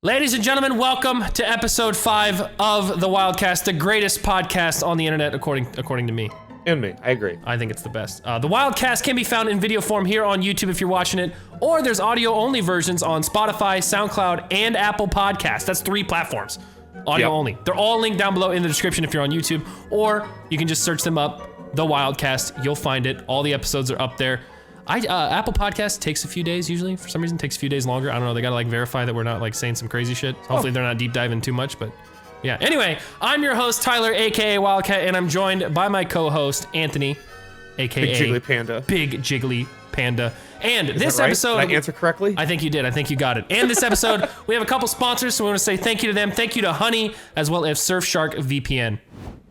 Ladies and gentlemen, welcome to episode 5 of the WILDCAST, the greatest podcast on the internet, according to me. And me, I agree. I think it's the best. The WILDCAST can be found in video form here on YouTube if you're watching it, or there's audio-only versions on Spotify, SoundCloud, and Apple Podcasts. That's 3 platforms. Audio only. They're all linked down below in the description if you're on YouTube, or you can just search them up, the WILDCAST. You'll find it. All the episodes are up there. Apple Podcast takes a few days usually. For some reason, it takes a few days longer. I don't know. They gotta like verify that we're not like saying some crazy shit. Hopefully they're not deep diving too much, but yeah. Anyway, I'm your host, Tyler, aka WILDCAT, and I'm joined by my co-host, Anthony, aka Big Jiggly Panda. Big Jiggly Panda. And Is this that right? episode... Did I answer correctly? I think you did. I think you got it. And this episode, we have a couple sponsors, so we want to say thank you to them. Thank you to Honey, as well as Surfshark VPN.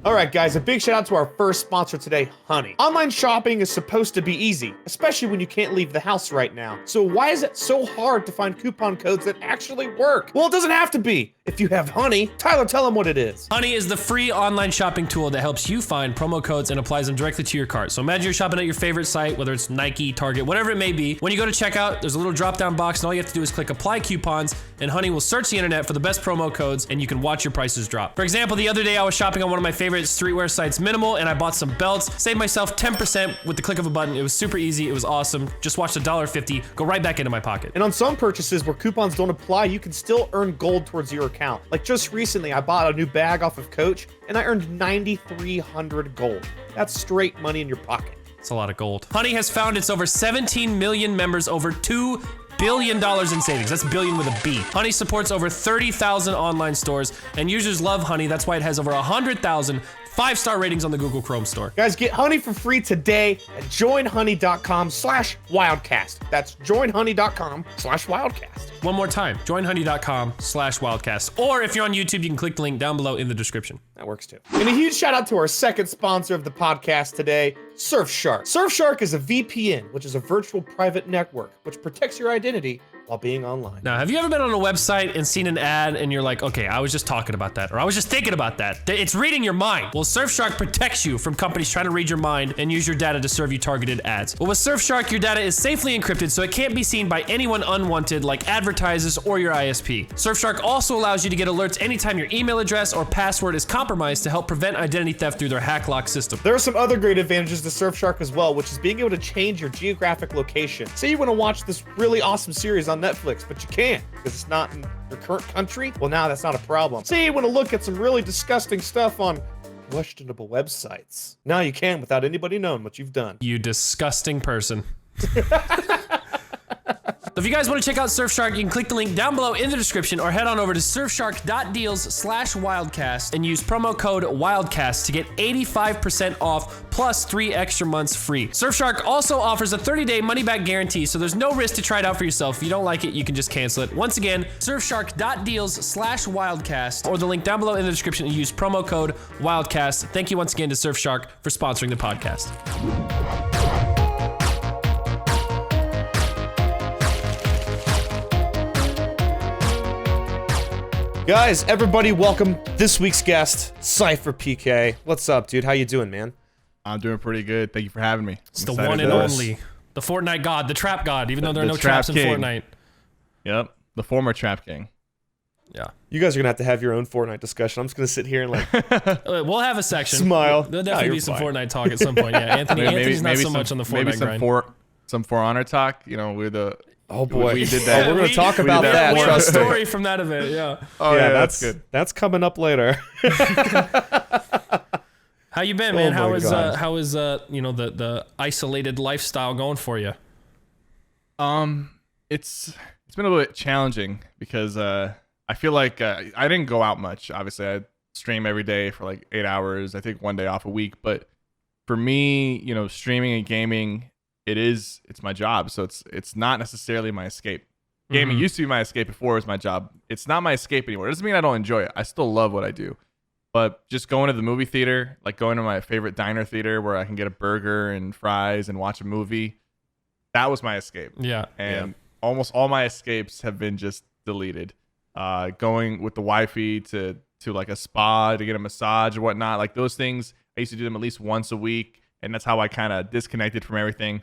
All right, guys, a big shout out to our first sponsor today, Honey. Online shopping is supposed to be easy, especially when you can't leave the house right now. So why is it so hard to find coupon codes that actually work? Well, it doesn't have to be. If you have Honey, Tyler, tell them what it is. Honey is the free online shopping tool that helps you find promo codes and applies them directly to your cart. So imagine you're shopping at your favorite site, whether it's Nike, Target, whatever it may be. When you go to checkout, there's a little drop-down box, and all you have to do is click Apply Coupons, and Honey will search the internet for the best promo codes, and you can watch your prices drop. For example, the other day I was shopping on one of my favorite streetwear sites, Minimal, and I bought some belts, saved myself 10% with the click of a button. It was super easy. It was awesome. Just watched $1.50 go right back into my pocket. And on some purchases where coupons don't apply, you can still earn gold towards your account. Like just recently, I bought a new bag off of Coach, and I earned 9,300 gold. That's straight money in your pocket. It's a lot of gold. Honey has found its over 17 million members, over $2 billion in savings. That's billion with a B. Honey supports over 30,000 online stores, and users love Honey. That's why it has over 100,000 5-star ratings on the Google Chrome store. Guys, get Honey for free today at joinhoney.com/wildcast. That's joinhoney.com/wildcast. One more time, joinhoney.com/wildcast. Or if you're on YouTube, you can click the link down below in the description. That works too. And a huge shout out to our second sponsor of the podcast today, Surfshark. Surfshark is a VPN, which is a virtual private network, which protects your identity while being online. Now, have you ever been on a website and seen an ad and you're like, okay, I was just talking about that, or I was just thinking about that. It's reading your mind. Well, Surfshark protects you from companies trying to read your mind and use your data to serve you targeted ads. Well, with Surfshark, your data is safely encrypted so it can't be seen by anyone unwanted like advertisers or your ISP. Surfshark also allows you to get alerts anytime your email address or password is compromised to help prevent identity theft through their hack lock system. There are some other great advantages to Surfshark as well, which is being able to change your geographic location. Say you want to watch this really awesome series on Netflix, but you can't because it's not in your current country. Well, now that's not a problem. Say you want to look at some really disgusting stuff on questionable websites. Now you can without anybody knowing what you've done. You disgusting person. So if you guys want to check out Surfshark, you can click the link down below in the description or head on over to surfshark.deals/wildcast and use promo code WILDCAST to get 85% off plus 3 extra months free. Surfshark also offers a 30-day money-back guarantee, so there's no risk to try it out for yourself. If you don't like it, you can just cancel it. Once again, surfshark.deals/wildcast or the link down below in the description and use promo code WILDCAST. Thank you once again to Surfshark for sponsoring the podcast. Guys, everybody, welcome this week's guest, SypherPK. What's up, dude? How you doing, man? I'm doing pretty good. Thank you for having me. It's the one and only, the Fortnite god, the trap god, even though there are no traps in Fortnite. Yep, the former trap king. Yeah. You guys are gonna have your own Fortnite discussion. I'm just gonna sit here and like we'll have a section. Smile. There'll definitely be some fine. Fortnite talk at some point. Yeah, Anthony's not so much on the Fortnite maybe grind. some For Honor talk. You know, we're the boy, we did that. Oh, we're gonna talk about that. We have a Trust me. story from that event. Yeah. Oh yeah, that's good. That's coming up later. How you been, man? Oh my how is you know the isolated lifestyle going for you? It's been a little bit challenging because I feel like I didn't go out much. Obviously, I stream every day for like 8 hours. I think one day off a week. But for me, you know, streaming and gaming, it's my job. So it's not necessarily my escape. Gaming used to be my escape before it was my job. It's not my escape anymore. It doesn't mean I don't enjoy it. I still love what I do. But just going to the movie theater, like going to my favorite diner theater where I can get a burger and fries and watch a movie, that was my escape. Yeah. And almost all my escapes have been just deleted. Going with the wifey to like a spa to get a massage or whatnot, like those things, I used to do them at least once a week. And that's how I kind of disconnected from everything.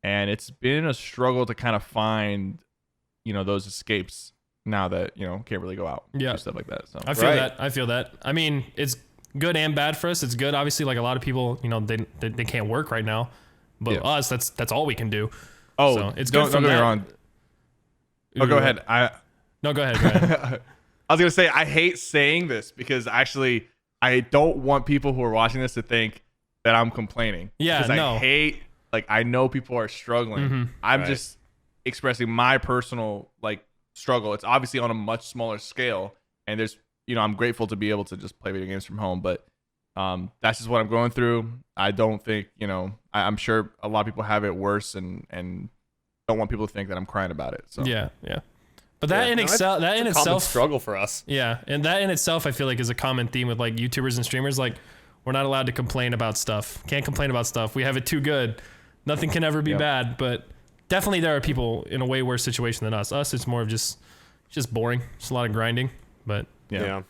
And it's been a struggle to kind of find, you know, those escapes. now that can't really go out, Yeah, do stuff like that. So I feel that. I feel that. I mean, it's good and bad for us. It's good, obviously. Like a lot of people, they can't work right now, but us, that's all we can do. Oh, so it's don't get me wrong. Oh, go ahead. No, go ahead. Go ahead. I was gonna say I hate saying this because actually I don't want people who are watching this to think that I'm complaining. Yeah, because no. I hate, like, I know people are struggling. Mm-hmm. I'm just expressing my personal struggle. It's obviously on a much smaller scale, and there's I'm grateful to be able to just play video games from home, but that's just what I'm going through. I don't think I'm sure a lot of people have it worse, and don't want people to think that I'm crying about it. So yeah. But that in itself struggle for us. Yeah, and that in itself I feel like is a common theme with like YouTubers and streamers. Like, we're not allowed to complain about stuff. Can't complain about stuff. We have it too good. Nothing can ever be bad. But definitely there are people in a way worse situation than us. It's more of just boring. Just a lot of grinding. But Yeah.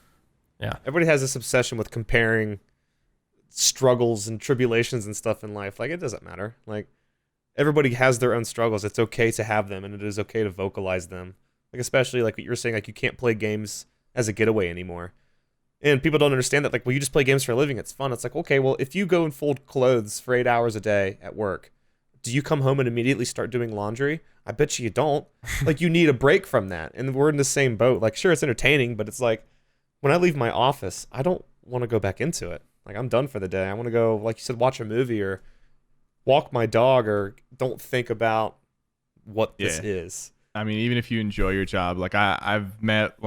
Everybody has this obsession with comparing struggles and tribulations and stuff in life. Like, it doesn't matter. Like, everybody has their own struggles. It's okay to have them, and it is okay to vocalize them. Like, especially like what you're saying, like you can't play games as a getaway anymore. And people don't understand that, like, well, you just play games for a living. It's fun. It's like, okay, well, if you go and fold clothes for 8 hours a day at work, do you come home and immediately start doing laundry? I bet you don't. Like, you need a break from that. And we're in the same boat. Like, sure, it's entertaining, but it's like, when I leave my office, I don't want to go back into it. Like, I'm done for the day. I want to go, like you said, watch a movie or walk my dog, or don't think about what this is. I mean, even if you enjoy your job, like I've met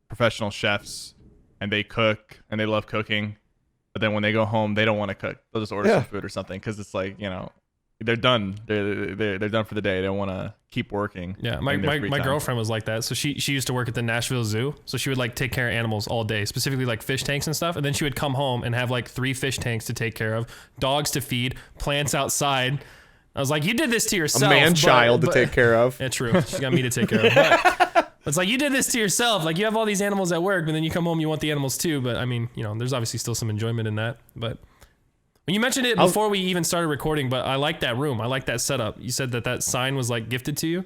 professional chefs, and they cook and they love cooking, but then when they go home, they don't want to cook. They'll just order some food or something because it's like they're done. They're done for the day. They don't want to keep working. Yeah, my girlfriend was like that. So she used to work at the Nashville Zoo. So she would like take care of animals all day, specifically like fish tanks and stuff. And then she would come home and have like 3 fish tanks to take care of, dogs to feed, plants outside. I was like, you did this to yourself. A man-child to take care of. Yeah, true. She got me to take care of. But it's like, you did this to yourself. Like, you have all these animals at work, but then you come home, you want the animals too. But I mean, there's obviously still some enjoyment in that. But when you mentioned it before we even started recording, but I like that room. I like that setup. You said that sign was like gifted to you?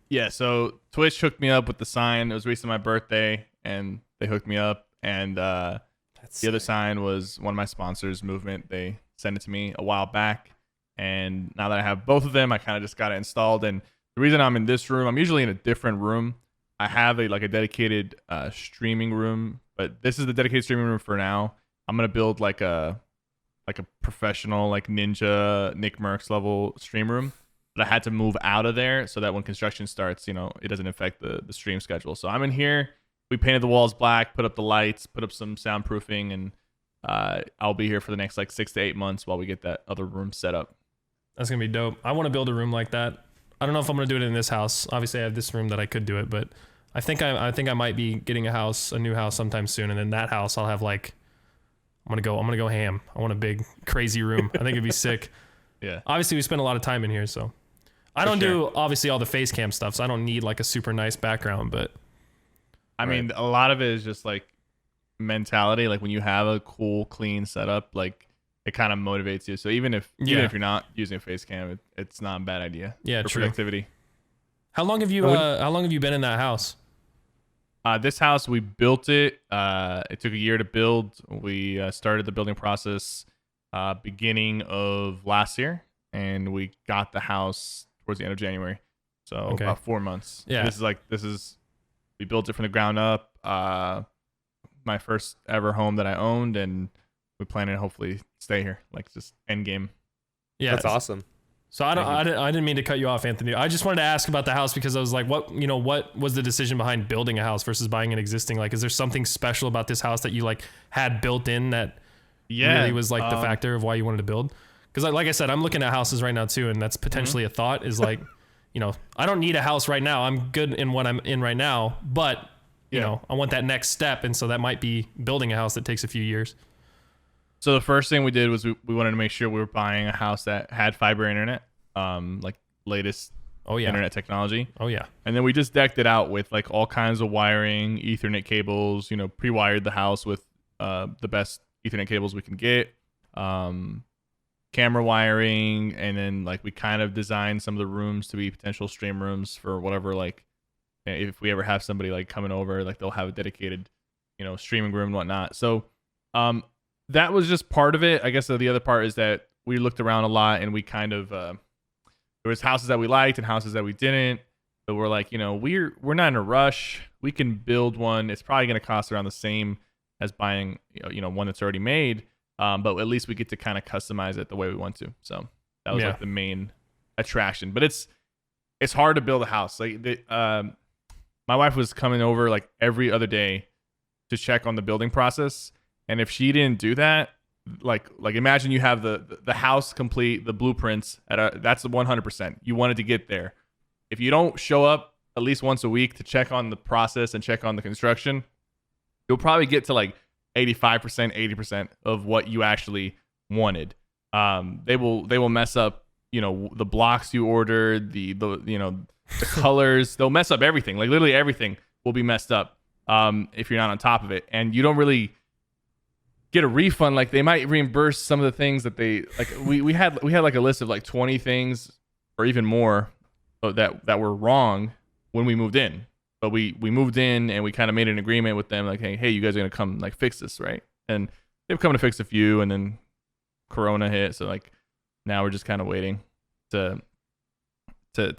Yeah, so Twitch hooked me up with the sign. It was recently my birthday, and they hooked me up. And the other sign was one of my sponsors, Movement. They sent it to me a while back. And now that I have both of them, I kind of just got it installed. And the reason I'm in this room, I'm usually in a different room. I have a dedicated streaming room, but this is the dedicated streaming room for now. I'm gonna build like a professional, like ninja Nick Merckx level stream room. But I had to move out of there so that when construction starts, it doesn't affect the stream schedule. So I'm in here. We painted the walls black, put up the lights, put up some soundproofing, and I'll be here for the next 6 to 8 months while we get that other room set up. That's gonna be dope. I want to build a room like that. I don't know if I'm gonna do it in this house. Obviously, I have this room that I could do it, but I think I might be getting a new house sometime soon, and in that house I'll have I'm gonna go ham. I want a big crazy room. I think it'd be sick. Yeah. Obviously, we spend a lot of time in here, so I don't do obviously all the face cam stuff, so I don't need like a super nice background. But I mean, a lot of it is just like mentality. Like when you have a cool, clean setup, like it kind of motivates you. So even if you're not using a face cam, it's not a bad idea. Yeah, for true. Productivity. How long have you been in that house? This house, we built it. It took a year to build. We started the building process beginning of last year, and we got the house towards the end of January. So about 4 months. Yeah. We built it from the ground up. My first ever home that I owned, and we plan to hopefully stay here, just end game. Yeah, that's awesome. So I didn't mean to cut you off, Anthony. I just wanted to ask about the house because I was like, what was the decision behind building a house versus buying an existing? Like, is there something special about this house that you had built in that really was the factor of why you wanted to build? Because like I said, I'm looking at houses right now too, and that's potentially a thought is I don't need a house right now. I'm good in what I'm in right now, but I want that next step. And so that might be building a house that takes a few years. So the first thing we did was we wanted to make sure we were buying a house that had fiber internet, latest internet technology. Oh yeah. And then we just decked it out with all kinds of wiring, Ethernet cables, pre-wired the house with the best Ethernet cables we can get, camera wiring, and then we kind of designed some of the rooms to be potential stream rooms for whatever if we ever have somebody like coming over, like they'll have a dedicated, streaming room and whatnot. So that was just part of it. I guess the other part is that we looked around a lot and we kind of there was houses that we liked and houses that we didn't. But we're like, we're not in a rush. We can build one. It's probably going to cost around the same as buying one that's already made. But at least we get to kind of customize it the way we want to. So that was like the main attraction. But it's hard to build a house. Like my wife was coming over like every other day to check on the building process, and if she didn't do that, like imagine you have the house complete, the blueprints that's the 100%. You wanted to get there. If you don't show up at least once a week to check on the process and check on the construction, you'll probably get to like 85%, 80% of what you actually wanted. They will mess up, the blocks you ordered, the colors. They'll mess up everything. Like literally everything will be messed up if you're not on top of it, and you don't really get a refund. Like they might reimburse some of the things that they like. We had like a list of like 20 things or even more that were wrong when we moved in. But we moved in and we kind of made an agreement with them, like, hey, you guys are gonna come like fix this, right? And they've come to fix a few, and then Corona hit, so like now we're just kind of waiting to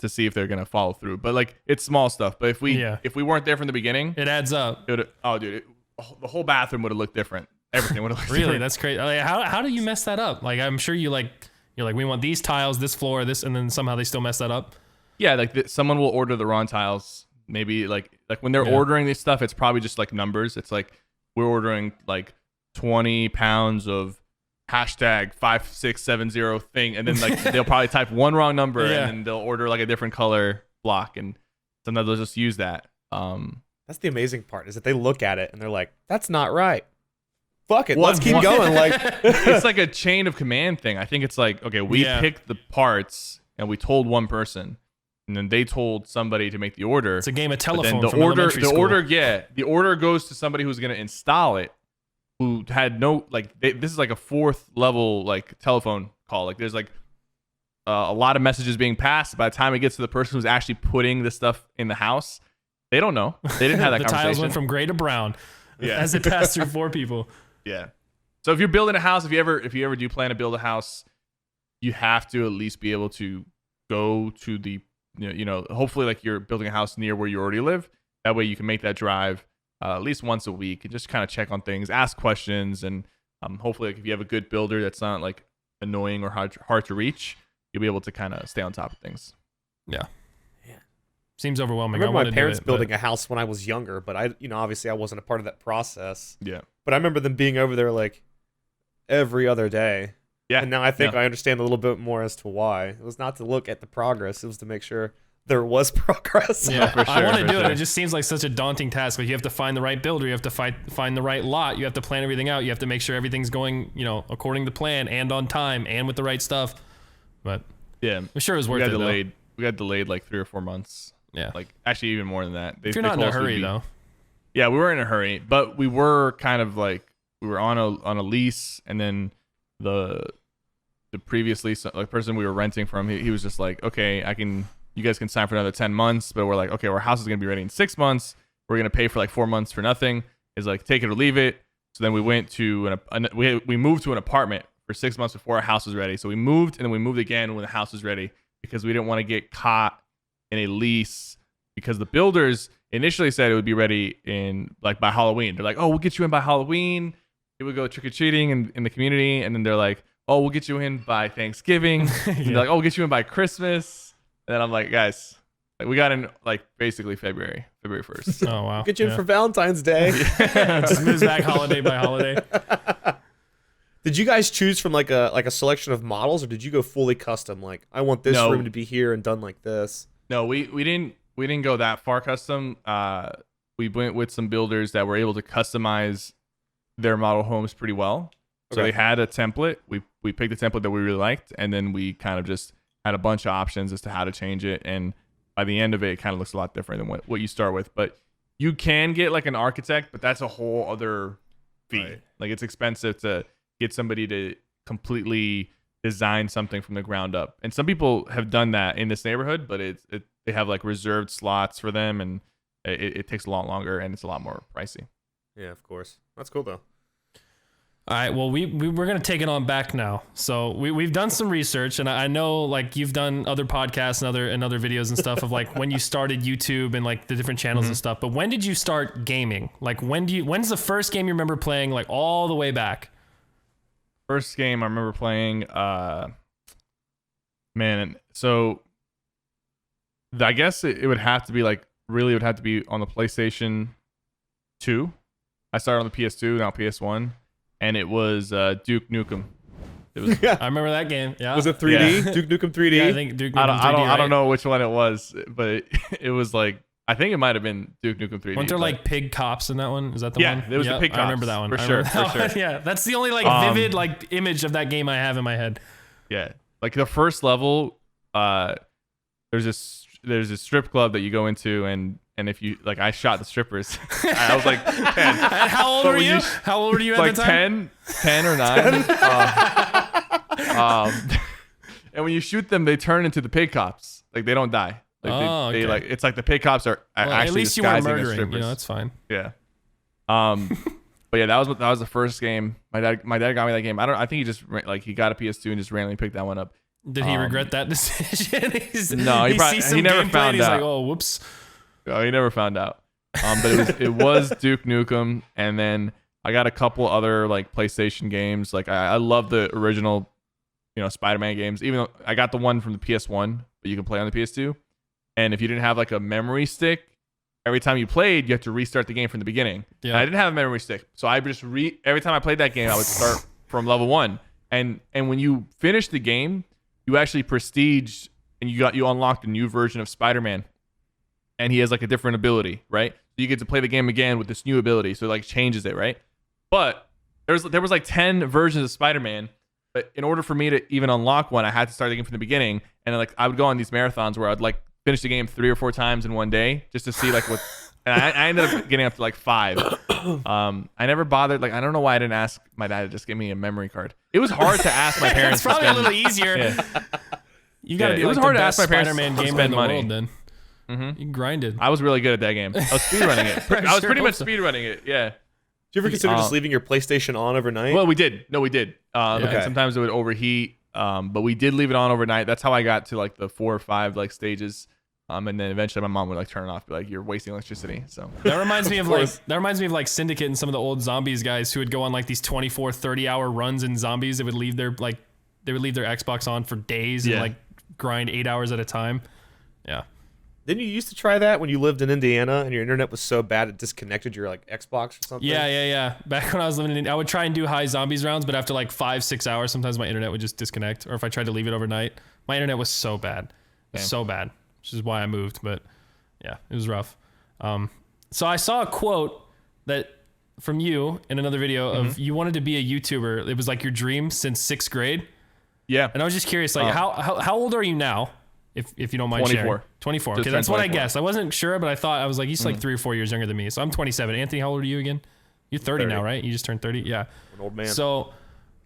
see if they're gonna follow through. But like it's small stuff. But if we weren't there from the beginning, it adds up. The whole bathroom would have looked different. Everything would have looked really different. That's crazy. Like, how do you mess that up? Like I'm sure you're like we want these tiles, this floor, this, and then somehow they still mess that up. Yeah, like someone will order the wrong tiles. Maybe like when they're ordering this stuff, it's probably just like numbers. It's like we're ordering like 20 pounds of #5670 thing, and then like they'll probably type one wrong number, and then they'll order like a different color block, and sometimes they'll just use that. That's the amazing part, is that they look at it and they're like, "That's not right. Fuck it, let's keep going." Like it's like a chain of command thing. I think it's like, okay, we picked the parts and we told one person, and then they told somebody to make the order. It's a game of telephone. Then from elementary school. the order goes to somebody who's going to install it, who had no this is like a 4th level like telephone call. Like there's like a lot of messages being passed. By the time it gets to the person who's actually putting the stuff in the house, they don't know. They didn't have that the conversation. Tiles went from gray to brown as it passed through 4 people. Yeah. So if you're building a house, if you ever do plan to build a house, you have to at least be able to go to the hopefully like you're building a house near where you already live. That way you can make that drive at least once a week and just kind of check on things, ask questions, and hopefully like if you have a good builder that's not like annoying or hard to reach, you'll be able to kind of stay on top of things. Yeah. Seems overwhelming. I remember my parents building a house when I was younger, but I obviously I wasn't a part of that process. Yeah. But I remember them being over there like every other day. Yeah. And now I think I understand a little bit more as to why. It was not to look at the progress. It was to make sure there was progress. Yeah, for sure, I want to do it. It just seems like such a daunting task. Like you have to find the right builder. You have to find the right lot. You have to plan everything out. You have to make sure everything's going, according to plan and on time and with the right stuff. But yeah, I'm sure it was worth it. We got delayed like 3 or 4 months. Yeah. Like actually even more than that. If you're not in a hurry though. Yeah, we were in a hurry, but we were kind of like we were on a lease, and then the previous lease, like person we were renting from, he was just like, okay, you guys can sign for another 10 months, but we're like, okay, our house is gonna be ready in 6 months. We're gonna pay for like 4 months for nothing. It's like take it or leave it. So then we went to we moved to an apartment for 6 months before our house was ready. So we moved, and then we moved again when the house was ready because we didn't want to get caught in a lease, because the builders initially said it would be ready in like by Halloween. They're like, oh, we'll get you in by Halloween. It would go trick-or-treating in the community, and then they're like, oh, we'll get you in by Thanksgiving. And they're like, oh, we'll get you in by Christmas. And then I'm like, guys, like, we got in like basically February 1st. Oh wow. Get you in for Valentine's Day. Just moves back holiday by holiday. Did you guys choose from like a selection of models, or did you go fully custom? Like, I want this room to be here and done like this. No, we didn't go that far custom. We went with some builders that were able to customize their model homes pretty well. So they had a template. We picked a template that we really liked, and then we kind of just had a bunch of options as to how to change it. And by the end of it kind of looks a lot different than what you start with. But you can get like an architect, but that's a whole other fee. Right. Like it's expensive to get somebody to completely design something from the ground up. And some people have done that in this neighborhood, but they have like reserved slots for them, and it takes a lot longer and it's a lot more pricey. Yeah, of course. That's cool though. All right, well, we're going to take it on back now. So we've done some research, and I know, like, you've done other podcasts and other videos and stuff of, like, when you started YouTube and, like, the different channels and stuff. But when did you start gaming? Like, when's the first game you remember playing, like, all the way back? First game I remember playing, man, so I guess it would have to be, like, really it would have to be on the PlayStation 2. I started on the PS2, now PS1. And it was Duke Nukem. It was. I remember that game. Yeah. Was it 3D? Yeah. Duke Nukem 3D? Yeah, I think Duke Nukem 3D, I don't know which one it was, but it was like I think it might have been Duke Nukem 3D. Weren't there like pig cops in that one? Is that the one? Yeah, there was the pig cops. I remember that one. For sure. Yeah, that's the only like vivid like image of that game I have in my head. Yeah, like the first level, there's this strip club that you go into and if you like, I shot the strippers. I was like 10. How old were you? How old were you at like the time? 10 or 9. And when you shoot them, they turn into the pig cops. Like they don't die. Like they like it's like the pig cops are actually at least you weren't disguising as murdering. strippers. You know, that's fine. Yeah. But yeah, that was the first game. My dad got me that game. I think he just like he got a PS2 and just randomly picked that one up. Did he regret that decision? No, he never found he's out. like, oh, whoops. Oh, he never found out. But it was Duke Nukem, and then I got a couple other like PlayStation games. Like I love the original, Spider-Man games. Even though I got the one from the PS1, but you can play on the PS2. And if you didn't have like a memory stick, every time you played, you have to restart the game from the beginning. Yeah. And I didn't have a memory stick, so I just every time I played that game, I would start from level 1. And when you finish the game, you actually prestige and you unlocked a new version of Spider-Man. And he has like a different ability, right? So you get to play the game again with this new ability, so it like changes it, right? But there was like 10 versions of Spider-Man, but in order for me to even unlock one, I had to start the game from the beginning. And like I would go on these marathons where I'd like finish the game 3 or 4 times in one day just to see like what. And I ended up getting up to like 5. I never bothered. Like I don't know why I didn't ask my dad to just give me a memory card. It was hard to ask my parents. It's probably a little easier. Yeah. You gotta be it was like hard the to best ask my parents Spider-Man to gamer spend in the money. world. Then Mm-hmm. you grinded. I was really good at that game. I was speedrunning it. I was pretty much so. speedrunning it. Yeah. Do you ever consider just leaving your PlayStation on overnight? Well, we did. No, we did. Okay. And sometimes it would overheat. But we did leave it on overnight. That's how I got to like the 4 or 5 like stages. And then eventually my mom would like turn it off, be like, "You're wasting electricity." So that reminds me of like Syndicate and some of the old Zombies guys who would go on like these 24, 30-hour runs in Zombies. They would leave their Xbox on for days and like grind 8 hours at a time. Yeah. Didn't you used to try that when you lived in Indiana and your internet was so bad it disconnected your like Xbox or something? Yeah. Back when I was living in Indiana, I would try and do high Zombies rounds, but after like 5-6 hours, sometimes my internet would just disconnect. Or if I tried to leave it overnight, my internet was so bad. So bad. Which is why I moved, but yeah, it was rough. So I saw a quote that from you in another video of you wanted to be a YouTuber. It was like your dream since 6th grade. yeah. And I was just curious, like how old are you now? If you don't mind 24. sharing. 24. Just Okay, that's what I 24. guessed. I wasn't sure, but I was like, he's like 3 or 4 years younger than me. So I'm 27. Anthony, how old are you again? You're 30 now, right? You just turned 30? Yeah. An old man. So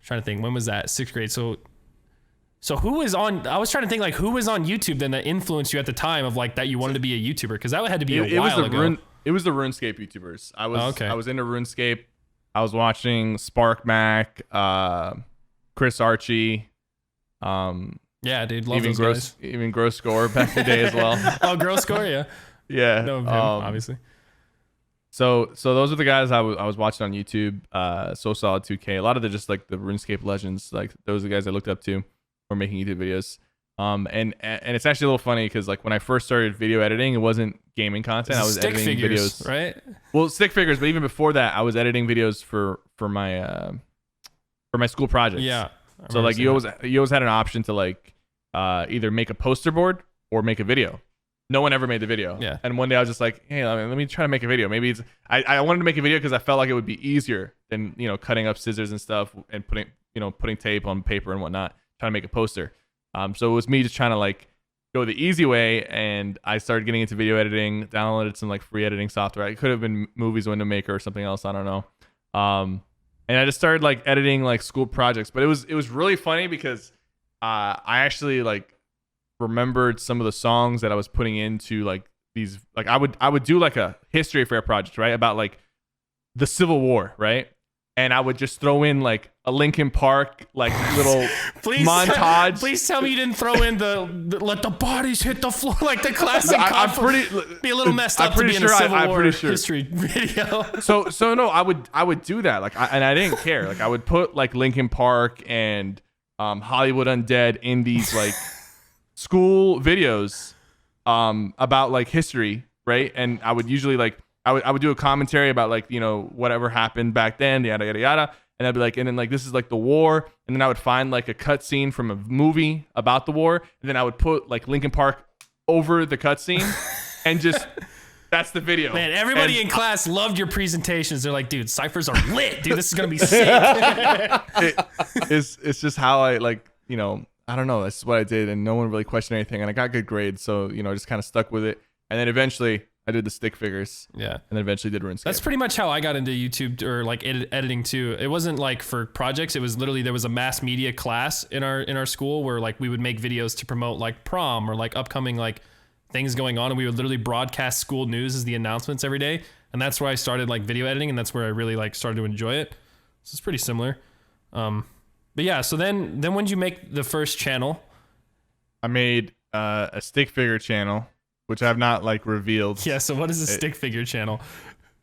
trying to think, when was that? 6th grade. So who was on? I was trying to think like who was on YouTube then that influenced you at the time of like that you wanted to be a YouTuber, because that had to be a while ago. It was the RuneScape YouTubers. I okay. was into RuneScape. I was watching Spark Mac, Chris Archie, Yeah, dude, love those guys. Even Gross Score back in the day as well. Oh, Gross Score, yeah. Yeah. No, him, obviously. So those are the guys I was watching on YouTube. So Solid 2K. A lot of the just like the RuneScape legends. Like those are the guys I looked up to were making YouTube videos. And it's actually a little funny because like when I first started video editing, it wasn't gaming content. I was stick editing figures, videos, right? Well, stick figures, but even before that, I was editing videos for my school projects. Yeah. So like you always had an option to like either make a poster board or make a video. No one ever made the video. Yeah. And one day I was just like, hey, let me try to make a video. Maybe I wanted to make a video because I felt like it would be easier than cutting up scissors and stuff and putting tape on paper and whatnot, trying to make a poster. So it was me just trying to like go the easy way, and I started getting into video editing, downloaded some like free editing software. It could have been Movies Window Maker or something else, I don't know. And I just started like editing like school projects, but it was really funny because I actually like remembered some of the songs that I was putting into like these like I would do like a history fair project, right, about like the Civil War, right? And I would just throw in like a Linkin Park like little montage. Please tell me you didn't throw in the let the bodies hit the floor like the classic. I'm pretty be a little messed up to be in a Civil War history video. So no, I would do that and I didn't care. Like I would put like Linkin Park and Hollywood Undead in these like school videos about like history, right? And I would usually like I would do a commentary about like, you know, whatever happened back then, yada yada yada, and I'd be like, and then like this is like the war, and then I would find like a cutscene from a movie about the war, and then I would put like Linkin Park over the cutscene, and just that's the video. Man, everybody in class loved your presentations. They're like, dude, ciphers are lit, dude. This is gonna be sick. It's just how I like, you know, I don't know. That's what I did, and no one really questioned anything, and I got good grades, so you know, I just kind of stuck with it, and then eventually I did the stick figures. Yeah. And then eventually did RuneScape. That's pretty much how I got into YouTube or like editing too. It wasn't like for projects. It was literally, there was a mass media class in our school where like we would make videos to promote like prom or like upcoming like things going on. And we would literally broadcast school news as the announcements every day. And that's where I started like video editing. And that's where I really like started to enjoy it. So it's pretty similar. But yeah, so then when did you make the first channel? I made a stick figure channel, which I have not like revealed. Yeah, so what is a stick figure channel?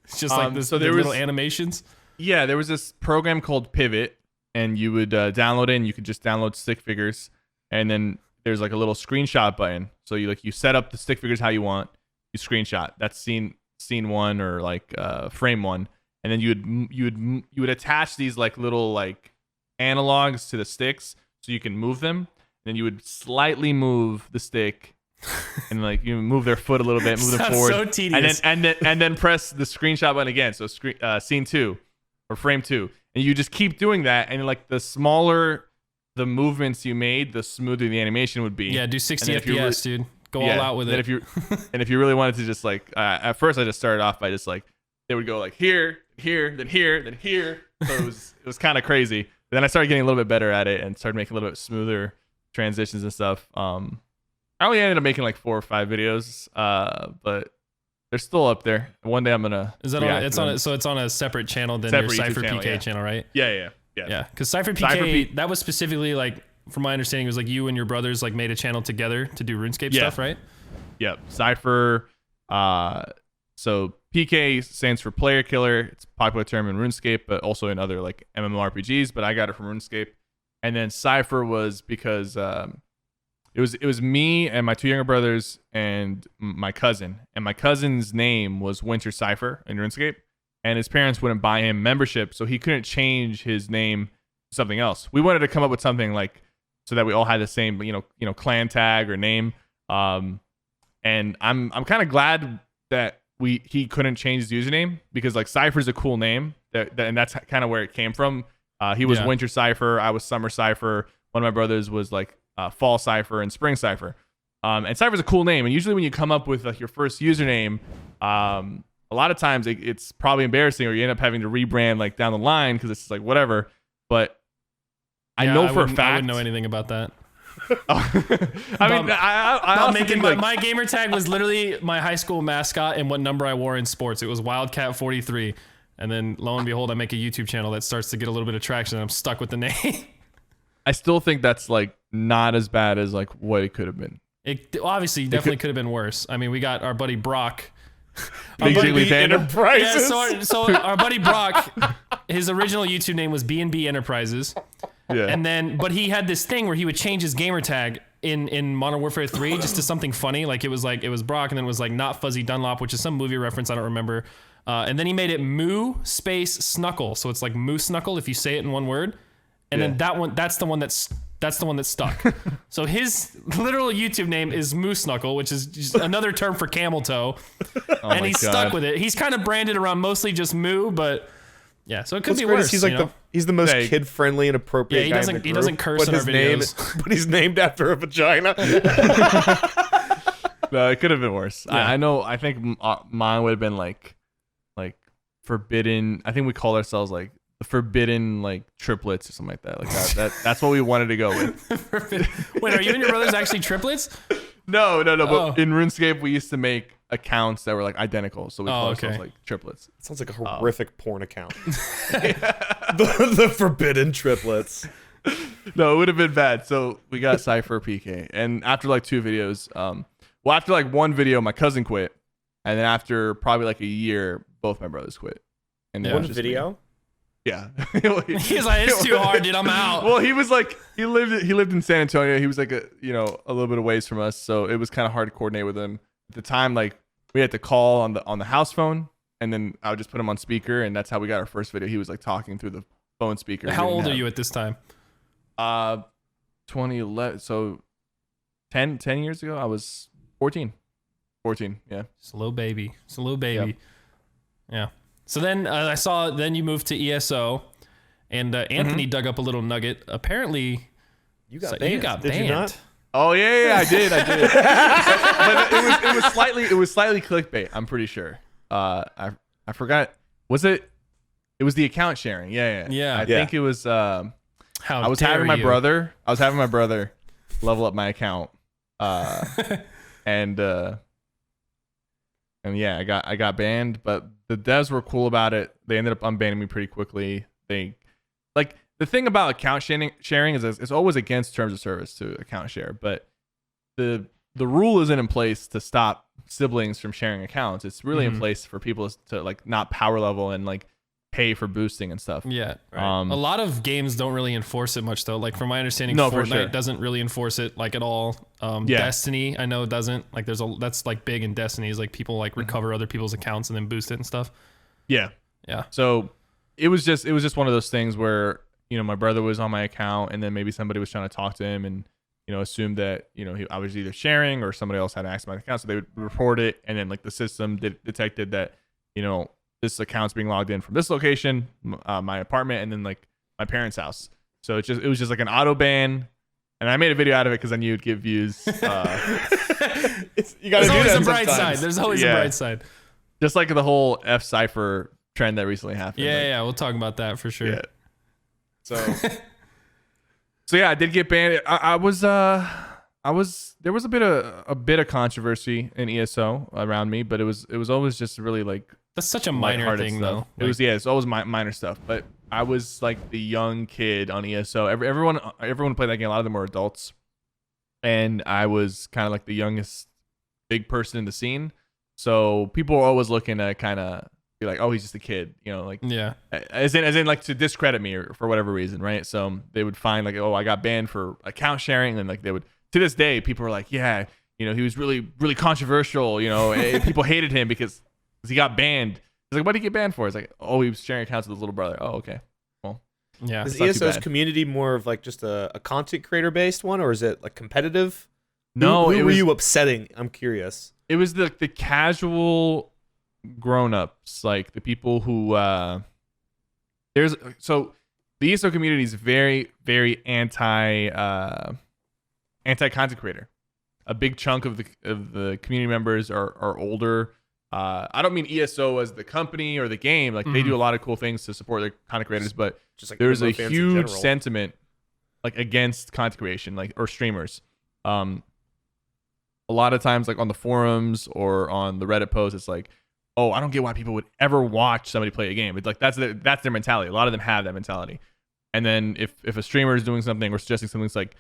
It's just like this, so there little was, animations? Yeah, there was this program called Pivot, and you would download it, and you could just download stick figures, and then there's like a little screenshot button. So you set up the stick figures how you want, you screenshot. That's scene one or like frame one, and then you would attach these like little like analogs to the sticks so you can move them. Then you would slightly move the stick. And like you move their foot a little bit, move them forward, so tedious. and then press the screenshot button again. So scene 2 or frame 2, and you just keep doing that. And like the smaller the movements you made, the smoother the animation would be. Yeah, do 60 FPS, dude. Go all out with it. If you really wanted to just like, at first I just started off by just like they would go like here, then here, then here. So it was kind of crazy. But then I started getting a little bit better at it and started making a little bit smoother transitions and stuff. I only ended up making like 4 or 5 videos, but they're still up there. One day I'm gonna. Is that on? So it's on a separate channel than your SypherPK channel, right? Yeah. Because SypherPK, that was specifically like, from my understanding, it was like you and your brothers like made a channel together to do RuneScape stuff, right? Yep. Sypher. So PK stands for player killer. It's a popular term in RuneScape, but also in other like MMORPGs. But I got it from RuneScape, and then Sypher was because. It was me and my 2 younger brothers and my cousin. And my cousin's name was Winter Sypher in RuneScape. And his parents wouldn't buy him membership, so he couldn't change his name to something else. We wanted to come up with something like so that we all had the same, you know, clan tag or name. And I'm kind of glad that he couldn't change his username, because like Sypher's a cool name. And that's kind of where it came from. He was Winter Sypher. I was Summer Sypher. One of my brothers was like Fall Sypher and Spring Sypher. And Sypher's a cool name. And usually when you come up with like your first username, a lot of times it's probably embarrassing, or you end up having to rebrand like down the line because it's like whatever. But I know for a fact. I wouldn't know anything about that. My gamer tag was literally my high school mascot and what number I wore in sports. It was WILDCAT 43. And then lo and behold, I make a YouTube channel that starts to get a little bit of traction, and I'm stuck with the name. I still think that's like not as bad as like what it could have been. It obviously definitely could have been worse. I mean, we got our buddy Brock. BB Enterprises. Yeah, so our buddy Brock, his original YouTube name was B&B Enterprises. Yeah. And then, but he had this thing where he would change his gamer tag in Modern Warfare 3 just to something funny. Like it was Brock, and then it was like Not Fuzzy Dunlop, which is some movie reference I don't remember. And then he made it Moo space Snuckle. So it's like Moose Knuckle if you say it in one word. And then that's the one that stuck. So his literal YouTube name is Moose Knuckle, which is just another term for camel toe. And he's stuck with it. He's kind of branded around mostly just Moo, but yeah, so it could be worse. He's like he's the most kid-friendly and appropriate guy in the group. He doesn't curse in our videos. But he's named after a vagina. No, it could have been worse. Yeah. I know. I think mine would have been like forbidden. I think we called ourselves like the forbidden like triplets or something like that. Like that's what we wanted to go with. Wait, are you and your brothers actually triplets? No. But in RuneScape, we used to make accounts that were like identical, so we call ourselves like triplets. It sounds like a horrific porn account. the forbidden triplets. No, it would have been bad. So we got SypherPK, and after like 2 videos, after like 1 video, my cousin quit, and then after probably like a year, both my brothers quit. And One video. Me. Yeah. He's like, it's too hard, dude. I'm out. Well, he was like, he lived in San Antonio. He was like a little bit of ways from us, so it was kind of hard to coordinate with him at the time. Like we had to call on the house phone, and then I would just put him on speaker, and that's how we got our first video. He was like talking through the phone speaker. How old are you at this time? 2011. So 10 years ago, I was 14. Yeah. Just a little baby. Yep. Yeah. So then I saw. Then you moved to ESO, and Anthony dug up a little nugget. Apparently, you got banned. Did you not? Oh yeah, I did. But it was slightly clickbait. I'm pretty sure. I forgot. Was it? It was the account sharing. Yeah. I think it was. I was having my brother level up my account, and yeah, I got banned, but the devs were cool about it. They ended up unbanning me pretty quickly. They like the thing about account sharing is it's always against terms of service to account share, but the rule isn't in place to stop siblings from sharing accounts. It's really in place for people to like not power level and like pay for boosting and stuff. Yeah. Right. A lot of games don't really enforce it much though. Like from my understanding, Fortnite doesn't really enforce it like at all. Destiny, I know doesn't. Like that's like big in Destiny is like people like recover other people's accounts and then boost it and stuff. Yeah. So it was just one of those things where, my brother was on my account and then maybe somebody was trying to talk to him and, assumed that, I was either sharing or somebody else had access to my account. So they would report it. And then like the system detected that, this account's being logged in from this location, my apartment, and then like my parents' house. So it was just like an auto ban, and I made a video out of it because I knew it'd get views. You gotta There's always a bright side. There's always a bright side. Just like the whole F Sypher trend that recently happened. Yeah, we'll talk about that for sure. Yeah. So yeah, I did get banned. I was there was a bit of controversy in ESO around me, but it was always just really like. That's such a minor thing, though. It's always minor stuff. But I was like the young kid on ESO. Everyone played that game. A lot of them were adults, and I was kind of like the youngest big person in the scene. So people were always looking to kind of be like, "Oh, he's just a kid," like as in like to discredit me or for whatever reason, right? So they would find like, "Oh, I got banned for account sharing," and like they would. To this day, people are like, "Yeah, he was really really controversial." People hated him because he got banned. He's like, what did he get banned for? It's like, oh, he was sharing accounts with his little brother. Oh, okay. Well, yeah. Is ESO's community more of like just a content creator based one, or is it like competitive? No, who were you upsetting? I'm curious. It was the casual grown-ups, like the people who the ESO community is very, very anti content creator. A big chunk of the community members are older. I don't mean ESO as the company or the game. Like they do a lot of cool things to support their content creators, but just like there's a huge sentiment like against content creation, like or streamers. A lot of times, like on the forums or on the Reddit posts, it's like, oh, I don't get why people would ever watch somebody play a game. It's like that's their mentality. A lot of them have that mentality. And then if a streamer is doing something or suggesting something, it's like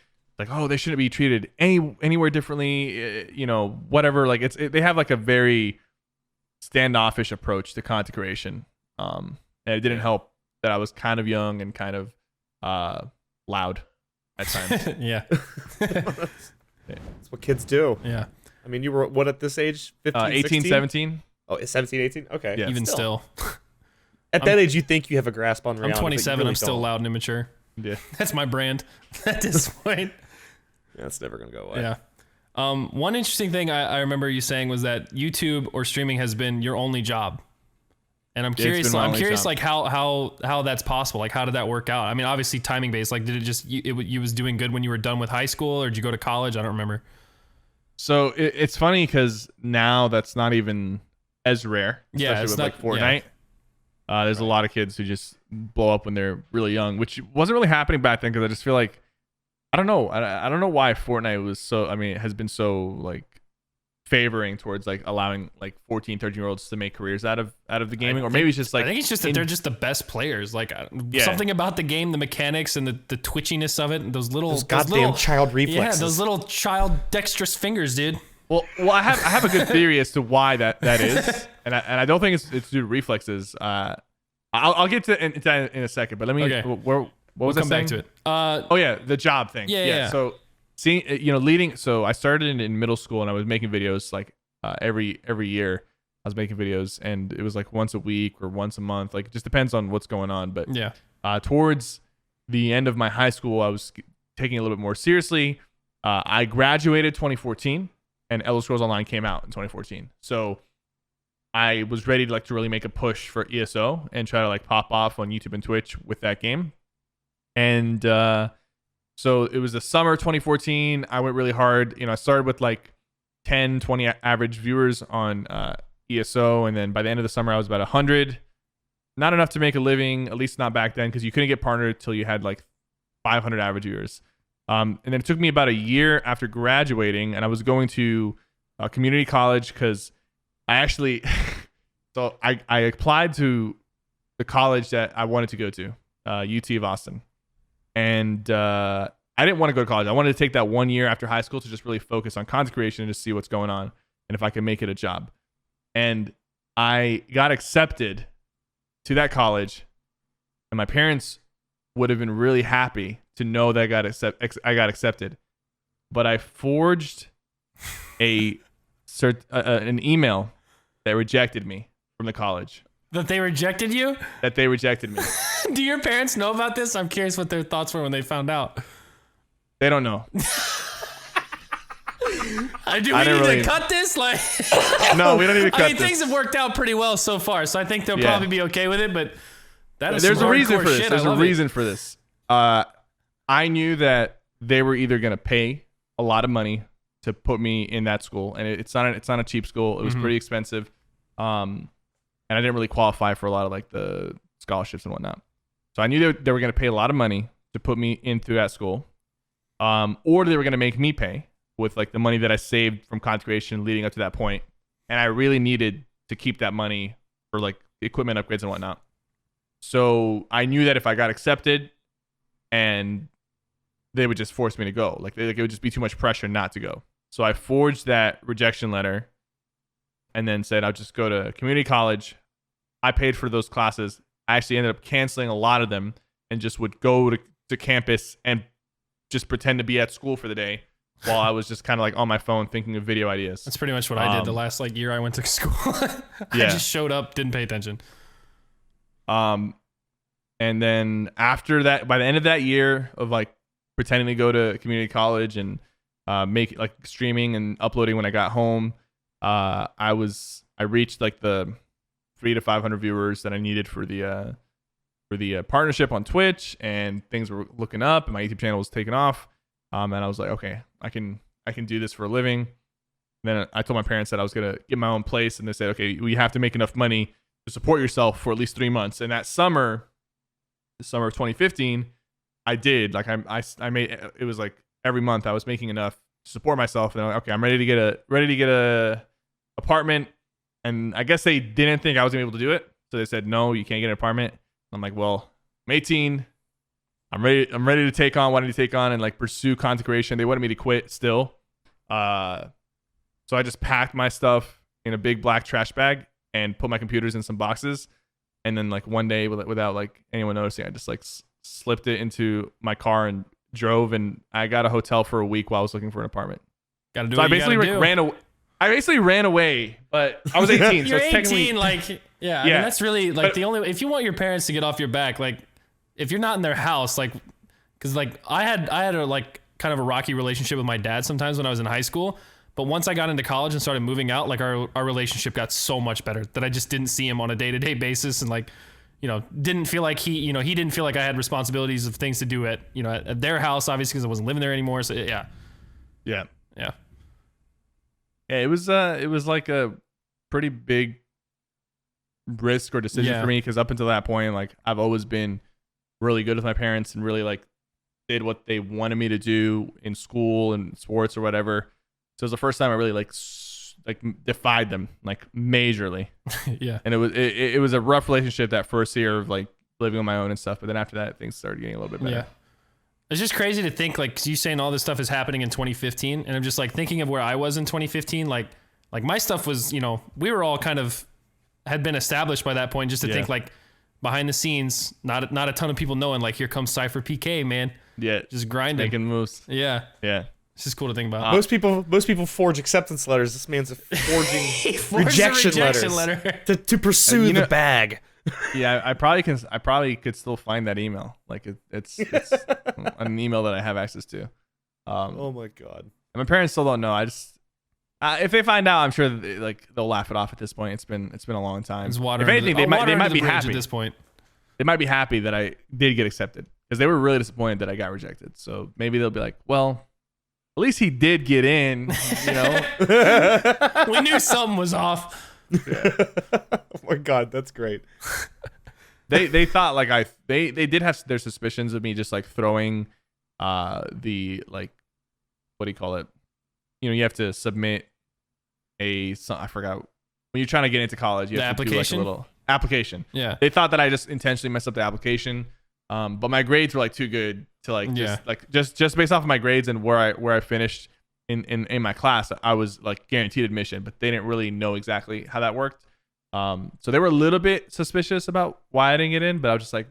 oh, they shouldn't be treated anywhere differently. Whatever. Like they have like a very standoffish approach to content creation. And it didn't help that I was kind of young and kind of loud at times. Yeah. That's what kids do. Yeah. I mean, you were what at this age? 15, 18, 16? 17. Oh, 17, 18? Okay. Yeah. Even still. At that age, you think you have a grasp on reality. I'm 27. Really I'm still loud and immature. Yeah. That's my brand at this point. Yeah, it's never going to go away. Yeah. One interesting thing I remember you saying was that YouTube or streaming has been your only job. And I'm curious, like how that's possible. Like, how did that work out? I mean, obviously timing based. Like, did it just you was doing good when you were done with high school, or did you go to college? I don't remember. So it's funny because now that's not even as rare. Yeah, especially with like Fortnite. Yeah. There's a lot of kids who just blow up when they're really young, which wasn't really happening back then. Because I just feel like I don't know. I don't know why Fortnite was so. I mean, it has been so like favoring towards like allowing like 14, 13-year-olds to make careers out of the gaming, or maybe it's just like I think it's just that they're just the best players. Like something about the game, the mechanics and the twitchiness of it, those goddamn child reflexes. Yeah, those little child dexterous fingers, dude. Well, I have a good theory as to why that is, and I don't think it's due to reflexes. I'll get to that in a second, but let me. Okay. What was I saying? Come back to it. Oh yeah, the job thing. Yeah. So seeing, leading. So I started in middle school, and I was making videos like every year. I was making videos, and it was like once a week or once a month. Like it just depends on what's going on. But yeah, towards the end of my high school, I was taking it a little bit more seriously. I graduated 2014, and Elder Scrolls Online came out in 2014. So I was ready to really make a push for ESO and try to like pop off on YouTube and Twitch with that game. And so it was the summer 2014. I went really hard. I started with like 10, 20 average viewers on ESO. And then by the end of the summer, I was about 100. Not enough to make a living, at least not back then, because you couldn't get partnered till you had like 500 average viewers. And then it took me about a year after graduating, and I was going to a community college because I actually, so I applied to the college that I wanted to go to, UT of Austin. And I didn't want to go to college. I wanted to take that 1 year after high school to just really focus on content creation and just see what's going on and if I can make it a job. And I got accepted to that college, and my parents would have been really happy to know that I got accepted. But I forged an email that rejected me from the college. That they rejected you? That they rejected me. Do your parents know about this? I'm curious what their thoughts were when they found out. They don't know. Do we need to cut this? Like, no, we don't need to cut this. Things have worked out pretty well so far, so I think they'll probably be okay with it. But there's a reason for this. There's a reason for this. I knew that they were either going to pay a lot of money to put me in that school, and it's not a cheap school. It was pretty expensive, and I didn't really qualify for a lot of like the scholarships and whatnot. So I knew they were going to pay a lot of money to put me into that school, or they were going to make me pay with like the money that I saved from content creation leading up to that point. And I really needed to keep that money for like equipment upgrades and whatnot. So I knew that if I got accepted, and they would just force me to go, like it would just be too much pressure not to go. So I forged that rejection letter and then said I'll just go to community college. I paid for those classes. I actually ended up canceling a lot of them and just would go to campus and just pretend to be at school for the day while I was just kind of like on my phone thinking of video ideas. That's pretty much what I did the last like year I went to school. I just showed up, didn't pay attention. And then after that, by the end of that year of like pretending to go to community college and make like streaming and uploading when I got home, I reached like the 300 to 500 viewers that I needed for the partnership on Twitch, and things were looking up, and my YouTube channel was taking off. And I was like, okay, I can do this for a living. And then I told my parents that I was gonna get my own place, and they said, okay, you have to make enough money to support yourself for at least 3 months. And that summer, the summer of 2015, I did. Like I made, it was like every month I was making enough to support myself. And I'm like, okay, I'm ready to get a apartment. And I guess they didn't think I was gonna be able to do it, so they said, no, you can't get an apartment. I'm like, well, I'm 18. I'm ready to take on what I need to take on and like pursue content creation. They wanted me to quit still. So I just packed my stuff in a big black trash bag and put my computers in some boxes. And then like one day without like anyone noticing, I just like slipped it into my car and drove, and I got a hotel for a week while I was looking for an apartment. Gotta do so what I basically ran away. I basically ran away, but I was 18. You're so it's 18, like, yeah. I mean, that's really like the only, if you want your parents to get off your back, like if you're not in their house, like, cause like I had a like kind of a rocky relationship with my dad sometimes when I was in high school. But once I got into college and started moving out, like our relationship got so much better that I just didn't see him on a day-to-day basis, and like, didn't feel like he didn't feel like I had responsibilities of things to do at their house, obviously, because I wasn't living there anymore. So yeah. It was like a pretty big risk or decision for me, because up until that point, like I've always been really good with my parents and really like did what they wanted me to do in school and sports or whatever. So it was the first time I really like defied them like majorly. Yeah. And it was a rough relationship that first year of like living on my own and stuff. But then after that, things started getting a little bit better. Yeah. It's just crazy to think, like, 'cause you saying all this stuff is happening in 2015, and I'm just like thinking of where I was in 2015. Like my stuff was, you know, we were all kind of had been established by that point. Just to think like behind the scenes, not a ton of people knowing, like, here comes SypherPK, man. Yeah. Just grinding, making moves. Yeah. Yeah. It's just cool to think about. Most people forge acceptance letters. This man's forging Forged a rejection letter to pursue the bag. Yeah, I probably could still find that email. Like it's an email that I have access to. Oh my god. And my parents still don't know. I just if they find out, I'm sure they'll laugh it off at this point. It's been a long time. It's water If anything, they might be happy at this point. They might be happy that I did get accepted because they were really disappointed that I got rejected. So maybe they'll be like, well, at least he did get in, you know. We knew something was off. Oh my god, that's great. They thought like they did have their suspicions of me just like throwing the like, what do you call it? You know, you have to submit I forgot, when you're trying to get into college, you have to do like a little application. Yeah. They thought that I just intentionally messed up the application. But my grades were like too good to like just based off of my grades and where I finished in my class, I was like guaranteed admission, but they didn't really know exactly how that worked. So they were a little bit suspicious about why I didn't get in, but I was just like,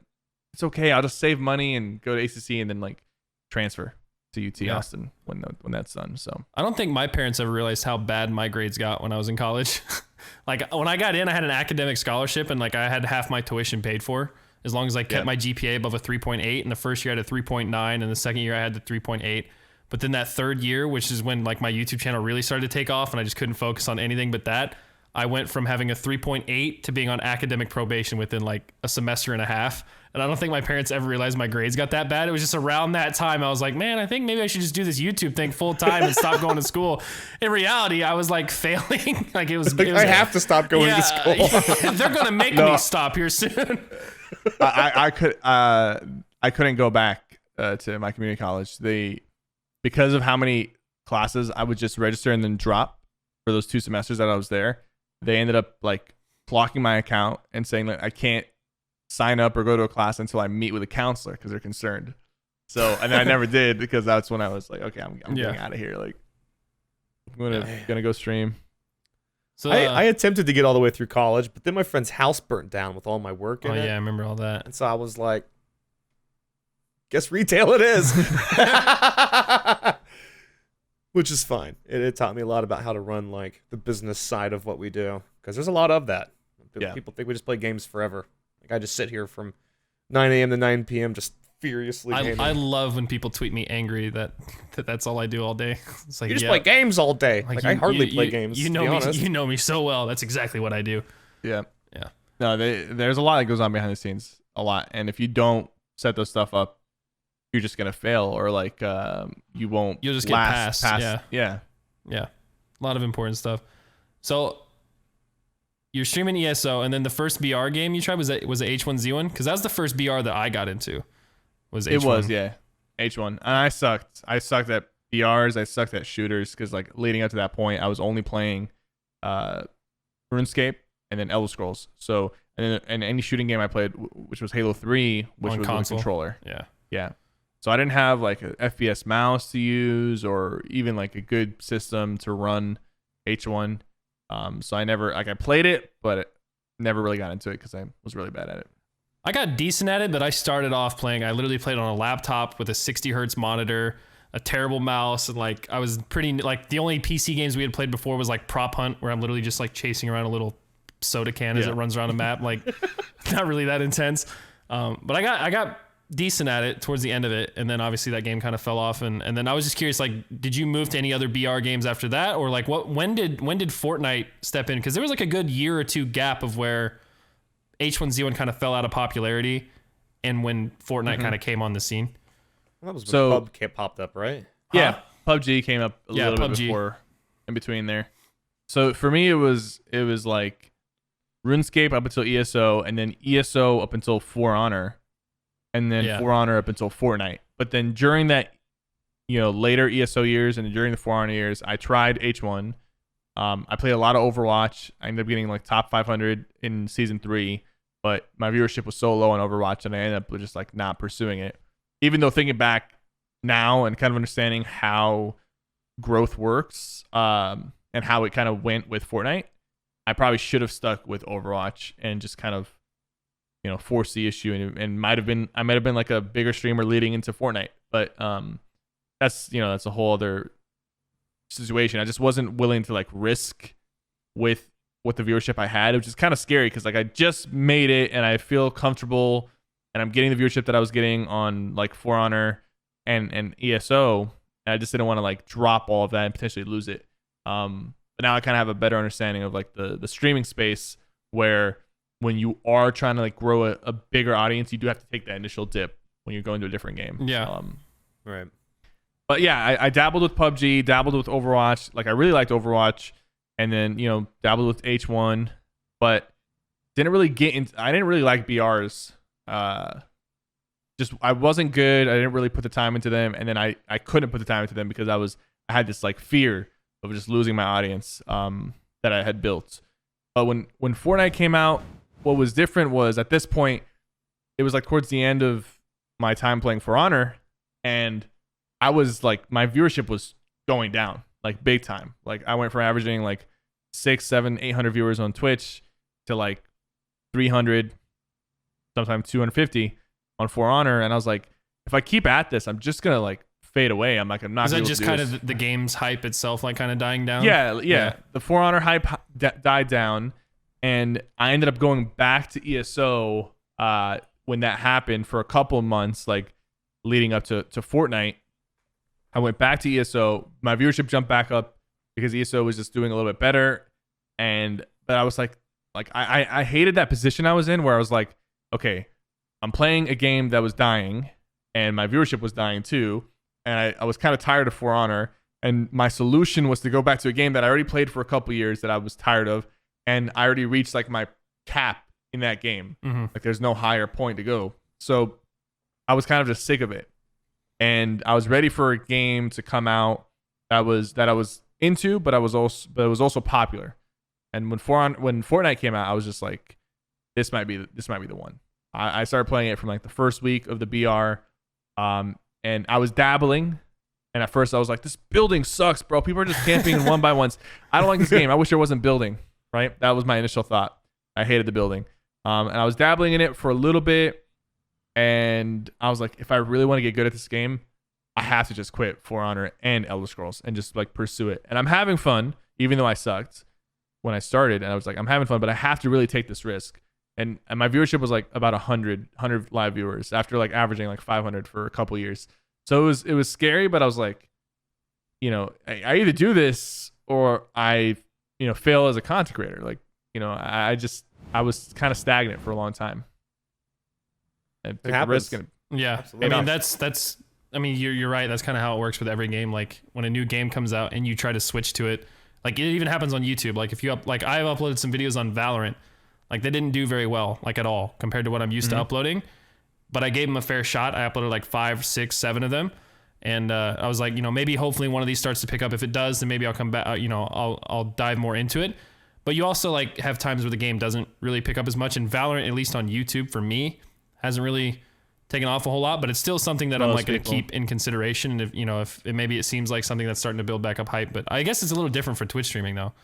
it's okay, I'll just save money and go to ACC and then like transfer to UT Austin when that's done. So I don't think my parents ever realized how bad my grades got when I was in college. Like when I got in, I had an academic scholarship and like I had half my tuition paid for, as long as I kept my GPA above a 3.8. And the first year I had a 3.9, and the second year I had the 3.8. But then that third year, which is when like my YouTube channel really started to take off and I just couldn't focus on anything but that, I went from having a 3.8 to being on academic probation within like a semester and a half. And I don't think my parents ever realized my grades got that bad. It was just around that time I was like, man, I think maybe I should just do this YouTube thing full time and stop going to school. In reality, I was like failing. Like it was I have to stop going to school. They're going to make me stop here soon. I couldn't go back to my community college. Because of how many classes I would just register and then drop for those 2 semesters that I was there, they ended up like blocking my account and saying that I can't sign up or go to a class until I meet with a counselor because they're concerned. So, and then I never did because that's when I was like, okay, I'm getting out of here. Like, I'm gonna go stream. So I attempted to get all the way through college, but then my friend's house burnt down with all my work in it. Oh yeah, I remember all that. And so I was like, guess retail it is. Which is fine. It taught me a lot about how to run like the business side of what we do, because there's a lot of that. People think we just play games forever. Like I just sit here from 9 a.m. to 9 p.m. just furiously gaming. I love when people tweet me angry that's all I do all day. It's like, you just play games all day. Like I hardly play games. You know me. You know me so well. That's exactly what I do. Yeah. Yeah. No, there's a lot that goes on behind the scenes. A lot, and if you don't set those stuff up, you're just gonna fail, or like you won't. You'll just get passed. Yeah. A lot of important stuff. So you're streaming ESO, and then the first BR game you tried was it H1Z1? Because that was the first BR that I got into. Was H1. It was, yeah, H1. And I sucked. I sucked at BRs. I sucked at shooters because like leading up to that point, I was only playing RuneScape and then Elder Scrolls. So and any shooting game I played, which was Halo 3, which on was console. with a controller. Yeah. So I didn't have like a FPS mouse to use or even like a good system to run H1. So I never I played it, but never really got into it because I was really bad at it. I got decent at it, but I started off playing. I literally played on a laptop with a 60 hertz monitor, a terrible mouse, and like I was pretty like the only PC games we had played before was like Prop Hunt, where I'm literally just like chasing around a little soda can as it runs around a map. Like not really that intense. But I got decent at it towards the end of it, and then obviously that game kind of fell off, and then I was just curious, like, did you move to any other BR games after that, or like when did Fortnite step in? Because there was like a good year or two gap of where H1Z1 kind of fell out of popularity, and when Fortnite kind of came on the scene. Well, that was when PUBG popped up, right? Yeah, PUBG came up a little bit before, in between there. So for me, it was like RuneScape up until ESO, and then ESO up until For Honor. And then For Honor up until Fortnite. But then during that, later ESO years and during the For Honor years, I tried H1. I played a lot of Overwatch. I ended up getting like top 500 in season 3, but my viewership was so low on Overwatch, and I ended up just like not pursuing it. Even though thinking back now and kind of understanding how growth works, and how it kind of went with Fortnite, I probably should have stuck with Overwatch and just kind of, force the issue, and I might have been like a bigger streamer leading into Fortnite. But that's a whole other situation. I just wasn't willing to like risk with what the viewership I had, which is kind of scary because like I just made it and I feel comfortable and I'm getting the viewership that I was getting on like For Honor and ESO. And I just didn't want to like drop all of that and potentially lose it. But now I kind of have a better understanding of like the streaming space, where when you are trying to like grow a bigger audience, you do have to take that initial dip when you're going to a different game. Yeah. Right. But yeah, I dabbled with PUBG, dabbled with Overwatch. Like I really liked Overwatch, and then dabbled with H1, but didn't really get into. I didn't really like BRs. Just I wasn't good. I didn't really put the time into them, and then I couldn't put the time into them because I had this like fear of just losing my audience that I had built. But when Fortnite came out, what was different was at this point, it was like towards the end of my time playing For Honor, and I was like, my viewership was going down like big time. Like I went from averaging like 600, 700, 800 viewers on Twitch to like 300, sometimes 250 on For Honor, and I was like, if I keep at this, I'm just gonna like fade away. I'm not. Is that just kind of the game's hype itself, like kind of dying down? Yeah. The For Honor hype died down, and I ended up going back to ESO when that happened for a couple of months, like leading up to Fortnite. I went back to ESO. My viewership jumped back up because ESO was just doing a little bit better, but I was like I hated that position I was in, where I was like, okay, I'm playing a game that was dying, and my viewership was dying too. And I was kind of tired of For Honor, and my solution was to go back to a game that I already played for a couple years that I was tired of, and I already reached like my cap in that game. Mm-hmm. Like there's no higher point to go. So I was kind of just sick of it, and I was ready for a game to come out that I was into, but it was also popular. And when Fortnite came out, I was just like, this might be the one. I started playing it from like the first week of the BR. And I was dabbling, and at first I was like, this building sucks, bro. People are just camping in one by ones. I don't like this game. I wish there wasn't building, right? That was my initial thought. I hated the building. And I was dabbling in it for a little bit, and I was like, if I really want to get good at this game, I have to just quit For Honor and Elder Scrolls and just like pursue it. And I'm having fun, even though I sucked when I started, and I was like, I'm having fun, but I have to really take this risk. And my viewership was like about 100 live viewers after like averaging like 500 for a couple years. So it was scary, but I was like, I either do this or I, fail as a content creator. Like, I was kind of stagnant for a long time. And took the risk. Yeah. Absolutely. I mean, that's you're right. That's kind of how it works with every game. Like when a new game comes out and you try to switch to it, like it even happens on YouTube. Like if I've uploaded some videos on Valorant. Like they didn't do very well, like at all, compared to what I'm used to uploading. But I gave them a fair shot. I uploaded like 5, 6, 7 of them, and I was like, maybe hopefully one of these starts to pick up. If it does, then maybe I'll come back. I'll dive more into it. But you also like have times where the game doesn't really pick up as much. And Valorant, at least on YouTube, for me, hasn't really taken off a whole lot. But it's still something that I'm like going to keep in consideration. And if maybe it seems like something that's starting to build back up hype. But I guess it's a little different for Twitch streaming though.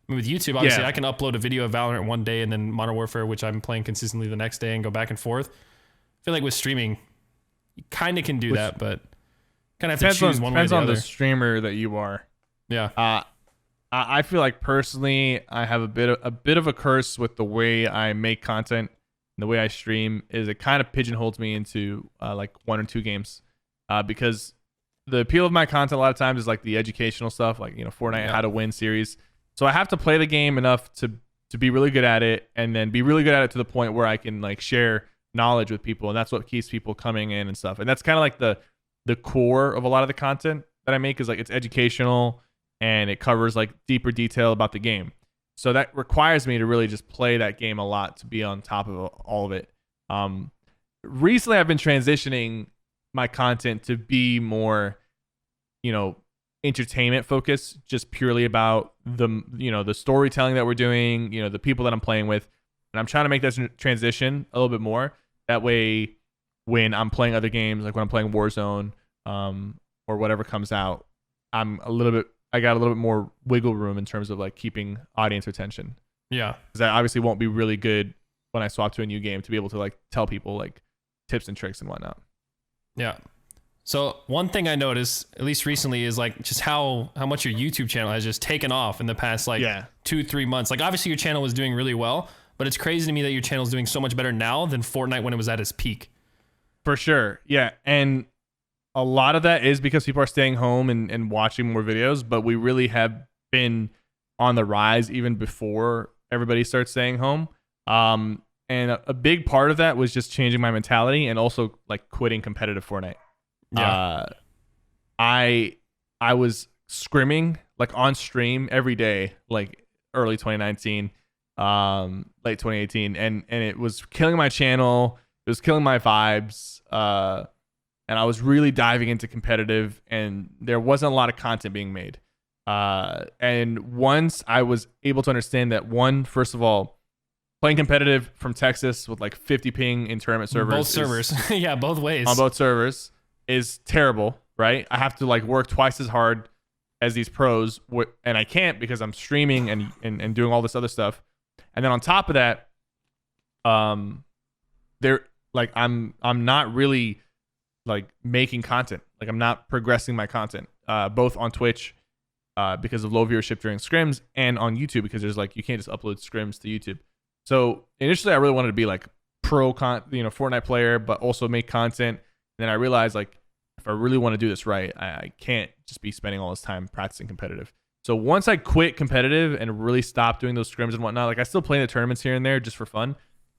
I mean, with YouTube, obviously, I can upload a video of Valorant one day and then Modern Warfare, which I'm playing consistently the next day, and go back and forth. I feel like with streaming, you kind of can do that, but kind of have to choose one way or the other. Depends on the streamer that you are. Yeah. I feel like personally, I have a bit of a curse with the way I make content and the way I stream. Is it kind of pigeonholes me into like 1 or 2 games, because the appeal of my content a lot of times is like the educational stuff, like Fortnite How to Win series. So I have to play the game enough to be really good at it, and then be really good at it to the point where I can like share knowledge with people, and that's what keeps people coming in and stuff. And that's kind of like the core of a lot of the content that I make, is like it's educational and it covers like deeper detail about the game. So that requires me to really just play that game a lot to be on top of all of it. Recently I've been transitioning my content to be more, entertainment focus, just purely about the storytelling that we're doing, the people that I'm playing with. And I'm trying to make that transition a little bit more. That way, when I'm playing other games, like when I'm playing Warzone, or whatever comes out, I got a little bit more wiggle room in terms of like keeping audience retention. Yeah. Because that obviously won't be really good when I swap to a new game to be able to like tell people like tips and tricks and whatnot. Yeah. So one thing I noticed, at least recently, is like just how much your YouTube channel has just taken off in the past 2-3 months. Like obviously your channel was doing really well, but it's crazy to me that your channel is doing so much better now than Fortnite when it was at its peak. For sure. Yeah. And a lot of that is because people are staying home and watching more videos, but we really have been on the rise even before everybody starts staying home. And a big part of that was just changing my mentality and also like quitting competitive Fortnite. Yeah. I was scrimming like on stream every day, like early 2019, late 2018, and it was killing my channel. It was killing my vibes. And I was really diving into competitive, and there wasn't a lot of content being made. And once I was able to understand that, first of all, playing competitive from Texas with like 50 ping in tournament servers. Both servers. Yeah, both ways. On both servers is terrible, right? I have to like work twice as hard as these pros, and I can't because I'm streaming and doing all this other stuff. And then on top of that, I'm not really like making content. Like I'm not progressing my content, both on Twitch because of low viewership during scrims, and on YouTube because there's like you can't just upload scrims to YouTube. So initially, I really wanted to be like Fortnite player, but also make content. And then I realized like if I really want to do this right, I can't just be spending all this time practicing competitive. So once I quit competitive and really stopped doing those scrims and whatnot, like I still play in the tournaments here and there just for fun.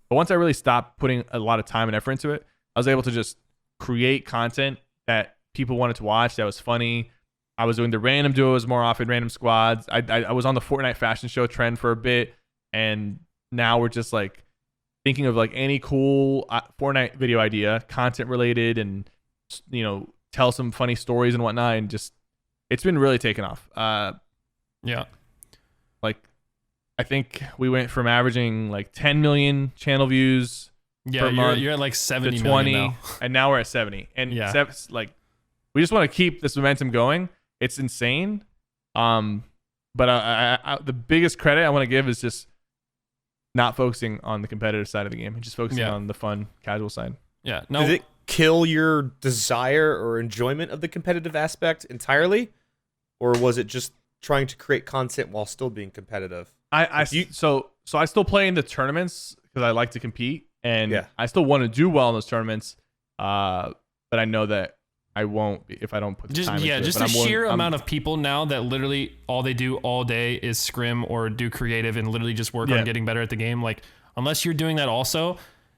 But once I really stopped putting a lot of time and effort into it, I was able to just create content that people wanted to watch that was funny. I was doing the random duos more often, random squads. I was on the Fortnite fashion show trend for a bit, and now we're just like thinking of like any cool Fortnite video idea, content related, and tell some funny stories and whatnot, and just it's been really taken off. Yeah, like I think we went from averaging like 10 million channel views per month, you're at like 70 to 20 million now. And now we're at 70. And yeah, like we just want to keep this momentum going. It's insane. But the biggest credit I want to give is just not focusing on the competitive side of the game and just focusing on the fun, casual side. Yeah. No. Did it kill your desire or enjoyment of the competitive aspect entirely, or was it just trying to create content while still being competitive? So I still play in the tournaments because I like to compete, and I still want to do well in those tournaments. But I know that I won't if I don't put the time into it. Just the sheer amount of people now that literally all they do all day is scrim or do creative and literally just work on getting better at the game. Like unless you're doing that also,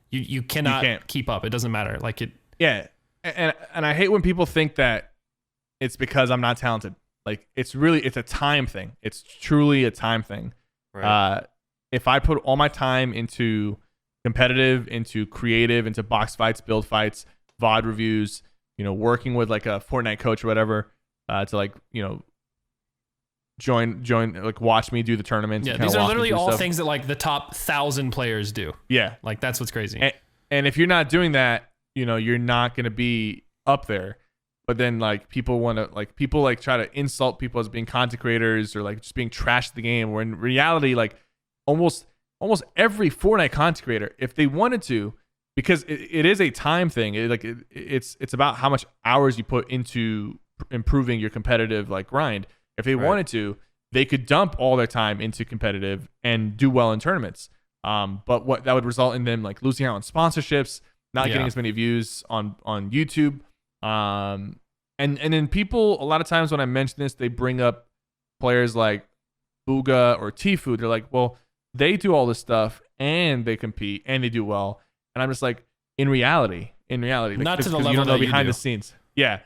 you cannot keep up. It doesn't matter. Like it. Yeah, and I hate when people think that it's because I'm not talented. Like it's a time thing. It's truly a time thing. Right. If I put all my time into competitive, into creative, into box fights, build fights, VOD reviews, working with like a Fortnite coach or whatever, to like, join, like watch me do the tournaments. Yeah, these are literally all things that like the top 1,000 players do. Yeah. Like that's what's crazy. And if you're not doing that, you're not going to be up there. But then like people try to insult people as being content creators or like just being trashed the game, where in reality, like almost every Fortnite content creator, if they wanted to, because it is a time thing. It's about how much hours you put into improving your competitive like grind. If they wanted to, they could dump all their time into competitive and do well in tournaments. But what that would result in them like losing out on sponsorships, not getting as many views on YouTube. And then people a lot of times when I mention this, they bring up players like Booga or Tfue. They're like, well, they do all this stuff and they compete and they do well. And I'm just like, in reality, like, not to the level level you don't know that behind you the scenes. Yeah,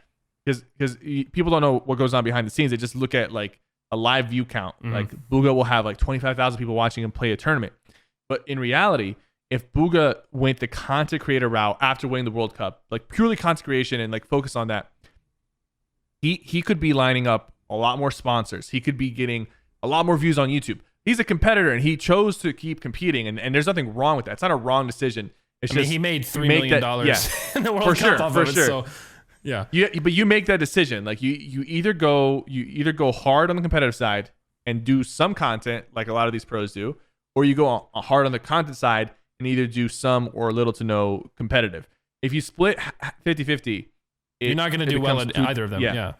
because people don't know what goes on behind the scenes. They just look at like a live view count. Mm-hmm. Like Booga will have like 25,000 people watching him play a tournament. But in reality, if Booga went the content creator route after winning the World Cup, like purely content creation and like focus on that, he could be lining up a lot more sponsors. He could be getting a lot more views on YouTube. He's a competitor, and he chose to keep competing, and there's nothing wrong with that. It's not a wrong decision. It's he made $3 million in the World for Cup sure, off for of it. sure. So, yeah. But you make that decision. Like you either go hard on the competitive side and do some content like a lot of these pros do, or you go hard on the content side and either do some or little to no competitive. If you split 50-50, you're not going to do well at either of them. Yeah.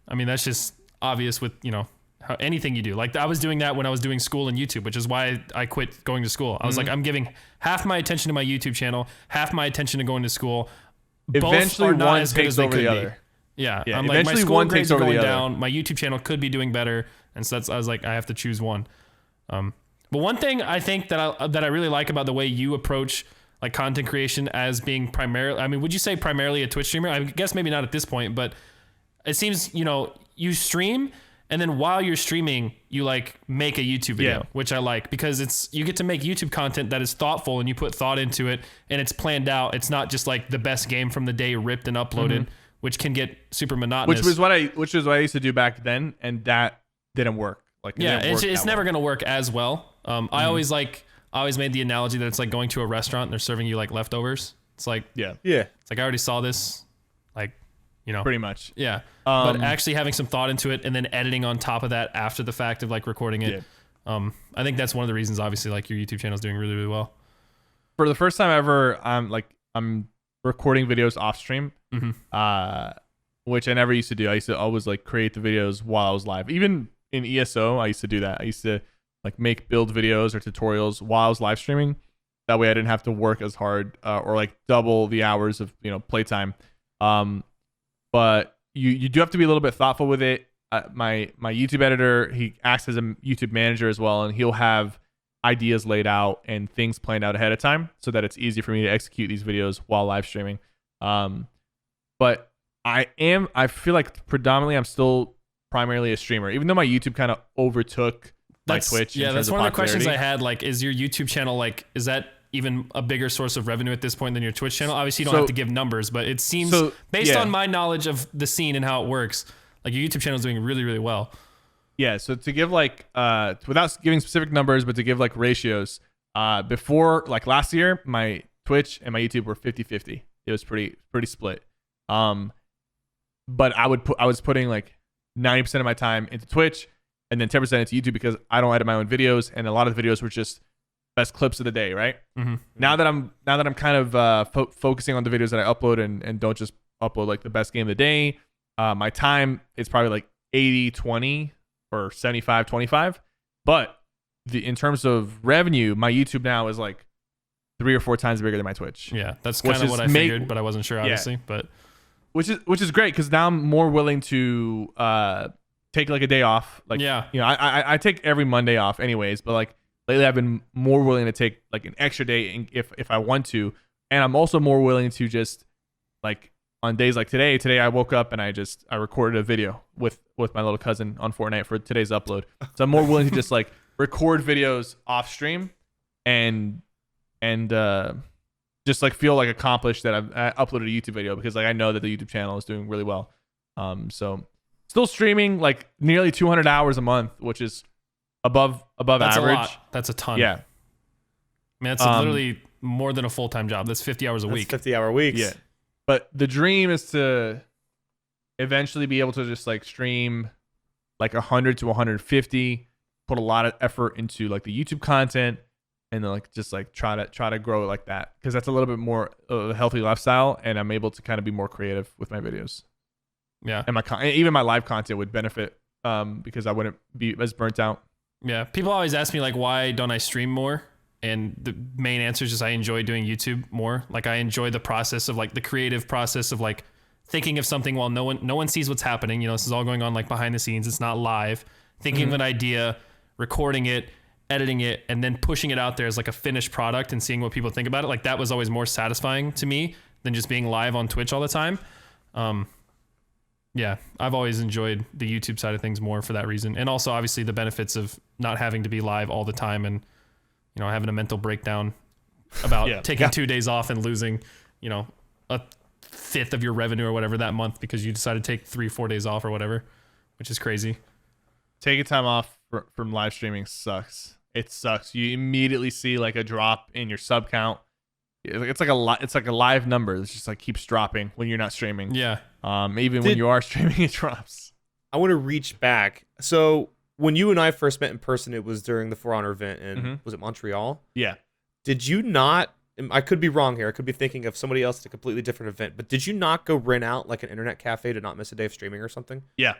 I mean, that's just obvious with, anything you do. Like I was doing that when I was doing school and YouTube, which is why I quit going to school. I was like, I'm giving half my attention to my YouTube channel, half my attention to going to school. Eventually, both are not one as good takes as they over could the be. other. Yeah. Yeah. I'm like, my Eventually, school one grades takes are over going the other. down. My YouTube channel could be doing better, and so I was like, I have to choose one. But one thing I think that I really like about the way you approach like content creation as being primarily, I mean, would you say primarily a Twitch streamer? I guess maybe not at this point, but it seems you stream. And then while you're streaming, you like make a YouTube video, which I like because you get to make YouTube content that is thoughtful and you put thought into it and it's planned out. It's not just like the best game from the day ripped and uploaded, which can get super monotonous. Which was what I used to do back then, and that didn't work. Like it's never going to work as well. I always made the analogy that it's like going to a restaurant and they're serving you like leftovers. It's like it's like I already saw this, like pretty much. Yeah. But actually having some thought into it and then editing on top of that after the fact of like recording it. Yeah. I think that's one of the reasons, obviously, like your YouTube channel is doing really, really well. For the first time ever, I'm recording videos off stream, which I never used to do. I used to always like create the videos while I was live. Even in ESO, I used to do that. I used to like make build videos or tutorials while I was live streaming. That way I didn't have to work as hard or like double the hours of, playtime. But you do have to be a little bit thoughtful with it. My YouTube editor, he acts as a YouTube manager as well, and he'll have ideas laid out and things planned out ahead of time so that it's easy for me to execute these videos while live streaming. But I feel like predominantly I'm still primarily a streamer, even though my YouTube kind of overtook my Twitch. Yeah, that's one of the questions I had. Like, is your YouTube channel, like, is that even a bigger source of revenue at this point than your Twitch channel? Obviously, you don't have to give numbers, but it seems, based on my knowledge of the scene and how it works, like your YouTube channel is doing really, really well. Yeah, so to give like, without giving specific numbers, but to give like ratios, before like last year, my Twitch and my YouTube were 50-50. It was pretty split. But I was putting like 90% of my time into Twitch and then 10% into YouTube because I don't edit my own videos, and a lot of the videos were just best clips of the day, right? Mm-hmm. Now that I'm kind of focusing on the videos that I upload and don't just upload like the best game of the day, my time is probably like 80-20 or 75-25. But in terms of revenue, my YouTube now is like 3 or 4 times bigger than my Twitch. Yeah, that's kind of what I figured, but I wasn't sure, obviously. Yeah. But which is great because now I'm more willing to take like a day off. Like, I take every Monday off anyways, but like lately I've been more willing to take like an extra day if I want to, and I'm also more willing to just like on days like today I woke up and I recorded a video with my little cousin on Fortnite for today's upload. So I'm more willing to just like record videos off stream and just like feel like accomplished that I uploaded a YouTube video because like I know that the YouTube channel is doing really well. So still streaming like nearly 200 hours a month, which is above that's average. A lot. That's a ton. Yeah. I mean, that's literally more than a full-time job. That's 50 hours a week. 50-hour weeks. Yeah. But the dream is to eventually be able to just like stream like 100 to 150, put a lot of effort into like the YouTube content, and then like just like try to grow it like that because that's a little bit more of a healthy lifestyle, and I'm able to kind of be more creative with my videos. Yeah. And even my live content would benefit because I wouldn't be as burnt out. Yeah. People always ask me like, why don't I stream more? And the main answer is just I enjoy doing YouTube more. Like I enjoy the process of like the creative process of like thinking of something while no one sees what's happening. This is all going on like behind the scenes. It's not live. Thinking of an idea, recording it, editing it, and then pushing it out there as like a finished product and seeing what people think about it. Like that was always more satisfying to me than just being live on Twitch all the time. Yeah, I've always enjoyed the YouTube side of things more for that reason. And also obviously the benefits of not having to be live all the time and having a mental breakdown about taking 2 days off and losing, a fifth of your revenue or whatever that month because you decided to take 3-4 days off or whatever. which is crazy. Taking time off from live streaming sucks. It sucks. You immediately see like a drop in your sub count. It's like a live number. It's just like keeps dropping when you're not streaming. Yeah. Even when you are streaming, it drops. I want to reach back. So when you and I first met in person, it was during the For Honor event in was it Montreal? Yeah. Did you not? I could be wrong here. I could be thinking of somebody else at a completely different event. But did you not go rent out like an internet cafe to not miss a day of streaming or something? Yeah,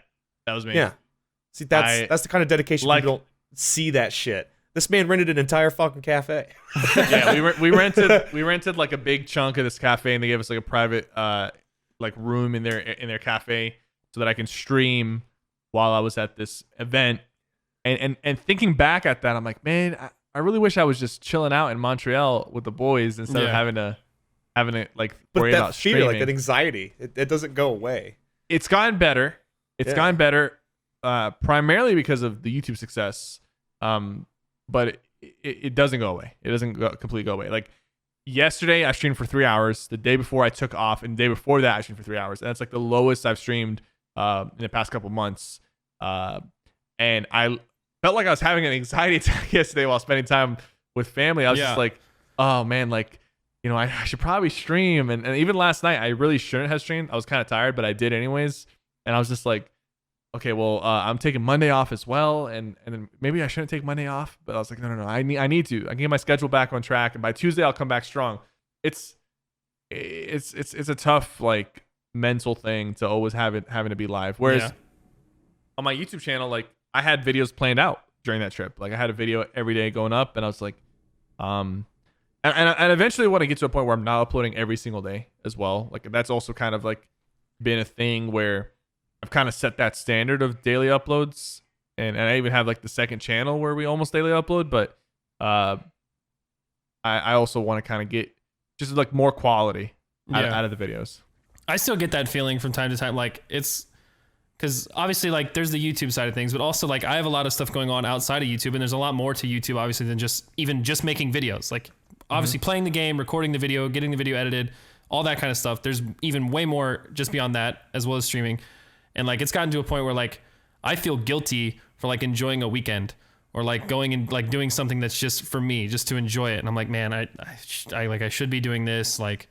that was me. Yeah. See, that's the kind of dedication like, you don't see that shit. This man rented an entire fucking cafe. Yeah, we rented like a big chunk of this cafe, and they gave us like a private like room in their cafe so that I can stream while I was at this event. And thinking back at that, I'm like, man, I really wish I was just chilling out in Montreal with the boys instead of having to like worry about streaming. But that fear, like that anxiety, it doesn't go away. It's gotten better. It's gotten better, primarily because of the YouTube success. But it doesn't go away. It doesn't completely go away. Like yesterday, I streamed for 3 hours. The day before, I took off, and the day before that, I streamed for 3 hours. And that's like the lowest I've streamed in the past couple months. And I felt like I was having an anxiety attack yesterday while spending time with family. I was just like, oh man, like, you know, I should probably stream. And even last night, I really shouldn't have streamed. I was kind of tired, but I did anyways. And I was just like, okay, well, I'm taking Monday off as well, and then maybe I shouldn't take Monday off. But I was like, no, I need to. I can get my schedule back on track, and by Tuesday I'll come back strong. It's a tough like mental thing to always having to be live. Whereas on my YouTube channel, like I had videos planned out during that trip. Like I had a video every day going up, and I was like, and eventually I want to get to a point where I'm not uploading every single day as well. Like that's also kind of like been a thing where I've kind of set that standard of daily uploads, and I even have like the second channel where we almost daily upload, but I also want to kind of get just like more quality out of the videos. I still get that feeling from time to time. Like it's because obviously like there's the YouTube side of things, but also like I have a lot of stuff going on outside of YouTube, and there's a lot more to YouTube obviously than just making videos. Like obviously playing the game, recording the video, getting the video edited, all that kind of stuff. There's even way more just beyond that, as well as streaming. And like it's gotten to a point where like I feel guilty for like enjoying a weekend or like going and like doing something that's just for me, just to enjoy it. And I'm like, man, I should be doing this. Like,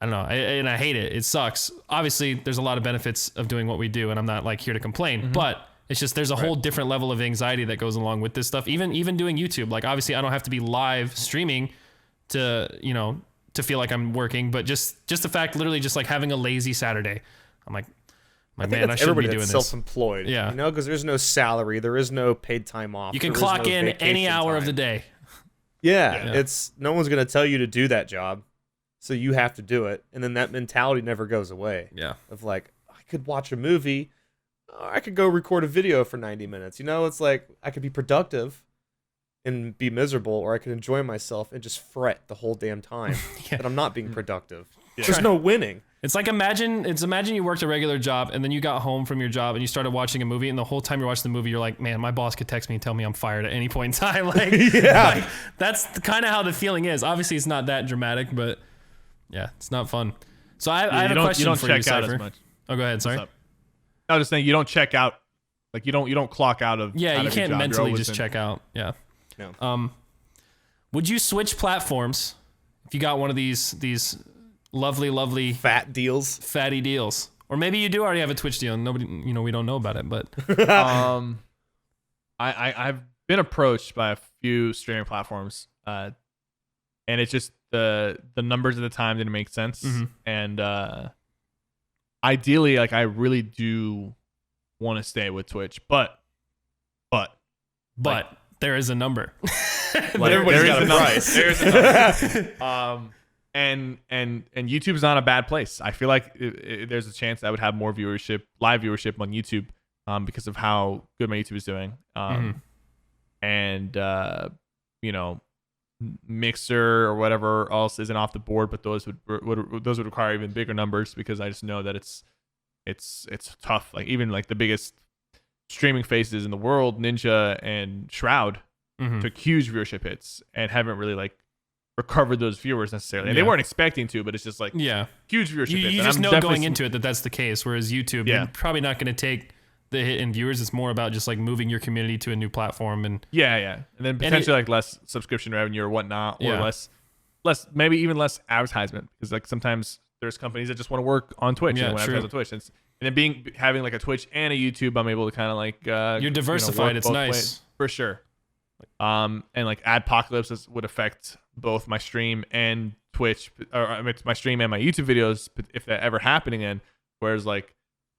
I don't know. And I hate it. It sucks. Obviously there's a lot of benefits of doing what we do, and I'm not like here to complain, but it's just, there's a whole different level of anxiety that goes along with this stuff. Even doing YouTube, like obviously I don't have to be live streaming to, you know, to feel like I'm working, but just the fact, literally just like having a lazy Saturday. I'm like, man, I should be doing this. Self-employed, you know, because there's no salary, there is no paid time off. You can clock in any hour of the day. Yeah, it's no one's gonna tell you to do that job, so you have to do it, and then that mentality never goes away. Yeah, of like I could watch a movie, or I could go record a video for 90 minutes. You know, it's like I could be productive and be miserable, or I could enjoy myself and just fret the whole damn time that I'm not being productive. There's no winning. It's like imagine you worked a regular job and then you got home from your job and you started watching a movie, and the whole time you're watching the movie you're like, man, my boss could text me and tell me I'm fired at any point in time. Like, like that's kind of how the feeling is. Obviously it's not that dramatic, but yeah, it's not fun. So I have a question for you, Sypher. Oh, go ahead. Sorry. I was just saying, you don't check out, like you don't clock out of. Yeah, out you of your can't job. mentally just check out. Yeah. No. Would you switch platforms if you got one of these lovely fatty deals? Or maybe you do already have a Twitch deal and nobody, you know, we don't know about it, but I've been approached by a few streaming platforms, and it's just the numbers at the time didn't make sense. And ideally, like I really do want to stay with Twitch, but like, there is a number. Like, everybody's got a price. There's a number. And YouTube's not a bad place. I feel like there's a chance that I would have more live viewership on YouTube, because of how good my YouTube is doing. And you know, Mixer or whatever else isn't off the board, but those would require even bigger numbers, because I just know that it's tough. Like even like the biggest streaming faces in the world, Ninja and Shroud, took huge viewership hits and haven't really like recovered those viewers necessarily. And they weren't expecting to, but it's just like huge viewership hits. You just know going into it that that's the case, whereas YouTube, you're probably not going to take the hit in viewers. It's more about just like moving your community to a new platform and and then potentially like less subscription revenue or whatnot, or less maybe even less advertisement, because like sometimes there's companies that just want to work on Twitch and want to advertise on Twitch. And then having like a Twitch and a YouTube, I'm able to kind of like you're diversified. It's nice ways, for sure. And like adpocalypse would affect both my stream and Twitch, or I mean, my stream and my YouTube videos, if that ever happened again. Whereas like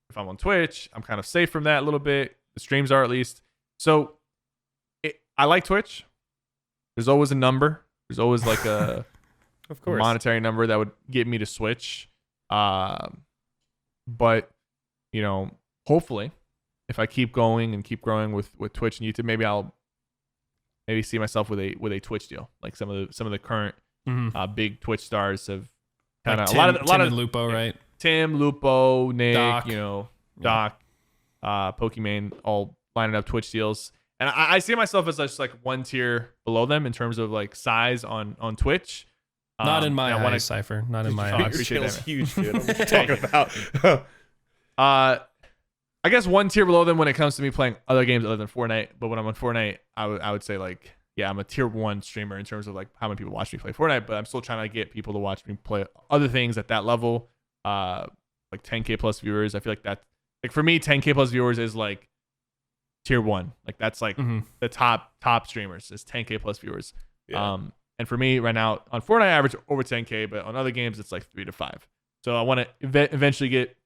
if I'm on Twitch, I'm kind of safe from that a little bit. The streams are, at least. So I like Twitch. There's always a number. There's always like a of course monetary number that would get me to switch. But you know, hopefully, if I keep going and keep growing with Twitch and YouTube, maybe I'll see myself with a Twitch deal. Like some of the current big Twitch stars have kind of like a lot of Lupo, right? Tim, Lupo, Nick, Doc. you know, Doc, Pokimane, all lining up Twitch deals. And I see myself as just like one tier below them in terms of like size on Twitch. Not in my eyes, Sypher. Not in my I eyes. appreciate Your that, channel's huge, dude. What are you talking about? I guess one tier below them when it comes to me playing other games other than Fortnite. But when I'm on Fortnite, I would say like, yeah, I'm a tier 1 streamer in terms of like how many people watch me play Fortnite. But I'm still trying to get people to watch me play other things at that level. Like 10K plus viewers. I feel like that, like for me, 10K plus viewers is like tier 1. Like that's like the top streamers is 10K plus viewers. Yeah. And for me right now on Fortnite, I average over 10K, but on other games it's like 3 to 5. So I want to eventually get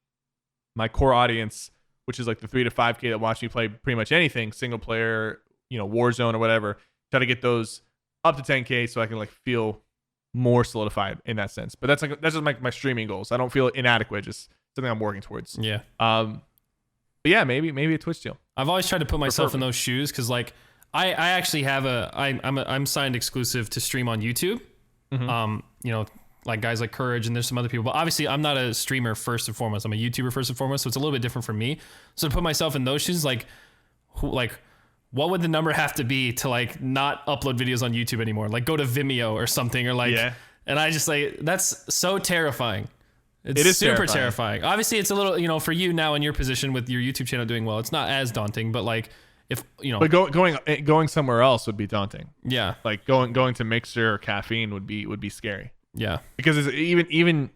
my core audience, which is like the 3 to 5K that watch me play pretty much anything, single player, you know, Warzone or whatever. Try to get those up to 10K so I can like feel more solidified in that sense. But that's just like my streaming goals. I don't feel inadequate, just something I'm working towards. Yeah. But yeah, maybe a Twitch deal. I've always tried to put myself in those shoes because like I actually have I'm signed exclusive to stream on YouTube. You know, like guys like Courage and there's some other people, but obviously I'm not a streamer first and foremost. I'm a YouTuber first and foremost, so it's a little bit different for me. So to put myself in those shoes, like what would the number have to be to like not upload videos on YouTube anymore? Like go to Vimeo or something, or like, and I just like, that's so terrifying. It is super terrifying. Obviously it's a little, you know, for you now in your position with your YouTube channel doing well, it's not as daunting, but like if, you know, but going somewhere else would be daunting. Yeah. Like going to Mixer or Caffeine would be scary. Yeah. Because it's even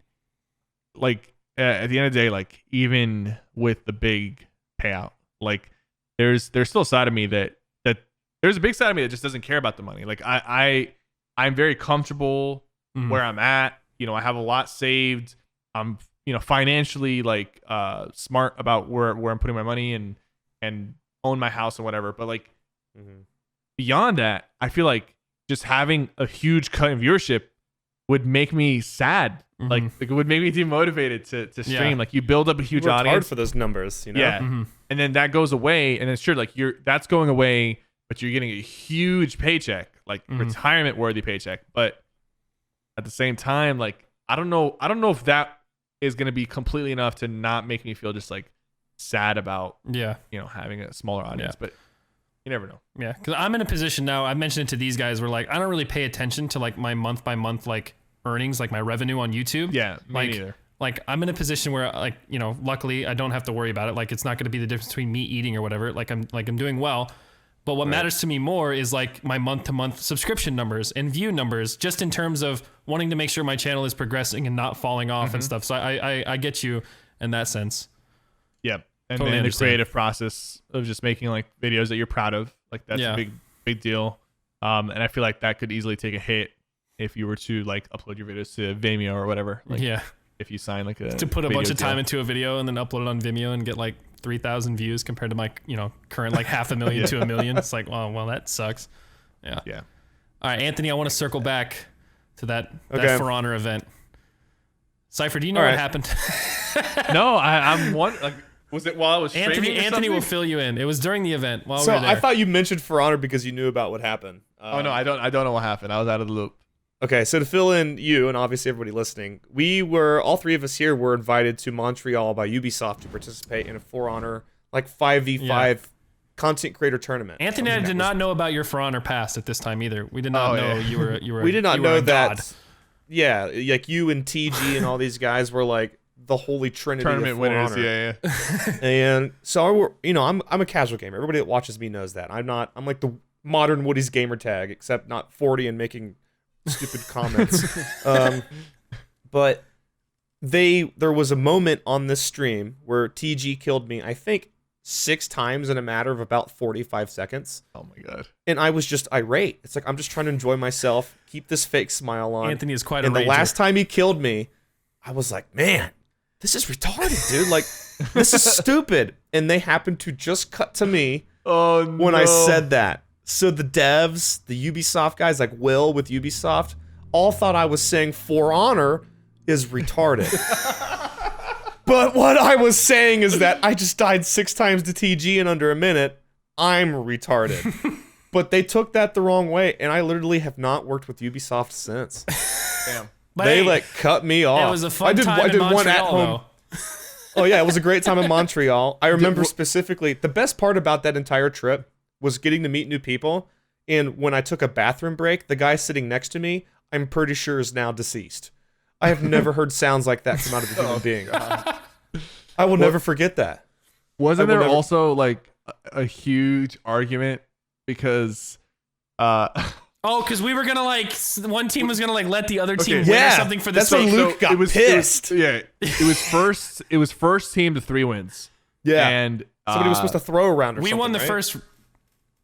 like at the end of the day, like even with the big payout, like there's still a side of me that there's a big side of me that just doesn't care about the money. Like I'm very comfortable where I'm at. You know, I have a lot saved. I'm, you know, financially like smart about where I'm putting my money and own my house and whatever. But like beyond that, I feel like just having a huge cut in viewership would make me sad. Like it would make me demotivated to stream. Yeah. Like you build up a huge Worked audience hard for those numbers, you know? Yeah. And then that goes away, and then sure, like that's going away, but you're getting a huge paycheck, like retirement worthy paycheck. But at the same time, like I don't know if that is gonna be completely enough to not make me feel just like sad about you know, having a smaller audience. But you never know. Yeah, because I'm in a position now, I mentioned it to these guys, where like I don't really pay attention to like my month by month like earnings, like my revenue on YouTube. Yeah, me neither. Like I'm in a position where like, you know, luckily I don't have to worry about it. Like it's not going to be the difference between me eating or whatever. Like I'm doing well. But what matters to me more is like my month to month subscription numbers and view numbers, just in terms of wanting to make sure my channel is progressing and not falling off and stuff. So I get you in that sense. Yep. And Totally then the understand. creative process of just making like videos that you're proud of, like that's a big deal. And I feel like that could easily take a hit if you were to like upload your videos to Vimeo or whatever. Like, if you sign like to put a bunch of time into a video and then upload it on Vimeo and get like 3,000 views compared to my, you know, current like 500,000 to 1 million. It's like, well, that sucks. Yeah. All right, Anthony, I want to circle back to that For Honor event. Sypher, do you know what happened? No, I'm one. Like, was it while I was streaming? Anthony will fill you in. It was during the event while So we were there. I thought you mentioned For Honor because you knew about what happened. Oh no, I don't know what happened. I was out of the loop. Okay, so to fill in you and obviously everybody listening, all three of us here were invited to Montreal by Ubisoft to participate in a For Honor like 5v5 content creator tournament. Anthony and I did not know about your For Honor past at this time either. We did not know you were. We did not know that. God. Yeah, like you and TG and all these guys were like the holy trinity Tournament of For winners, Honor. yeah. And so I'm a casual gamer. Everybody that watches me knows that. I'm like the modern Woody's gamer tag, except not 40 and making stupid comments. But there was a moment on this stream where TG killed me, I think 6 times in a matter of about 45 seconds. Oh my god. And I was just irate. It's like, I'm just trying to enjoy myself, keep this fake smile on. Anthony is quite a And the rager. last time he killed me, I was like, man, this is retarded, dude. Like, this is stupid. And they happened to just cut to me when I said that. So the devs, the Ubisoft guys, like Will with Ubisoft, all thought I was saying For Honor is retarded. But what I was saying is that I just died 6 times to TG in under a minute. I'm retarded. But they took that the wrong way, and I literally have not worked with Ubisoft since. Damn. But They hey, like cut me off. it was a fun time in Montreal, though. Oh yeah, it was a great time in Montreal. I remember specifically the best part about that entire trip was getting to meet new people. And when I took a bathroom break, the guy sitting next to me, I'm pretty sure is now deceased. I have never heard sounds like that come out of a human being. I will never forget that. Wasn't I will there never- also like a huge argument because Oh, because we were gonna one team was gonna let the other team Okay. win or Yeah, something for the that's when sake. Luke got pissed. It was first team to 3 wins. Yeah. And Somebody was supposed to throw around or We something, won the right? first.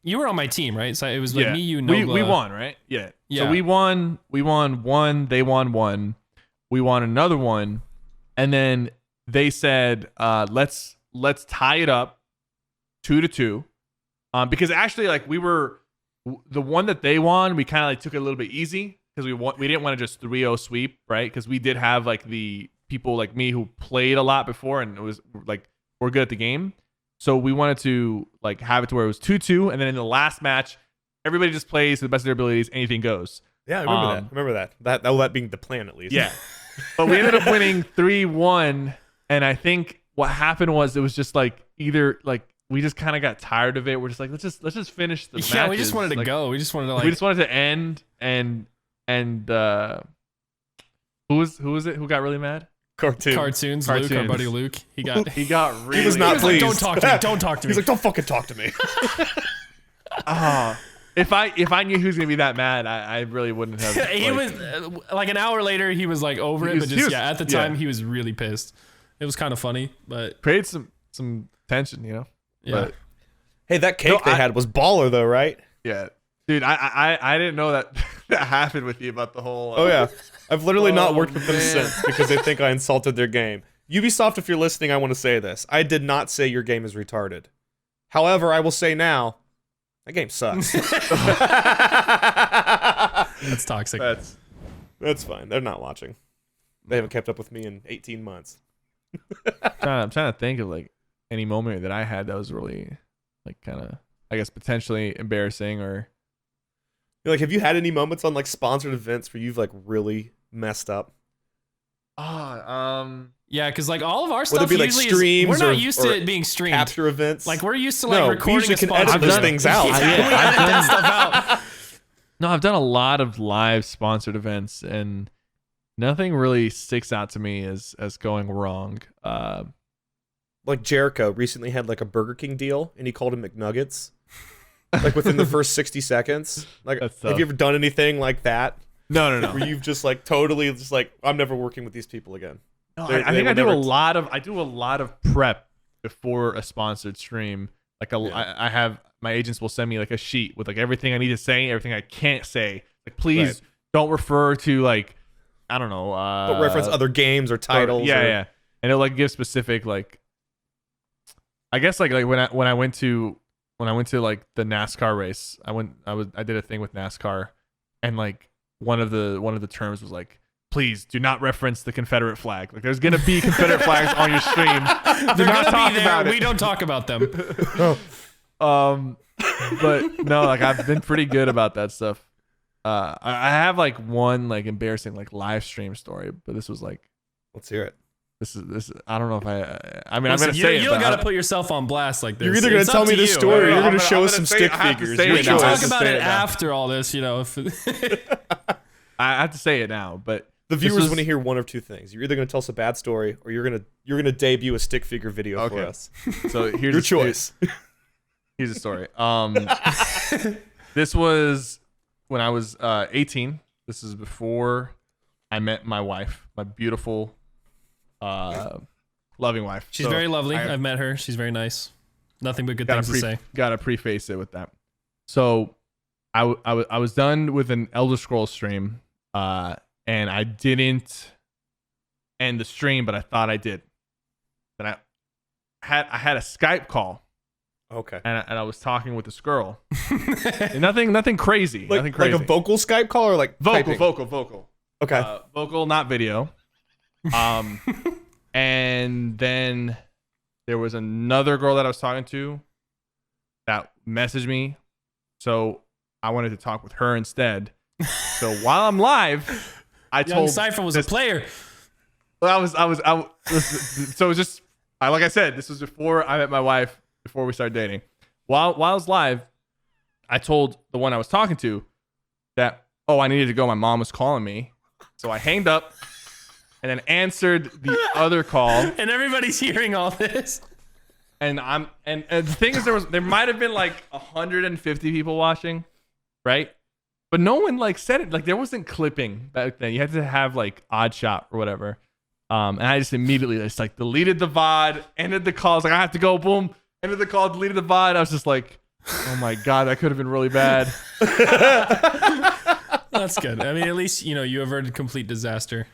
You were on my team, right? So it was yeah. me, you, we Nogla. won, right? Yeah. Yeah. So we won one, they won one. We won another one. And then they said, let's tie it up 2-2. Because actually we were the one that they won, we kind of took it a little bit easy because we didn't want to just 3-0 sweep, right? Because we did have the people like me who played a lot before and it was we're good at the game. So we wanted to have it to where it was 2-2, and then in the last match, everybody just plays to the best of their abilities, anything goes. Yeah, I remember that. That being the plan, at least. Yeah. But we ended up winning 3-1, and I think what happened was it was just either we just kind of got tired of it. We're just let's just finish the matches. Yeah, we just wanted to go. We just wanted to we just wanted to end and who was it who got really mad? cartoons. Luke, our buddy Luke. He got really He was not he was like, pleased. don't talk to me. Don't talk to me. He's like, don't fucking talk to me. If I knew he was gonna be that mad, I really wouldn't have. He was an hour later. He was over it, but just at the time he was really pissed. It was kind of funny, but created some tension, yeah. But, Hey, that cake they had was baller, though, right? yeah, dude, I didn't know that that happened with you about the whole. Oh, yeah. I've literally not worked with them man. since because they think I insulted their game. Ubisoft, if you're listening, I want to say this. I did not say your game is retarded. However, I will say now, that game sucks. That's toxic. That's fine. They're not watching. They haven't kept up with me in 18 months. I'm trying to think of any moment that I had that was really kind of, I guess, potentially embarrassing or. Have you had any moments on sponsored events where you've really messed up? Yeah, because all of our Whether stuff it be usually streams we're not or- used or to it being streamed. Capture events? We're used to No, we recording usually a can sponsor. edit those things out. Yeah, Yeah, we I've edit that done- stuff out. No, I've done a lot of live sponsored events and nothing really sticks out to me as going wrong. Jericho recently had a Burger King deal and he called them McNuggets. Within the first 60 seconds. That's Have tough. you ever done anything like that? No. Where you've just totally just I'm never working with these people again. No, They- I they think will I do never- a lot of prep before a sponsored stream. I have my agents will send me a sheet with everything I need to say, everything I can't say. Please Right. don't refer to I don't know. Don't reference other games or titles. Yeah. And it'll give specific I guess when I went to the NASCAR race, I did a thing with NASCAR, and one of the terms was please do not reference the Confederate flag. There's gonna be Confederate flags on your stream. Do They're not gonna talk be there. about it. We don't talk about them. But no, I've been pretty good about that stuff. I have one embarrassing live stream story, but this was Let's hear it. this is I don't know if I mean Listen, I'm gonna say it. you but don't I- gotta put yourself on blast like this. You're either going It's to tell up me to this you. story or you're I'm going to gonna- show I'm us gonna some say- stick I have to figures. say You it We know can now. it. talk Just about say it it now. after all this, I have to say it now, but The viewers want to hear one of two things. You're either going to tell us a bad story, or you're gonna debut a stick figure video for us. So here's your choice. Here's a story. This was when I was 18. This is before I met my wife, my beautiful, loving wife. She's very lovely. I've met her. She's very nice. Nothing but good things to say. Gotta preface it with that. So I was done with an Elder Scrolls stream, and I didn't end the stream, but I thought I did. Then I had a Skype call. Okay. And I was talking with this girl. And nothing crazy. Nothing crazy. Like a vocal Skype call or like vocal. Okay. Vocal, not video. And then there was another girl that I was talking to that messaged me. So I wanted to talk with her instead. So while I'm live, I told Sypher was a player. Well, so it was just like I said, this was before I met my wife, before we started dating. While I was live, I told the one I was talking to that, I needed to go. My mom was calling me. So I hanged up and then answered the other call. And everybody's hearing all this. And the thing is, there might have been like 150 people watching, right? But no one like said it. Like there wasn't clipping back then. You had to have like odd shot or whatever. And I just immediately just like deleted the VOD, ended the call. I was like, I have to go. Boom. Ended the call, deleted the VOD. I was just like, oh my God, that could have been really bad. That's good. I mean, at least, you averted complete disaster.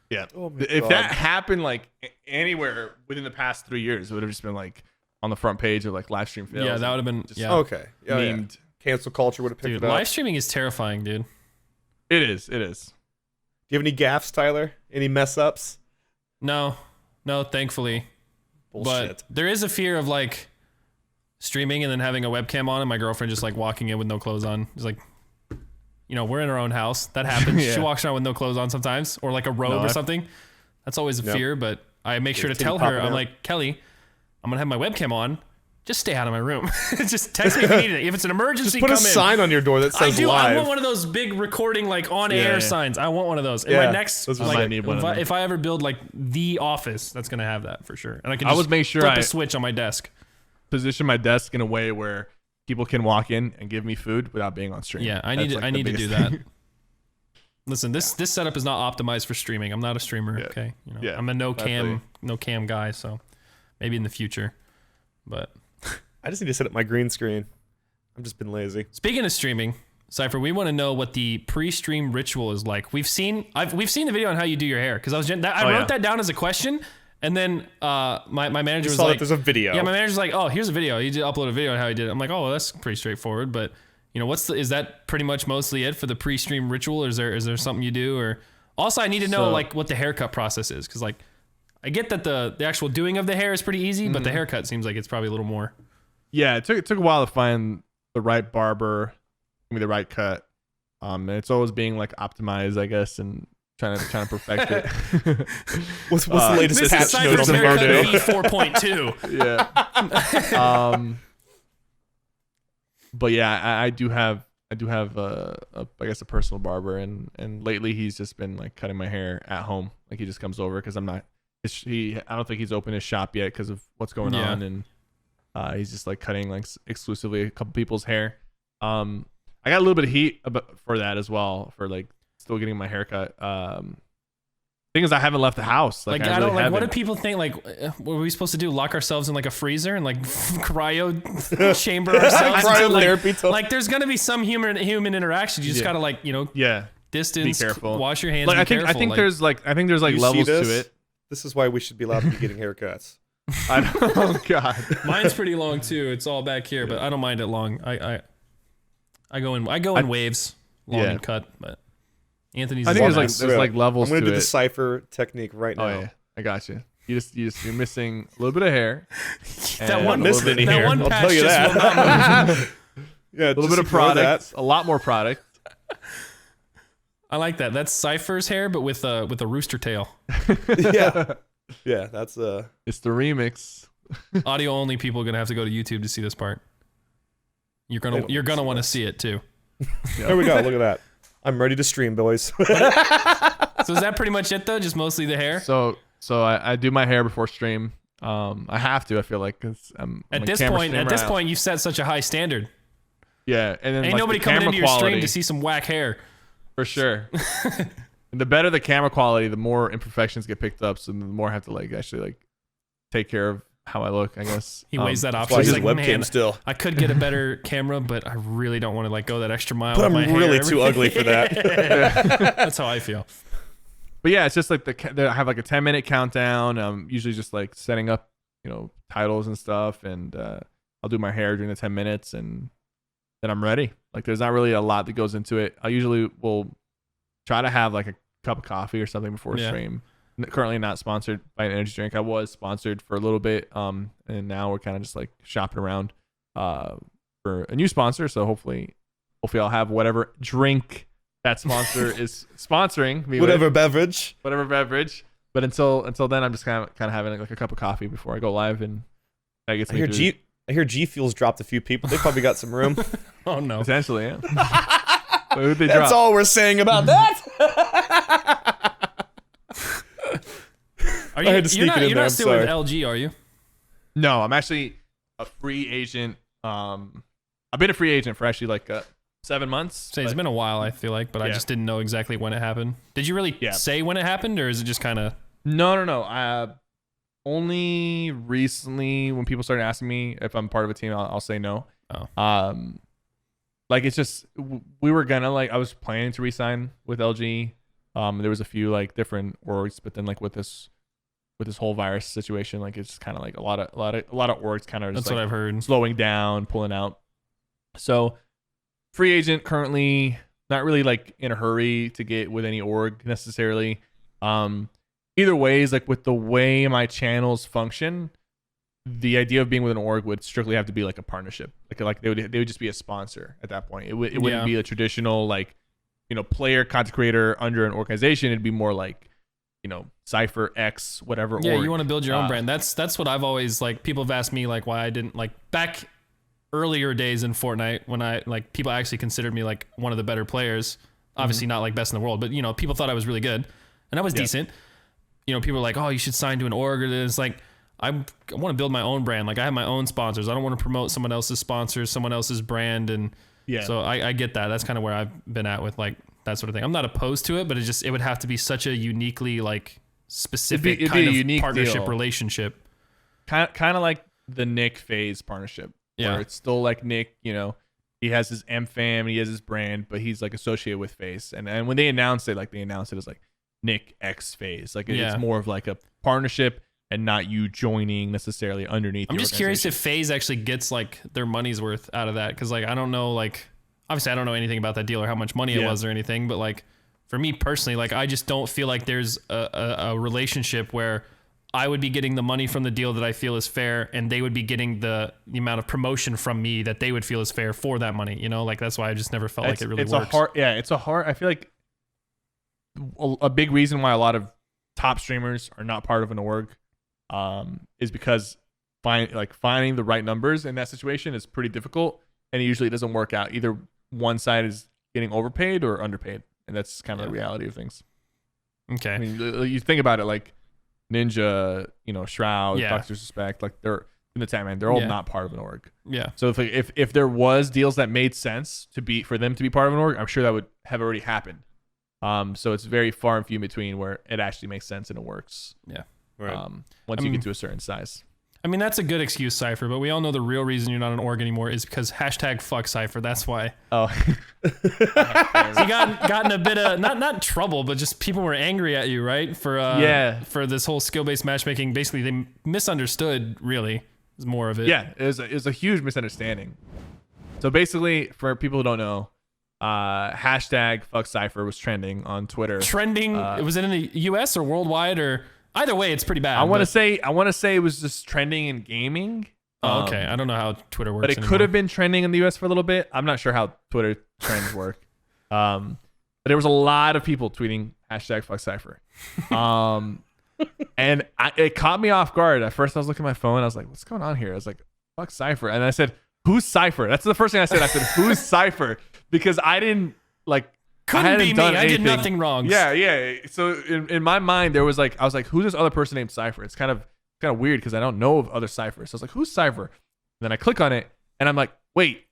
Yeah. Oh if that happened like anywhere within the past 3 years, it would have just been like on the front page of like live stream fails. Yeah, that would have been okay. Yeah, memed. Cancel culture would have picked it up. Live streaming is terrifying, dude. It is. Do you have any gaffes, Tyler? Any mess ups? No, thankfully. Bullshit. But there is a fear of like streaming and then having a webcam on and my girlfriend just like walking in with no clothes on. It's like, we're in our own house. That happens. Yeah. She walks around with no clothes on sometimes, or like a robe or something. That's always a fear, but I make sure to tell her, I'm like, Kelly, I'm going to have my webcam on. Just stay out of my room. Just text me if you need it. If it's an emergency, just put a sign on your door that says live. I want one of those big recording, like on air signs. I want one of those. In my next, if I ever build like the office, that's gonna have that for sure. And I can just flip a switch on my desk. Position my desk in a way where people can walk in and give me food without being on stream. Yeah, I need to do that. Listen, this setup is not optimized for streaming. I'm not a streamer. Yeah. Okay, I'm a no cam guy. So maybe in the future, but. I just need to set up my green screen. I've just been lazy. Speaking of streaming, Sypher, we want to know what the pre-stream ritual is like. We've seen the video on how you do your hair because I wrote that down as a question, and then my manager was like, "There's a video." Yeah, my manager's like, "Oh, here's a video. You did upload a video on how he did it." I'm like, "Oh, well, that's pretty straightforward." But is that pretty much mostly it for the pre-stream ritual, or is there something you do? Or also, I need to know like what the haircut process is because like I get that the actual doing of the hair is pretty easy, but the haircut seems like it's probably a little more. Yeah, it took a while to find the right barber, give me the right cut. And it's always being like optimized, I guess, and trying to perfect it. What's the latest patch note on the haircut 4.2? Yeah. But yeah, I do have I guess a personal barber, and lately he's just been like cutting my hair at home. Like he just comes over because I don't think he's opened his shop yet because of what's going on, and he's just like cutting like exclusively a couple people's hair. I got a little bit of heat for that as well, for like still getting my haircut. Thing is, I haven't left the house. Like I don't like. What do people think? Like, what are we supposed to do? Lock ourselves in like a freezer and like cryo chamber ourselves? Cryotherapy. Like, there's gonna be some human interaction. You just gotta distance. Be careful. Wash your hands. Like, I think there's like levels to it. This is why we should be allowed to be getting haircuts. Oh God, mine's pretty long too. It's all back here, but I don't mind it long. I go in waves, long and cut. But Anthony's. I think there's like levels. I'm gonna to do it. the Sypher technique right now. Oh yeah, I got you. You're missing a little bit of hair. That one missing any hair. One I'll patch tell you just that. will not move. Yeah, a little bit of product. A lot more product. I like that. That's Sypher's hair, but with a rooster tail. Yeah, that's It's the remix. Audio only people are gonna have to go to YouTube to see this part. You're gonna want to see it too. There we go. Look at that. I'm ready to stream, boys. So So is that pretty much it though? Just mostly the hair? So I do my hair before stream. I have to. I feel like 'cause I'm At a this camera point, streamer. you've set such a high standard. Yeah, and then Ain't like, nobody the coming camera into your quality, stream to see some whack hair. for sure. And the better the camera quality, the more imperfections get picked up. So the more I have to like actually like take care of how I look, I guess. He weighs that That's option. why He's he's like, webcam man, still. I could get a better camera, but I really don't want to like go that extra mile. But with I'm my really hair. too ugly for that. That's how I feel. But yeah, it's just like I have like a 10-minute countdown. Usually just like setting up, titles and stuff, and I'll do my hair during the 10 minutes, and then I'm ready. Like there's not really a lot that goes into it. I usually will try to have like a cup of coffee or something before stream. Currently not sponsored by an energy drink. I was sponsored for a little bit, and now we're kind of just like shopping around for a new sponsor. So hopefully I'll have whatever drink that sponsor is sponsoring me Whatever with. beverage. Whatever beverage. But until then, I'm just kind of having like a cup of coffee before I go live, and that gets me through. I hear G Fuel's dropped a few people. They probably got some room. Oh no. Essentially, yeah. Who'd they That's drop? all we're saying about that. Are I had to sneak it in you're there, I'm not still with sorry. LG, are you? No, I'm actually a free agent. I've been a free agent for actually like 7 months. Say it's but- been a while, I feel like, but I Yeah. just didn't know exactly when it happened. Did you really Yeah. say when it happened, or is it just kind of? No. Only recently when people started asking me if I'm part of a team, I'll say no. Oh. Like it's just we were gonna I was planning to resign with LG. There was a few like different orgs, but then like with this whole virus situation, like it's kind of like a lot of orgs kind of just That's what I've heard. slowing down, pulling out. So free agent currently, not really like in a hurry to get with any org necessarily. Either ways, like with the way my channels function, the idea of being with an org would strictly have to be like a partnership. Like they would just be a sponsor at that point. It wouldn't be a traditional like, player, content creator under an organization. It'd be more like, Sypher X, whatever. Yeah, org. you want to build your own brand. That's what I've always like. People have asked me like why I didn't like back earlier days in Fortnite when I like people actually considered me like one of the better players. Obviously not like best in the world, but people thought I was really good, and I was decent. People are like, oh, you should sign to an org. Or it's like I want to build my own brand. Like I have my own sponsors. I don't want to promote someone else's sponsors, someone else's brand, and so I get that. That's kind of where I've been at with like that sort of thing. I'm not opposed to it, but it would have to be such a uniquely like specific it'd kind be a of unique partnership deal. relationship. Kind of like the Nick FaZe partnership. Yeah. Where it's still like Nick, he has his M fam, he has his brand, but he's like associated with FaZe. And when they announced it, like they announced it as like Nick X FaZe. Like it's more of like a partnership and not you joining necessarily underneath. I'm just curious if FaZe actually gets like their money's worth out of that. Cause like, I don't know, like obviously I don't know anything about that deal or how much money it was or anything, but like for me personally, like I just don't feel like there's a relationship where I would be getting the money from the deal that I feel is fair, and they would be getting the amount of promotion from me that they would feel is fair for that money. Like that's why I just never felt like it really works. It's a hard. I feel like a big reason why a lot of top streamers are not part of an org is because finding the right numbers in that situation is pretty difficult, and it usually doesn't work out. Either one side is getting overpaid or underpaid, and that's kind of the reality of things. Okay. I mean, you think about it, like Ninja, Shroud, Dr. Suspect, like they're in the tag, man. They're all not part of an org. Yeah. So if there was deals that made sense for them to be part of an org, I'm sure that would have already happened. So it's very far and few in between where it actually makes sense and it works. Yeah. Right. Once you get to a certain size. I mean, that's a good excuse, Sypher, but we all know the real reason you're not an org anymore is because #fuck Sypher. That's why. Oh. So you gotten a bit of not trouble, but just people were angry at you, right? For this whole skill-based matchmaking. Basically, they misunderstood. Really, is more of it. Yeah, it was a huge misunderstanding. So basically, for people who don't know, #fuck Sypher was trending on Twitter. Trending. Was it in the U.S. or worldwide or? Either way, it's pretty bad. I want to say it was just trending in gaming. Oh, okay. I don't know how Twitter works. But it could have been trending in the US for a little bit. I'm not sure how Twitter trends work. But there was a lot of people tweeting #fuck Sypher. And it caught me off guard. At first I was looking at my phone. I was like, what's going on here? I was like, fuck Sypher. And I said, who's Sypher? That's the first thing I said. I said, who's Sypher? Because I didn't like Couldn't be me. done I did anything. nothing wrong. Yeah. So in my mind, there was like, I was like, who's this other person named Sypher? It's kind of weird because I don't know of other Syphers. So I was like, who's Sypher? And then I click on it and I'm like, wait,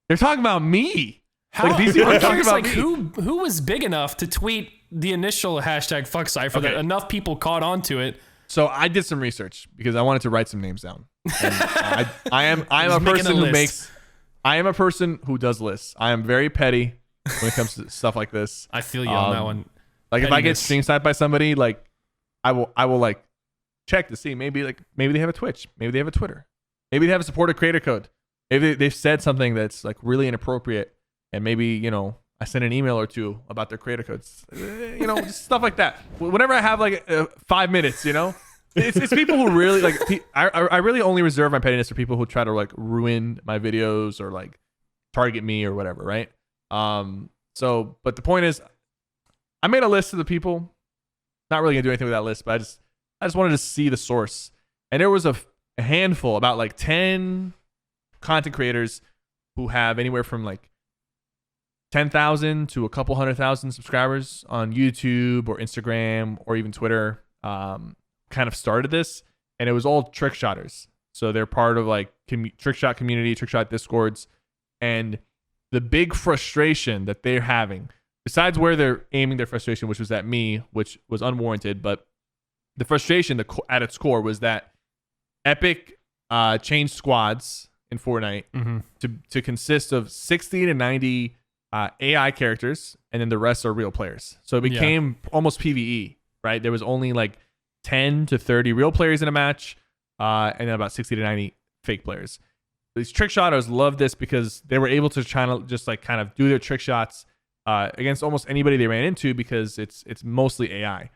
they're talking about me. How, like these people are talking about like, me. who was big enough to tweet the initial hashtag fuck Sypher that enough people caught on to it? So I did some research because I wanted to write some names down. And I'm a person who makes. I am a person who does lists. I am very petty when it comes to stuff like this. I feel you on that one. Like if I get stream sniped by somebody, like I will like check to see maybe they have a Twitch, maybe they have a Twitter, maybe they have a supported creator code, maybe they've said something that's like really inappropriate, and maybe I send an email or two about their creator codes, just stuff like that. Whenever I have like 5 minutes, it's people who really like. I really only reserve my pettiness for people who try to like ruin my videos or like target me or whatever, right? So, but the point is, I made a list of the people. Not really gonna do anything with that list, but I just wanted to see the source, and there was a handful, about like 10 content creators who have anywhere from like 10,000 to a couple 100,000 subscribers on YouTube or Instagram or even Twitter. Kind of started this, and it was all trick shotters. So they're part of like trick shot community, trick shot discords, and the big frustration that they're having, besides where they're aiming their frustration, which was at me, which was unwarranted, but the frustration at its core was that Epic changed squads in Fortnite to consist of 60 to 90 AI characters, and then the rest are real players. So it became almost PvE, right? There was only like 10 to 30 real players in a match, and then about 60 to 90 fake players. These trick shotters love this because they were able to try to just like kind of do their trick shots against almost anybody they ran into, because it's mostly AI.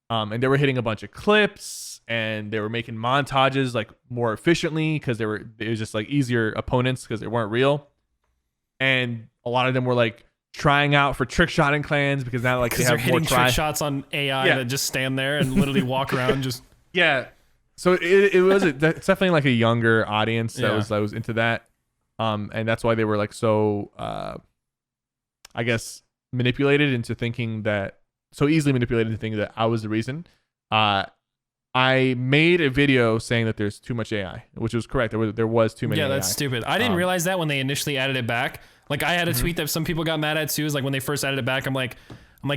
And they were hitting a bunch of clips, and they were making montages like more efficiently because it was just like easier opponents because they weren't real. And a lot of them were like trying out for trick shotting clans because now like they have more trick shots on AI that just stand there and literally walk around just So it's definitely like a younger audience that was into that, and that's why they were like so I guess manipulated into thinking that I was the reason. I made a video saying that there's too much AI, which was correct. There was too many AI. Yeah, that's stupid. I didn't realize that when they initially added it back. Like I had a tweet that some people got mad at too. Is like when they first added it back, I'm like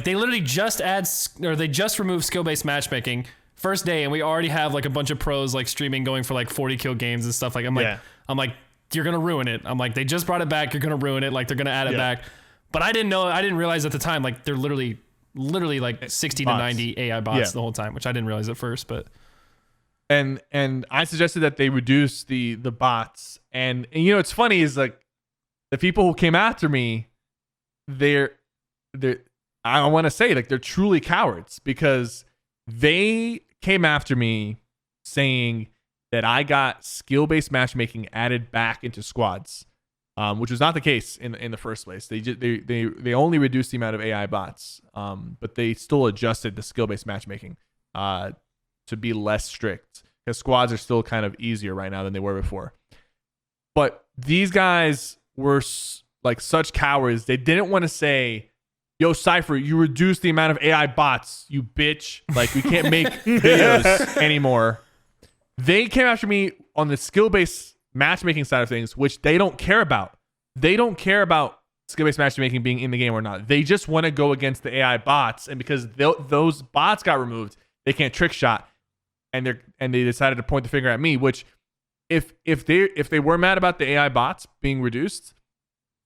they literally just they just removed skill-based matchmaking first day, and we already have like a bunch of pros like streaming going for like 40 kill games and stuff. Like I'm like you're gonna ruin it. I'm like, they just brought it back, you're gonna ruin it. Like they're gonna add it back. But I didn't realize at the time, like they're literally like 60 bots. to 90 AI bots the whole time, which I didn't realize at first. But and I suggested that they reduce the bots, and it's funny is like the people who came after me, they're I want to say like they're truly cowards, because they came after me saying that I got skill-based matchmaking added back into squads, which was not the case in the first place. They only reduced the amount of AI bots, but they still adjusted the skill-based matchmaking to be less strict, because squads are still kind of easier right now than they were before. But these guys were like such cowards. They didn't want to say, yo, Sypher, you reduced the amount of AI bots, you bitch. Like, we can't make videos anymore. They came after me on the skill-based matchmaking side of things, which they don't care about. They don't care about skill-based matchmaking being in the game or not. They just want to go against the AI bots, and because those bots got removed, they can't trick shot, and they decided to point the finger at me. Which, if they were mad about the AI bots being reduced,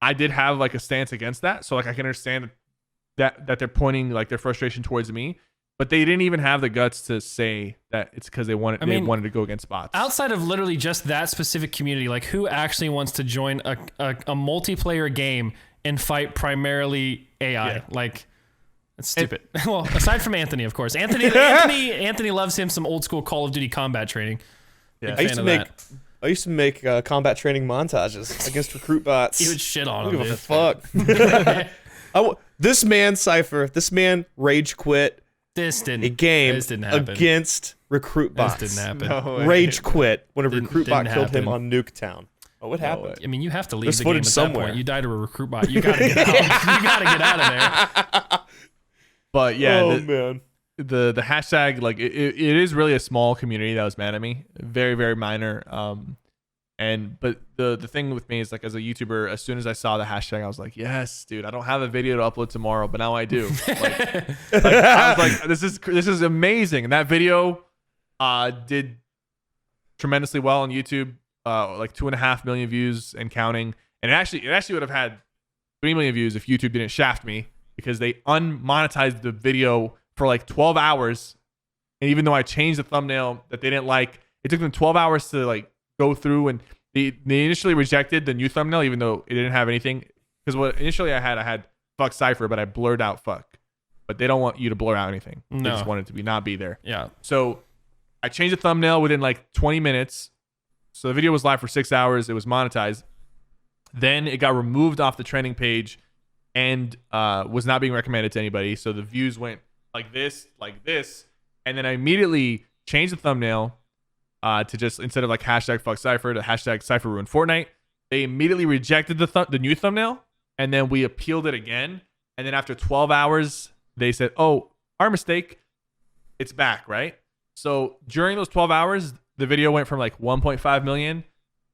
I did have like a stance against that. So like I can understand that they're pointing like their frustration towards me, but they didn't even have the guts to say that it's because they wanted to go against bots. Outside of literally just that specific community, like who actually wants to join a multiplayer game and fight primarily AI? Yeah. Like, it's stupid. Well, aside from Anthony, of course. Anthony loves him some old school Call of Duty combat training. Yeah. I used to make combat training montages against recruit bots. He would shit on him. Give a fuck. This man, Sypher, this man rage quit a game against recruit bots. This didn't happen. No, rage quit when a recruit bot killed him on Nuketown. Oh, what happened? I mean, you have to leave There's the game at footage that somewhere. point. You died to a recruit bot. You gotta get out. You gotta get out of there. But yeah, Oh man. the hashtag, like it is really a small community that was mad at me. Very, very minor. But the thing with me is, like, as a YouTuber, as soon as I saw the hashtag, I was like, yes, dude, I don't have a video to upload tomorrow, but now I do. I was like, this is amazing. And that video did tremendously well on YouTube, like 2.5 million views and counting. And it actually would have had 3 million views if YouTube didn't shaft me, because they unmonetized the video for like 12 hours. And even though I changed the thumbnail that they didn't like, it took them 12 hours to like go through, and they initially rejected the new thumbnail, even though it didn't have anything. Because what initially I had fuck Sypher, but I blurred out fuck. But they don't want you to blur out anything. No. They just want it to not be there. Yeah. So I changed the thumbnail within like 20 minutes. So the video was live for 6 hours. It was monetized. Then it got removed off the trending page and was not being recommended to anybody. So the views went like this. And then I immediately changed the thumbnail to just, instead of like hashtag fuck Sypher, to hashtag Sypher ruined Fortnite. They immediately rejected the new thumbnail, and then we appealed it again. And then after 12 hours, they said, oh, our mistake. It's back, right? So during those 12 hours, the video went from like 1.5 million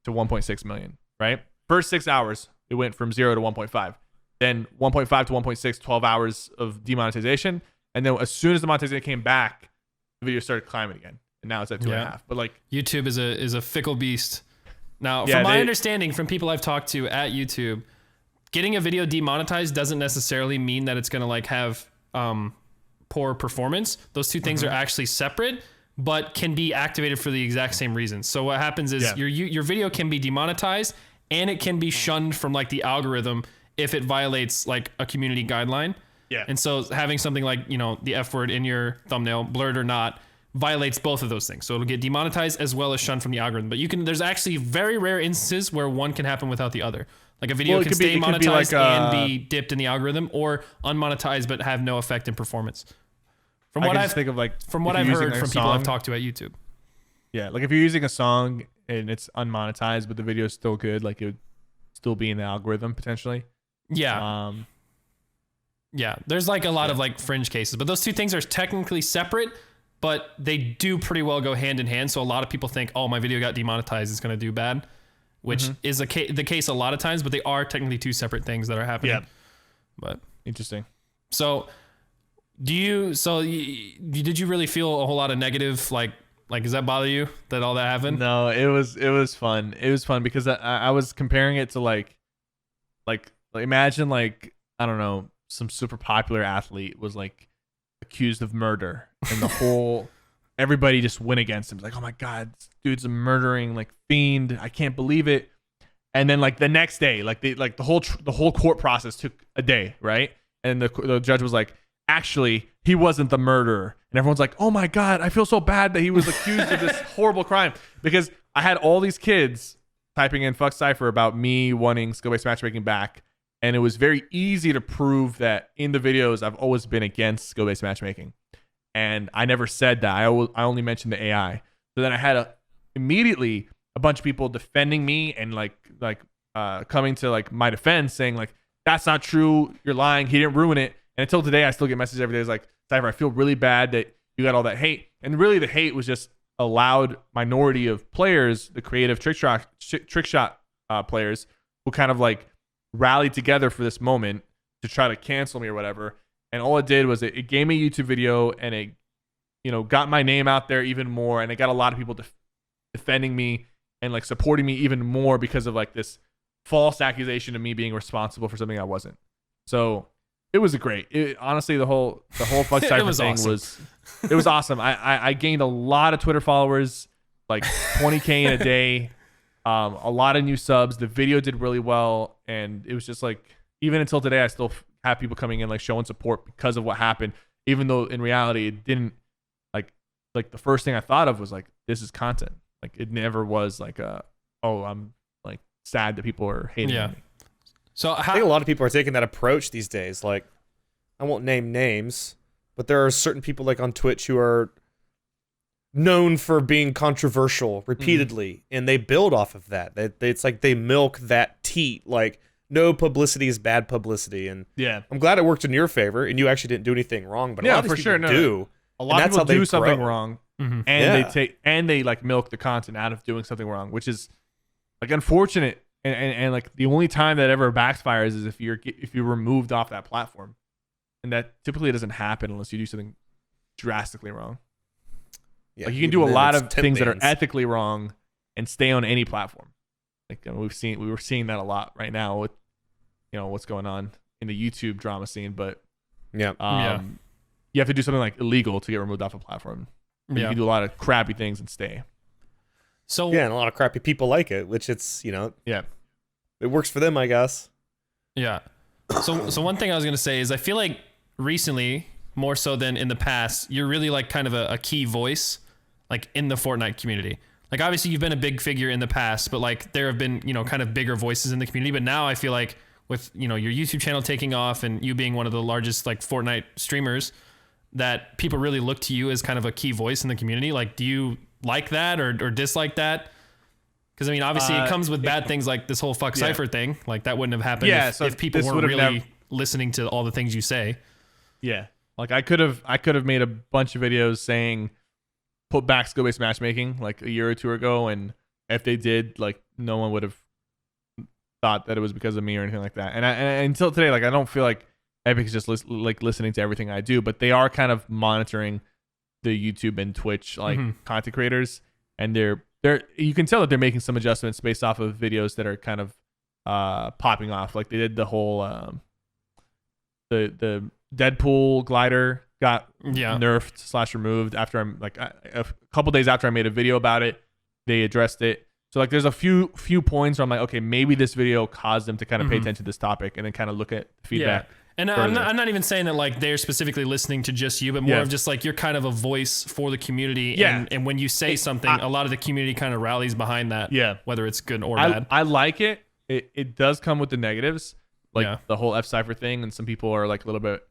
to 1.6 million, right? First 6 hours, it went from 0 to 1.5. Then 1.5 to 1.6, 12 hours of demonetization. And then as soon as the monetization came back, the video started climbing again. And now it's at 2.5. But like, YouTube is a fickle beast. Now, Yeah, from my understanding, from people I've talked to at YouTube, getting a video demonetized doesn't necessarily mean that it's going to like have poor performance. Those two things are actually separate, but can be activated for the exact same reasons. So what happens is your video can be demonetized, and it can be shunned from like the algorithm if it violates like a community guideline. Yeah. And so having something like, you know, the F word in your thumbnail, blurred or not, violates both of those things. So it'll get demonetized as well as shunned from the algorithm. But there's actually very rare instances where one can happen without the other. Like a video can stay monetized and be dipped in the algorithm, or unmonetized but have no effect in performance. From what I've heard from people I've talked to at YouTube. Yeah, like if you're using a song and it's unmonetized, but the video is still good, like it would still be in the algorithm potentially. Yeah. Yeah, there's like a lot of like fringe cases, but those two things are technically separate, but they do pretty well go hand in hand. So a lot of people think, oh, my video got demonetized, it's going to do bad, which is the case a lot of times, but they are technically two separate things that are happening. Yeah. But interesting. So did you really feel a whole lot of negative, like does that bother you that all that happened? No, it was fun. It was fun because I was comparing it to like imagine like, I don't know, some super popular athlete was like accused of murder, and the whole everybody just went against him. It's like, oh my god, this dude's a murdering like fiend. I can't believe it. And then like the next day, the whole court process took a day, right? And the judge was like, actually, he wasn't the murderer. And everyone's like, oh my god, I feel so bad that he was accused of this horrible crime, because I had all these kids typing in fuck Sypher about me wanting skill-based matchmaking back. And it was very easy to prove that in the videos, I've always been against skill-based matchmaking. And I never said that. I only mentioned the AI. So then I had immediately a bunch of people defending me and coming to like my defense, saying like, that's not true. You're lying. He didn't ruin it. And until today, I still get messages every day. It's like, Sypher, I feel really bad that you got all that hate. And really the hate was just a loud minority of players, the creative trick shot players, who kind of like rallied together for this moment to try to cancel me or whatever. And all it did was it gave me a YouTube video, and it, you know, got my name out there even more, and it got a lot of people defending me and like supporting me even more because of like this false accusation of me being responsible for something I wasn't. So it was honestly, the whole fuck Sypher thing was awesome. I gained a lot of Twitter followers, like 20K in a day. A lot of new subs. The video did really well, and it was just like, even until today, I still have people coming in like showing support because of what happened, even though in reality it didn't. Like the first thing I thought of was like, this is content. Like it never was like I'm like sad that people are hating me. So I think a lot of people are taking that approach these days. Like, I won't name names, but there are certain people like on Twitch who are known for being controversial repeatedly, and they build off of that. It's like they milk that teat, like no publicity is bad publicity. And Yeah. I'm glad it worked in your favor, and you actually didn't do anything wrong. But a Yeah, lot of for these sure. people No, do. A lot of people do something grow. wrong, Mhm. and they like milk the content out of doing something wrong, which is like unfortunate. And like the only time that ever backfires is if you're removed off that platform, and that typically doesn't happen unless you do something drastically wrong. Yeah, Like you can do a even lot then, of it's 10 things that are bans. ethically wrong and stay on any platform. Like we were seeing that a lot right now with what's going on in the YouTube drama scene, but Yeah. you have to do something like illegal to get removed off a platform. But you can do a lot of crappy things and stay. So Yeah, and a lot of crappy people like it, which it's, Yeah. it works for them, I guess. yeah. So one thing I was gonna say is I feel like recently, more so than in the past, you're really like kind of a key voice, like in the Fortnite community. Like obviously you've been a big figure in the past, but like there have been, kind of bigger voices in the community. But now I feel like with, your YouTube channel taking off and you being one of the largest like Fortnite streamers, that people really look to you as kind of a key voice in the community. Like, do you like that or dislike that? Because I mean, obviously it comes with bad things like this whole fuck Sypher thing. Like that wouldn't have happened if people this weren't would've really listening to all the things you say. Yeah. Like I could have made a bunch of videos saying put back skill-based matchmaking like a year or two ago, and if they did, like no one would have thought that it was because of me or anything like that. And until today, like I don't feel like Epic is just listening to everything I do, but they are kind of monitoring the YouTube and Twitch like content creators, and they're you can tell that they're making some adjustments based off of videos that are kind of popping off. Like they did the whole the Deadpool glider got nerfed / removed after I'm like a couple days after I made a video about it. They addressed it. So like there's a few points where I'm like, okay, maybe this video caused them to kind of pay attention to this topic and then kind of look at feedback. Yeah. And I'm not even saying that like they're specifically listening to just you, but more of just like you're kind of a voice for the community. Yeah. And when you say something, a lot of the community kind of rallies behind that. Yeah. Whether it's good or bad. I like it. It does come with the negatives, like the whole Sypher thing, and some people are like a little bit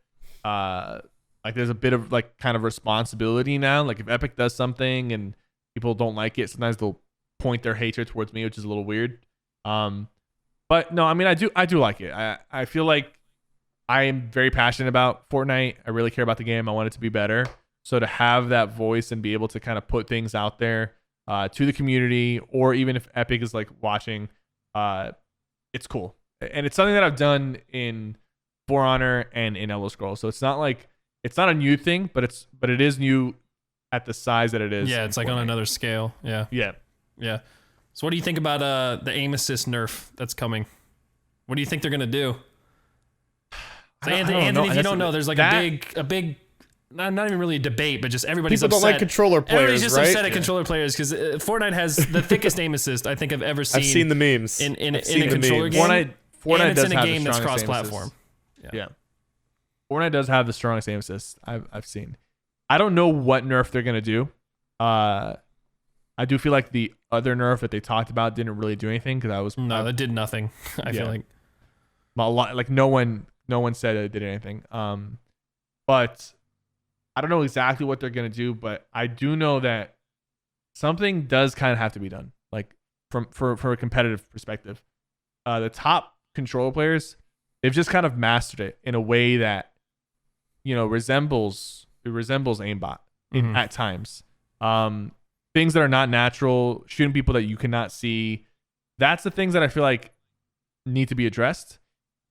like there's a bit of like kind of responsibility now. Like if Epic does something and people don't like it, sometimes they'll point their hatred towards me, which is a little weird. But no, I mean I do like it. I feel like I am very passionate about Fortnite. I really care about the game. I want it to be better. So to have that voice and be able to kind of put things out there to the community, or even if Epic is like watching, it's cool. And it's something that I've done in For Honor and in Elder Scrolls. So it's not a new thing, but it is new at the size that it is. Yeah, it's like on another scale. Yeah. Yeah. Yeah. So what do you think about the aim assist nerf that's coming? What do you think they're gonna do? So Anthony, if you don't know, there's like a big, not even really a debate, but just everybody's People upset. don't like controller players, Everybody's just right? upset at controller players because Fortnite has the thickest aim assist I think I've ever seen. I've seen the memes. in a I've seen the controller memes. game. Fortnite and it's does in a have game the that's strongest aim cross-platform. assist. Yeah. Fortnite does have the strongest aim assist I've seen. I don't know what nerf they're gonna do. I do feel like the other nerf that they talked about didn't really do anything because that did nothing. I feel like a lot, like no one said it did anything. But I don't know exactly what they're gonna do, but I do know that something does kind of have to be done, like for a competitive perspective. The top controller players, they've just kind of mastered it in a way that resembles aimbot at times. Things that are not natural, shooting people that you cannot see. That's the things that I feel like need to be addressed.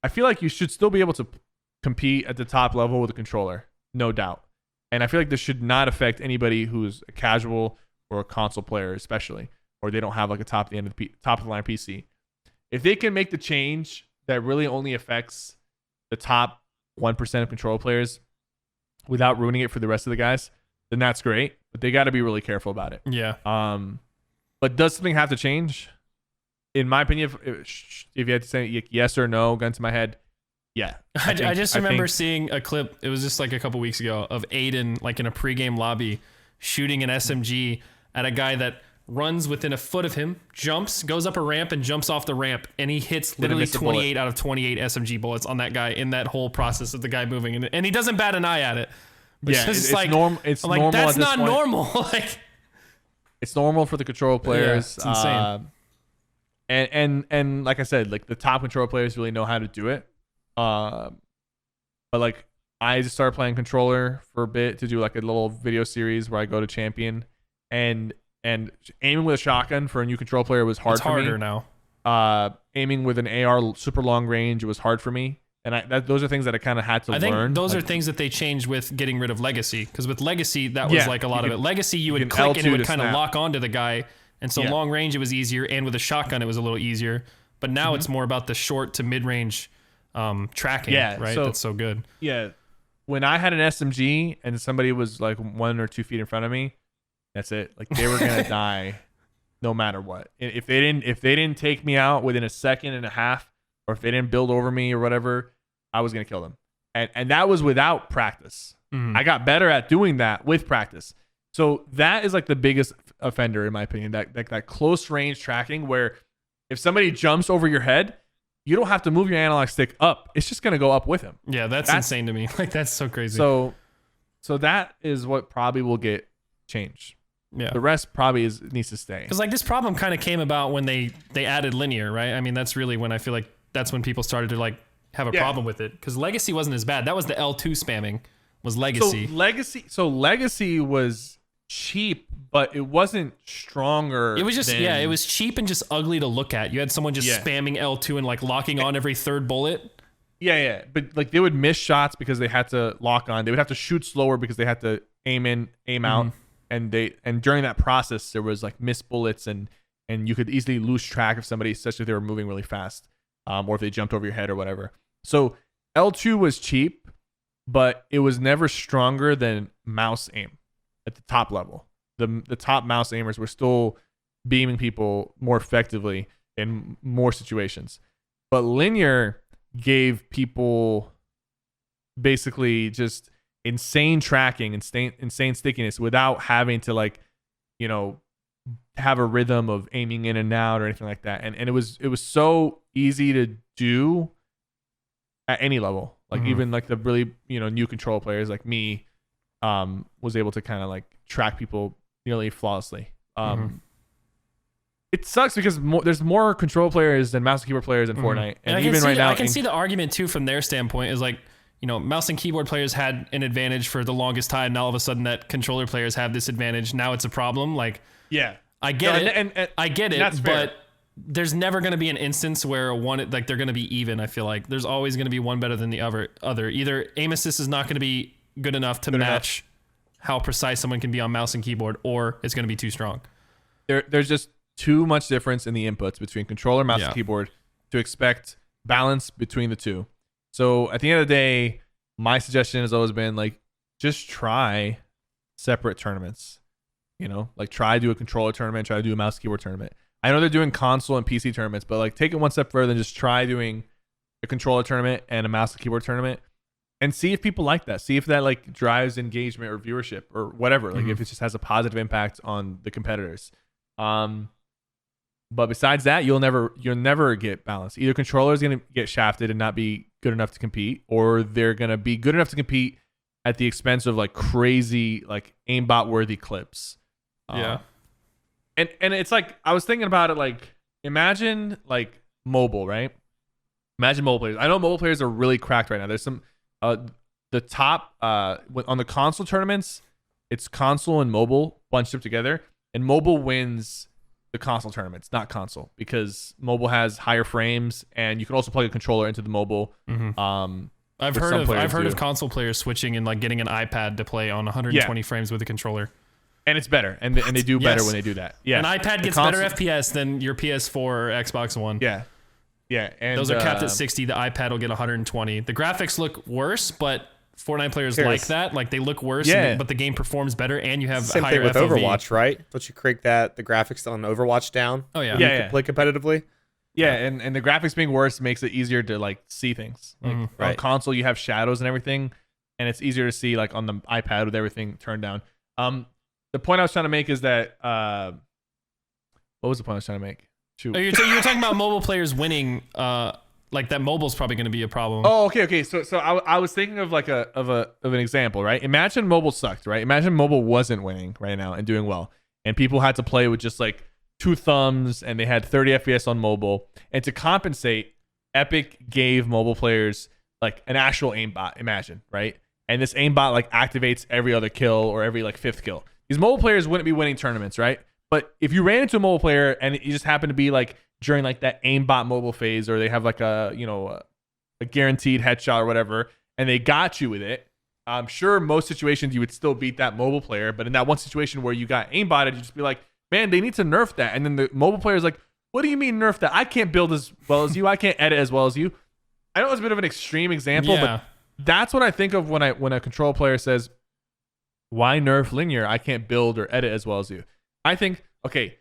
I feel like you should still be able to compete at the top level with a controller, no doubt. And I feel like this should not affect anybody who's a casual or a console player, especially, or they don't have like a top of the line PC. If they can make the change that really only affects the top 1% of controller players without ruining it for the rest of the guys, then that's great. But they got to be really careful about it. Yeah. But does something have to change? In my opinion, if you had to say yes or no, gun to my head, yeah. I just remember seeing a clip. It was just like a couple weeks ago of Aiden, like in a pregame lobby, shooting an SMG at a guy that runs within a foot of him, jumps, goes up a ramp, and jumps off the ramp, and he hits literally 28 out of 28 SMG bullets on that guy in that whole process of the guy moving, and he doesn't bat an eye at it. Yeah, it's normal. It's I'm like, normal. that's at this not point. normal. Like, It's normal for the control players. it's insane. And like I said, like the top controller players really know how to do it. But like I just started playing controller for a bit to do like a little video series where I go to champion, and aiming with a shotgun for a new control player was hard It's for me. harder now. Aiming with an AR super long range, it was hard for me. And those are things that I kind of had to I think learn. those like, are things that they changed with getting rid of Legacy. Because with Legacy, that was like a lot of it. Legacy, you would can click and it L2 would to kind of snap. lock onto the guy. And so long range, it was easier. And with a shotgun, it was a little easier. But now it's more about the short to mid range tracking. Yeah, Right? so- That's so good. Yeah. When I had an SMG and somebody was like 1 or 2 feet in front of me, that's it. Like they were gonna die no matter what. If they didn't take me out within a second and a half, or if they didn't build over me or whatever, I was gonna kill them. And that was without practice. Mhm. I got better at doing that with practice. So that is like the biggest offender in my opinion. That close range tracking where if somebody jumps over your head, you don't have to move your analog stick up. It's just gonna go up with him. Yeah, that's insane to me. Like, that's so crazy. So that is what probably will get changed. yeah. The rest probably needs to stay. Because like this problem kind of came about when they added linear, right? I mean, that's really when I feel like that's when people started to like have a problem with it. Because Legacy wasn't as bad. That was the L2 spamming was Legacy. So Legacy was cheap, but it wasn't stronger. It was just it was cheap and just ugly to look at. You had someone just spamming L2 and like locking on every third bullet. Yeah. But like they would miss shots because they had to lock on. They would have to shoot slower because they had to aim in, aim out. And during that process there was like missed bullets and you could easily lose track of somebody, especially if they were moving really fast. Or if they jumped over your head or whatever. So L2 was cheap, but it was never stronger than mouse aim at the top level. The top mouse aimers were still beaming people more effectively in more situations. But linear gave people basically just insane tracking, insane stickiness without having to like, you know, have a rhythm of aiming in and out or anything like that. And it was so easy to do at any level. Like even like the really, you know, new control players like me was able to kind of like track people nearly flawlessly. It sucks because there's more control players than mouse and keyboard players in Fortnite. And even right now, I can see the argument too from their standpoint is like, you know, mouse and keyboard players had an advantage for the longest time. Now all of a sudden that controller players have this advantage. Now it's a problem. Like, yeah, I get it. And I get it. that's fair. But there's never going to be an instance where like they're going to be even. I feel like there's always going to be one better than the other. Either aim assist is not going to be good enough to match how precise someone can be on mouse and keyboard, or it's going to be too strong. There's just too much difference in the inputs between controller, mouse, and keyboard to expect balance between the two. So at the end of the day, my suggestion has always been like, just try separate tournaments. You know, like try to do a controller tournament, try to do a mouse keyboard tournament. I know they're doing console and PC tournaments, but like take it one step further and just try doing a controller tournament and a mouse and keyboard tournament and see if people like that. See if that like drives engagement or viewership or whatever. Like if it just has a positive impact on the competitors. But besides that, you'll never get balance. Either controller is going to get shafted and not be good enough to compete, or they're going to be good enough to compete at the expense of like crazy, like aimbot worthy clips. And it's like, I was thinking about it, like imagine like mobile, right? Imagine mobile players. I know mobile players are really cracked right now. There's some, the top, on the console tournaments, it's console and mobile bunched up together, and mobile wins the console tournaments, not console, because mobile has higher frames and you can also plug a controller into the mobile. I've heard of console players switching and like getting an iPad to play on 120 frames with a controller. And it's better, and they do better when they do that. Yeah, an iPad gets better FPS than your PS4 or Xbox One. Yeah, and those are capped at 60. The iPad will get 120. The graphics look worse, but Fortnite players like that. Like they look worse, but the game performs better, and you have same higher thing with FOV. Overwatch, right? Don't you crank the graphics on Overwatch down? Oh yeah, you can play competitively. Yeah, and the graphics being worse makes it easier to like see things. Like on console, you have shadows and everything, and it's easier to see like on the iPad with everything turned down. The point I was trying to make is that what was the point I was trying to make? Shoot. Oh, you were talking about mobile players winning. Like that mobile's probably going to be a problem. Oh, okay. So I was thinking of like of an example, right? Imagine mobile sucked, right? Imagine mobile wasn't winning right now and doing well. and people had to play with just like 2 thumbs, and they had 30 FPS on mobile. And to compensate, Epic gave mobile players like an actual aimbot. Imagine, right? And this aimbot like activates every other kill or every like 5th kill. These mobile players wouldn't be winning tournaments, right? But if you ran into a mobile player and you just happen to be like during like that aimbot mobile phase, or they have like a guaranteed headshot or whatever, and they got you with it, I'm sure most situations you would still beat that mobile player. But in that one situation where you got aimbotted, you just be like, man, they need to nerf that. And then the mobile player is like, what do you mean nerf that? I can't build as well as you. I can't edit as well as you. I know it's a bit of an extreme example, but that's what I think of when a control player says, why nerf linear? I can't build or edit as well as you. I think, okay,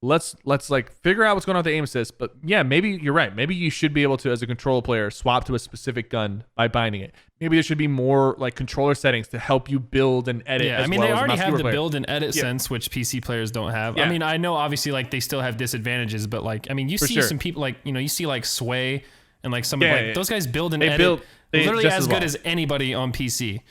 let's like figure out what's going on with the aim assist. But yeah, maybe you're right. Maybe you should be able to, as a control player, swap to a specific gun by binding it. Maybe there should be more like controller settings to help you build and edit. Yeah, as I mean, well they as already mouse have the keyboard player. build and edit sense, which PC players don't have. Yeah. I mean, I know obviously like they still have disadvantages, but like, I mean, you For see sure. some people like, you see like Sway and like some Yeah. those guys build and They edit build literally just as as good well. as anybody on PC.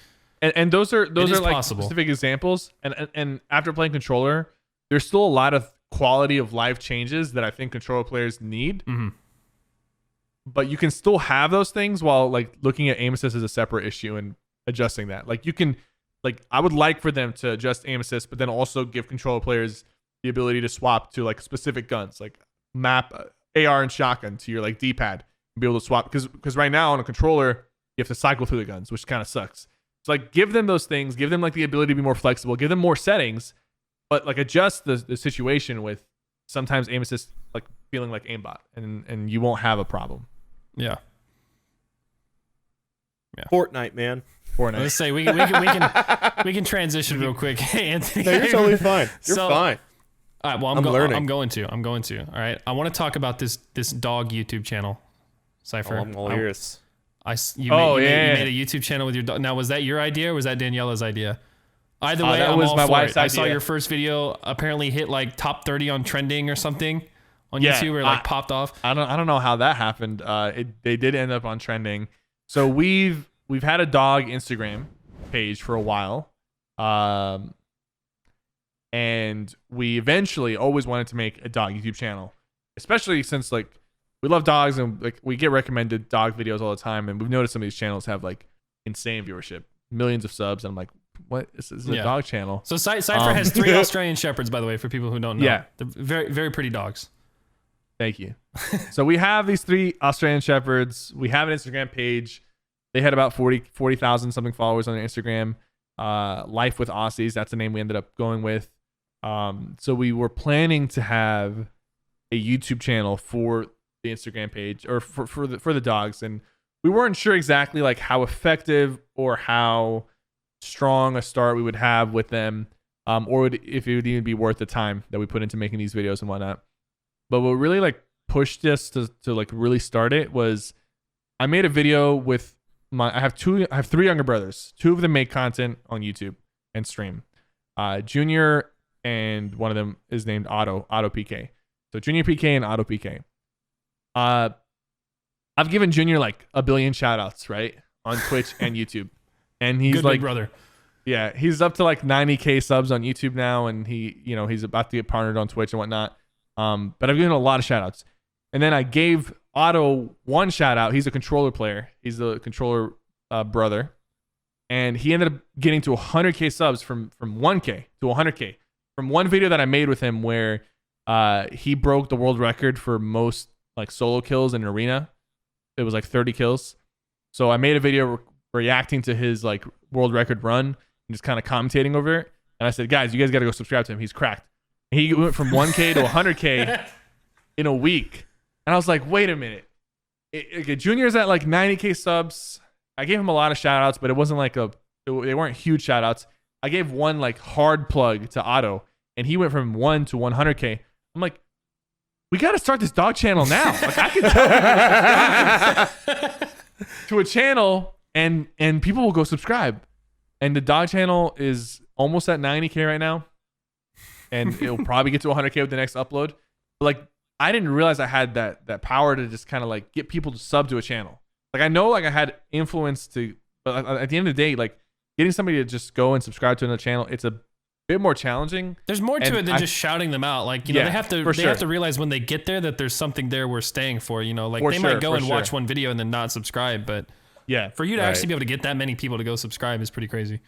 And those are is like possible. specific examples. And after playing controller, there's still a lot of quality of life changes that I think controller players need. Mm-hmm. But you can still have those things while like looking at aim assist as a separate issue and adjusting that. Like you can, like I would like for them to adjust aim assist, but then also give controller players the ability to swap to like specific guns, like map AR and shotgun to your like D-pad and be able to swap. Because right now on a controller, you have to cycle through the guns, which kind of sucks. So like give them those things, give them like the ability to be more flexible, give them more settings, but like adjust the situation with sometimes aim assist like feeling like aimbot, and you won't have a problem. Yeah. Fortnite, man. Fortnite. Let's say we can transition real quick. Hey, Anthony. No, you're totally fine. You're So- fine. All right, well, I'm learning. I'm going to. All right, I want to talk about this dog YouTube channel, Sypher. Oh, I'm all ears. You Oh, made yeah. a YouTube channel with your dog. Now, was that your idea or was that Daniela's idea? Either way, that I'm was all my for wife's it. I saw idea. your first video apparently hit like top 30 on trending or something on Yeah, YouTube, or like popped off. I don't know how that happened. They did end up on trending. So we've had a dog Instagram page for a while, and we eventually always wanted to make a dog YouTube channel, especially since like we love dogs and like we get recommended dog videos all the time, and we've noticed some of these channels have like insane viewership, millions of subs, and I'm like, what is this? Yeah. A dog channel? So Sypher has 3 Australian Shepherds, by the way, for people who don't know. Yeah. They're very, very pretty dogs. Thank you. So we have these 3 Australian Shepherds. We have an Instagram page. They had about 40,000 something followers on their Instagram. Life with Aussies, that's the name we ended up going with. So we were planning to have a YouTube channel for the Instagram page, or for the dogs, and we weren't sure exactly like how effective or how strong a start we would have with them, or if it would even be worth the time that we put into making these videos and whatnot. But what really like pushed us to like really start it was I made a video with I have 3 younger brothers. 2 of them make content on YouTube and stream. Junior, and one of them is named AutoPK. So Junior PK and AutoPK. I've given Junior like a billion shout outs, right? On Twitch and YouTube. And he's Good like big brother. Yeah, he's up to like 90K subs on YouTube now, and he's about to get partnered on Twitch and whatnot. But I've given him a lot of shout outs. And then I gave Otto one shout out. He's a controller player. He's the controller brother. And he ended up getting to 100K subs from 1K to 100K from one video that I made with him where he broke the world record for most like solo kills in arena. It was like 30 kills. So I made a video reacting to his like world record run and just kind of commentating over it. And I said, guys, you guys got to go subscribe to him. He's cracked. And he went from 1K to 100K in a week. And I was like, wait a minute. Junior's at like 90K subs. I gave him a lot of shout outs, but it wasn't like they weren't huge shout outs. I gave one like hard plug to Otto, and he went from 1 to 100K. I'm like, we got to start this dog channel now. Like I can tell to a channel, and people will go subscribe. And the dog channel is almost at 90K right now, and it'll probably get to 100K with the next upload. But like, I didn't realize I had that power to just kind of like get people to sub to a channel. Like I know like I had influence to, but at the end of the day, like getting somebody to just go and subscribe to another channel, it's a bit more challenging. There's more to And it than just shouting them out. Like, you know, Yeah, they have for to sure. realize when they get there that there's something there worth staying for. You know, like For they sure, might go for and sure. watch one video and then not subscribe, but Yeah. for you to Right. actually be able to get that many people to go subscribe is pretty crazy.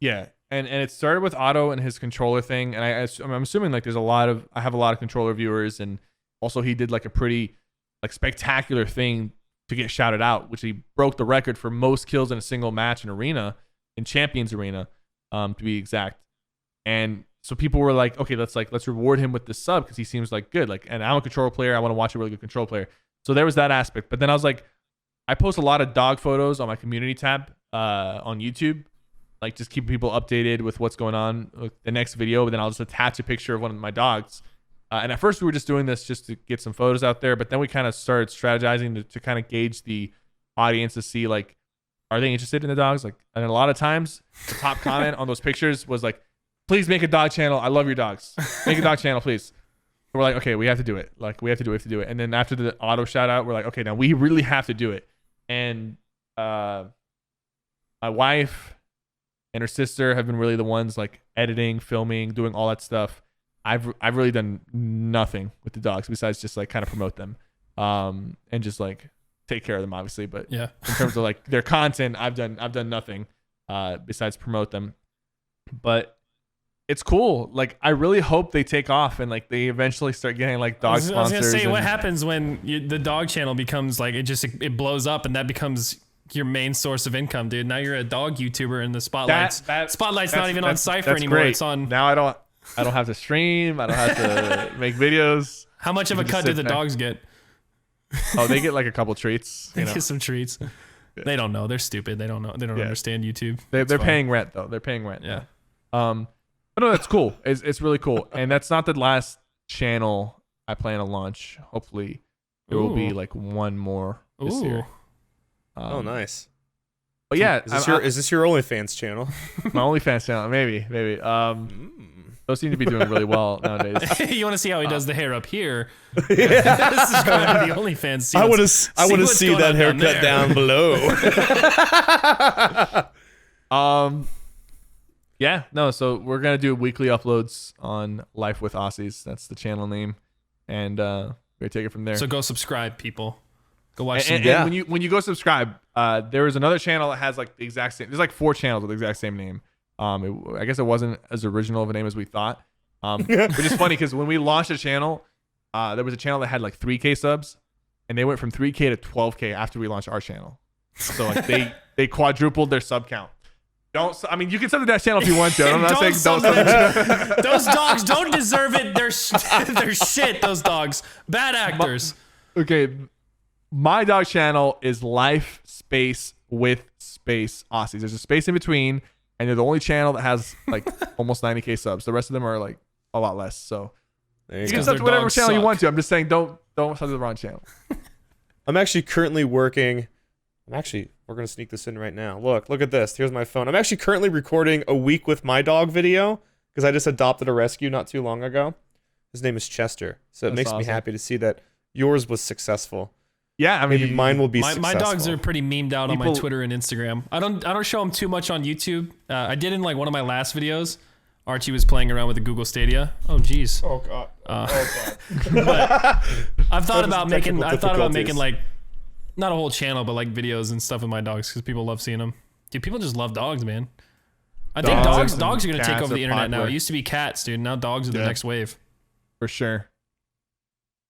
Yeah, and it started with Otto and his controller thing, and I'm assuming like I have a lot of controller viewers, and also he did like a pretty like spectacular thing to get shouted out, which he broke the record for most kills in a single match in Champions Arena, to be exact. And so people were like, okay, let's reward him with this sub because he seems like good. Like, and I'm a controller player, I want to watch a really good control player. So there was that aspect, but then I was like, I post a lot of dog photos on my community tab on YouTube. Like just keeping people updated with what's going on with the next video, but then I'll just attach a picture of one of my dogs. And at first we were just doing this just to get some photos out there, but then we kind of started strategizing to kind of gauge the audience to see like, are they interested in the dogs? Like, and a lot of times the top comment on those pictures was like, please make a dog channel. I love your dogs. Make a dog channel, please. So we're like, okay, we have to do it. Like we have to do it. And then after the auto shout out, we're like, okay, now we really have to do it. And my wife and her sister have been really the ones like editing, filming, doing all that stuff. I've really done nothing with the dogs besides just like kind of promote them, and just like take care of them, obviously. But Yeah. in terms of like their content, I've done nothing besides promote them. But it's cool. Like I really hope they take off and like they eventually start getting like dog I was sponsors. gonna say, what and- happens when the dog channel becomes like it blows up and that becomes your main source of income, dude? Now you're a dog YouTuber and the spotlight's spotlight's not even on Sypher that's anymore. great. It's on. Now I don't have to stream. I don't have to make videos. How much of a You can cut just do sit the back. dogs get? Oh, they get like a couple treats. They You know. get some treats. They don't know. They're stupid. They don't know. They don't Yeah. understand YouTube. They're It's fine. paying rent though. They're paying rent. Yeah. But no, that's cool. It's really cool. And that's not the last channel I plan to launch. Hopefully there will be Ooh. like one more this Ooh. year. Oh, nice. But yeah, Is this your OnlyFans channel? my OnlyFans channel? Maybe. Those seem to be doing really well nowadays. You want to see how he does the hair up here? This is going to the OnlyFans. See I want what's- to what's see going that on haircut there. down below. Yeah, no, so we're gonna do weekly uploads on Life with Aussies. That's the channel name, and we're gonna take it from there. So go subscribe, people. Go watch and, some. and when you go subscribe, there is another channel that has like the exact same. There's like 4 channels with the exact same name. I guess it wasn't as original of a name as we thought. Which is funny because when we launched a channel, there was a channel that had like 3K subs, and they went from 3K to 12K after we launched our channel. So like they quadrupled their sub count. I mean, you can sub to that channel if you want to. I'm not saying don't sub to Those dogs don't deserve it. They're shit. Those dogs, bad actors. Okay, my dog channel is Life Space with Space Aussies. There's a space in between, and they're the only channel that has like almost 90K subs. The rest of them are like a lot less. So There you you can go. sub to their whatever dogs channel you suck. want to. I'm just saying don't sub to the wrong channel. I'm actually currently working. We're gonna sneak this in right now. Look at this. Here's my phone. I'm actually currently recording a week with my dog video because I just adopted a rescue not too long ago. His name is Chester, so it That's makes me awesome. happy to see that yours was successful. Yeah, I mean, Maybe mine will be My successful. dogs are pretty memed out on my People- Twitter and Instagram. I don't show them too much on YouTube. I did in like one of my last videos. Archie was playing around with the Google Stadia. Oh jeez. Oh god. I've thought about making. technical I thought about making difficulties. like, not a whole channel, but like videos and stuff with my dogs because people love seeing them. Dude, people just love dogs, man. I think Dogs dogs are and gonna take cats over the are internet now. popular. It used to be cats, dude. Now dogs are the Yeah. next wave. for sure.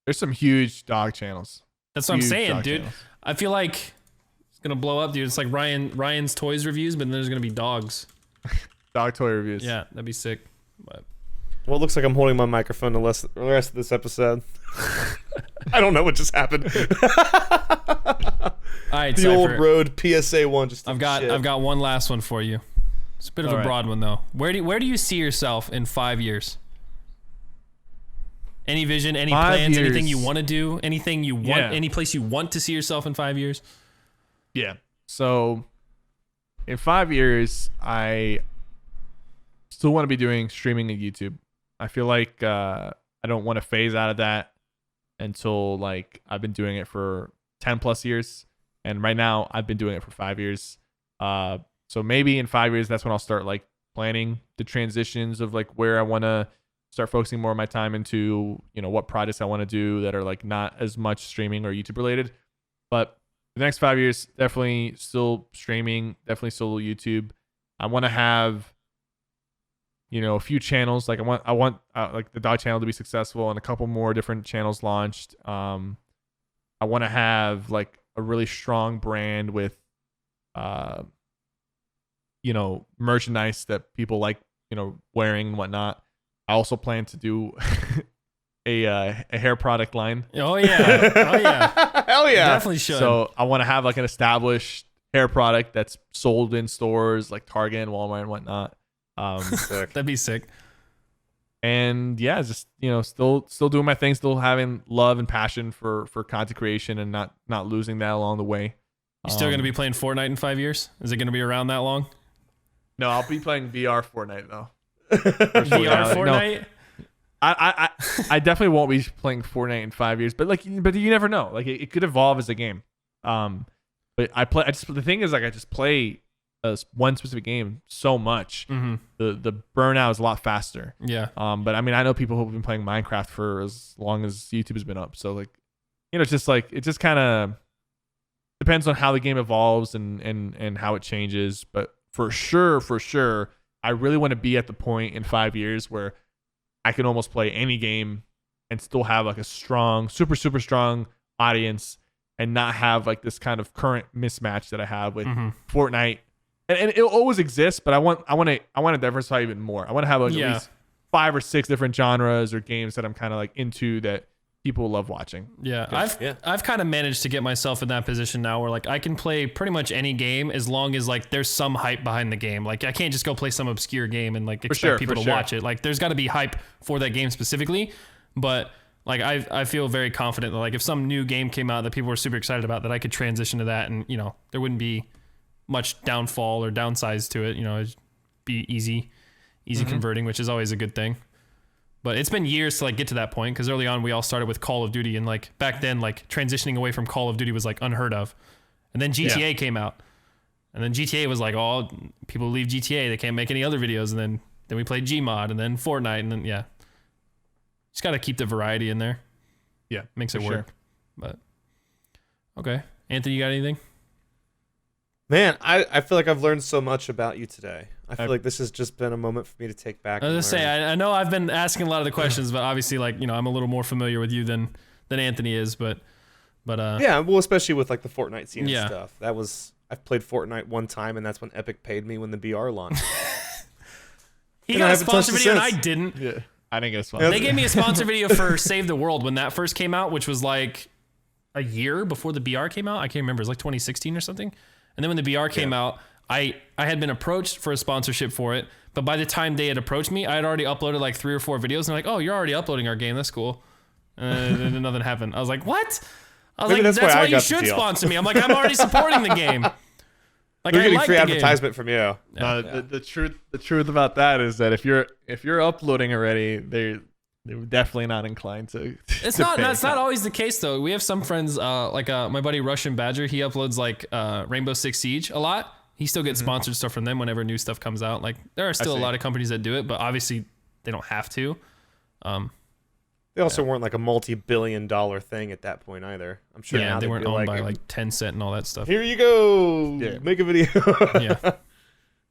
There's some huge dog channels. That's what I'm Huge saying, dog dude. channels. I feel like it's gonna blow up, dude. It's like Ryan's toys reviews, but then there's gonna be dogs. Dog toy reviews. Yeah, that'd be sick. But Well, it looks like I'm holding my microphone the rest of this episode. I don't know what just happened. all right, The old Sypher, road PSA 1 just I've got one last one for you. It's a bit of All a right. broad one though. Where do you see yourself in 5 years? Any vision, any 5 plans, anything years. you want to do, anything you want, Yeah. any place you want to see yourself in 5 years? Yeah. So in 5 years, I still want to be doing streaming on YouTube. I feel like I don't want to phase out of that until like I've been doing it for 10 plus years. And right now I've been doing it for 5 years. So maybe in 5 years, that's when I'll start like planning the transitions of like where I want to start focusing more of my time into, what projects I want to do that are like not as much streaming or YouTube related. But the next 5 years, definitely still streaming, definitely still YouTube. I want to have, a few channels. Like I want like the dog channel to be successful and a couple more different channels launched. I want to have like a really strong brand with, merchandise that people like, wearing and whatnot. I also plan to do a hair product line. Oh yeah. Oh yeah. Hell yeah. Definitely should. So I want to have like an established hair product that's sold in stores like Target and Walmart and whatnot. That'd be sick. And yeah, just still doing my thing, still having love and passion for content creation and not losing that along the way. You still gonna be playing Fortnite in 5 years? Is it gonna be around that long? No, I'll be playing VR Fortnite though. VR Fortnite? No. I definitely won't be playing Fortnite in 5 years, but you never know. Like it could evolve as a game. But the thing is, like, I just play one specific game so much. Mm-hmm. The burnout is a lot faster. Yeah. But I mean, I know people who've been playing Minecraft for as long as YouTube has been up. So like, it's just like, it just kind of depends on how the game evolves and how it changes. But for sure, I really want to be at the point in 5 years where I can almost play any game and still have like a strong, super strong audience and not have like this kind of current mismatch that I have with Fortnite. And it'll always exist, but I want to diversify even more. I want to have like at least 5 or 6 different genres or games that I'm kind of like into that people love watching. Yeah. I've kind of managed to get myself in that position now where like I can play pretty much any game as long as like there's some hype behind the game. Like I can't just go play some obscure game and like expect people to watch it. Like there's got to be hype for that game specifically. But like I feel very confident that like if some new game came out that people were super excited about, that I could transition to that and there wouldn't be much downfall or downsize to it. It'd be easy converting, which is always a good thing. But it's been years to like get to that point because early on we all started with Call of Duty and like back then like transitioning away from Call of Duty was like unheard of. And then GTA came out. And then GTA was like, oh, people leave GTA, they can't make any other videos. And then we played Gmod and then Fortnite and then just got to keep the variety in there. Yeah, makes it work. Sure. But okay, Anthony, you got anything? Man, I feel like I've learned so much about you today. I feel like this has just been a moment for me to take back. I was gonna say, I know I've been asking a lot of the questions, but obviously, like I'm a little more familiar with you than Anthony is. But yeah, well, especially with like the Fortnite scene and stuff. I've played Fortnite one time, and that's when Epic paid me when the BR launched. He got a sponsor video, and I didn't. Yeah, I didn't get a sponsor. They gave me a sponsor video for Save the World when that first came out, which was like a year before the BR came out. I can't remember. It was like 2016 or something. And then when the BR came out, I had been approached for a sponsorship for it, but by the time they had approached me, I had already uploaded like 3 or 4 videos, and they're like, oh, you're already uploading our game. That's cool. And then nothing happened. I was like, what? I was Maybe like, that's why you should deal. sponsor me. I'm like, I'm already supporting the game. Like, We're getting like free the advertisement from you. The truth about that is that if you're uploading already, they're definitely not inclined to. It's not. That's not always the case though. We have some friends, like my buddy Russian Badger. He uploads like Rainbow Six Siege a lot. He still gets sponsored stuff from them whenever new stuff comes out. Like there are still a lot of companies that do it, but obviously they don't have to. They also weren't like a multi-billion-dollar thing at that point either. I'm sure. Yeah, now they weren't owned by like like Tencent and all that stuff. Here you go. Yeah. Make a video. Yeah. I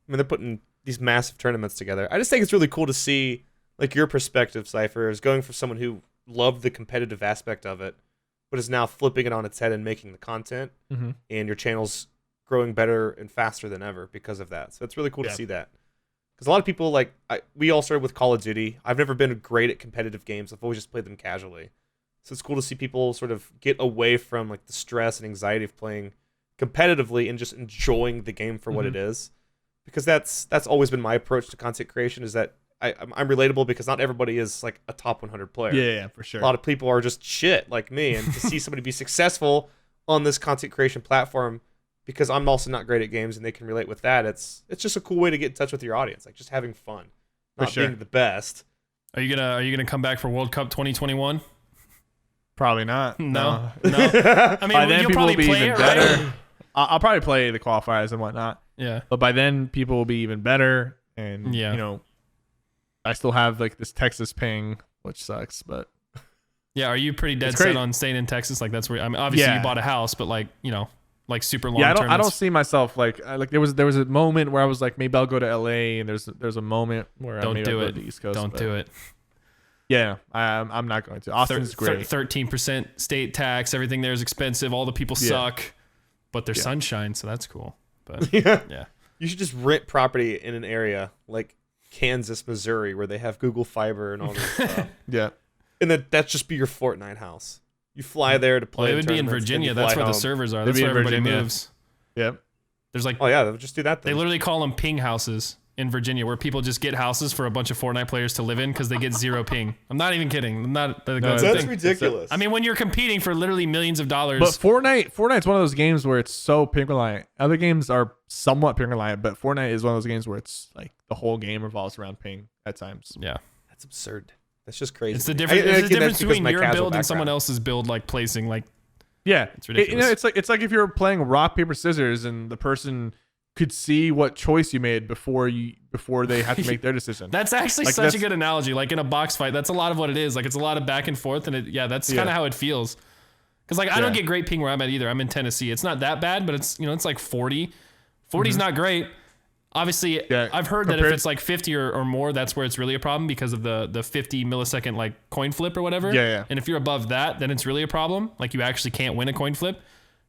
mean, they're putting these massive tournaments together. I just think it's really cool to see like your perspective, Sypher, is going from someone who loved the competitive aspect of it, but is now flipping it on its head and making the content, and your channel's growing better and faster than ever because of that. So it's really cool to see that. Because a lot of people, like, we all started with Call of Duty. I've never been great at competitive games. I've always just played them casually. So it's cool to see people sort of get away from like the stress and anxiety of playing competitively and just enjoying the game for what it is. Because that's always been my approach to content creation, is that I'm relatable because not everybody is like a top 100 player. Yeah, for sure. A lot of people are just shit like me, and to see somebody be successful on this content creation platform, because I'm also not great at games and they can relate with that, it's just a cool way to get in touch with your audience, like just having fun, not being the best. Are you gonna come back for World Cup 2021? Probably not. No. I mean, by then you'll people probably will be play even it, better. right? I'll probably play the qualifiers and whatnot. Yeah. But by then people will be even better. and Yeah. you know, I still have like this Texas ping, which sucks, but Yeah, are you pretty dead It's great. set on staying in Texas? Like that's where I mean, obviously Yeah. you bought a house, but like you know, like super long. yeah, I don't tournaments. see myself like there was a moment where I was like maybe I'll go to LA, and there's a moment where Don't maybe do I'll it. go to the East Coast. Don't do it. Yeah, I'm not going to. Austin's great. 13% state tax. Everything there is expensive. All the people Yeah. suck, but there's Yeah. sunshine, so that's cool. But Yeah. yeah, You should just rent property in an area like Kansas, Missouri, where they have Google Fiber and all this stuff. Yeah. And that's just be your Fortnite house. You fly there to well, play. it would be in tournaments, then Virginia. you That's fly where the home. servers are. It'd That's be where in everybody Virginia. moves. Yep. There's like Oh yeah, they'll just do that. they Then. literally call them ping houses in Virginia, where people just get houses for a bunch of Fortnite players to live in because they get 0 ping. I'm not even kidding. I'm not. That's the That's thing. ridiculous. I mean, when you're competing for literally millions of dollars, But Fortnite's one of those games where it's so ping reliant. Other games are somewhat ping reliant, but Fortnite is one of those games where it's like the whole game revolves around ping at times. yeah, that's absurd. That's just crazy. it's the to me. difference. I It's the get difference that's because between my your casual build and someone background. else's build, like placing. Like Yeah, It's ridiculous. It's like if you're playing rock paper scissors and the person could see what choice you made before they have to make their decision. that's actually Like, such a that's- good analogy. Like in a box fight, that's a lot of what it is. Like it's a lot of back and forth, and that's kind of Yeah. how it feels. Because like I don't Yeah. get great ping where I'm at either. I'm in Tennessee. It's not that bad, but it's it's like 40. 40's not great. Obviously, Mm-hmm. Yeah, I've heard that if compared- it's like 50 or more, that's where it's really a problem because of the 50 millisecond like coin flip or whatever. Yeah. And if you're above that, then it's really a problem. Like you actually can't win a coin flip.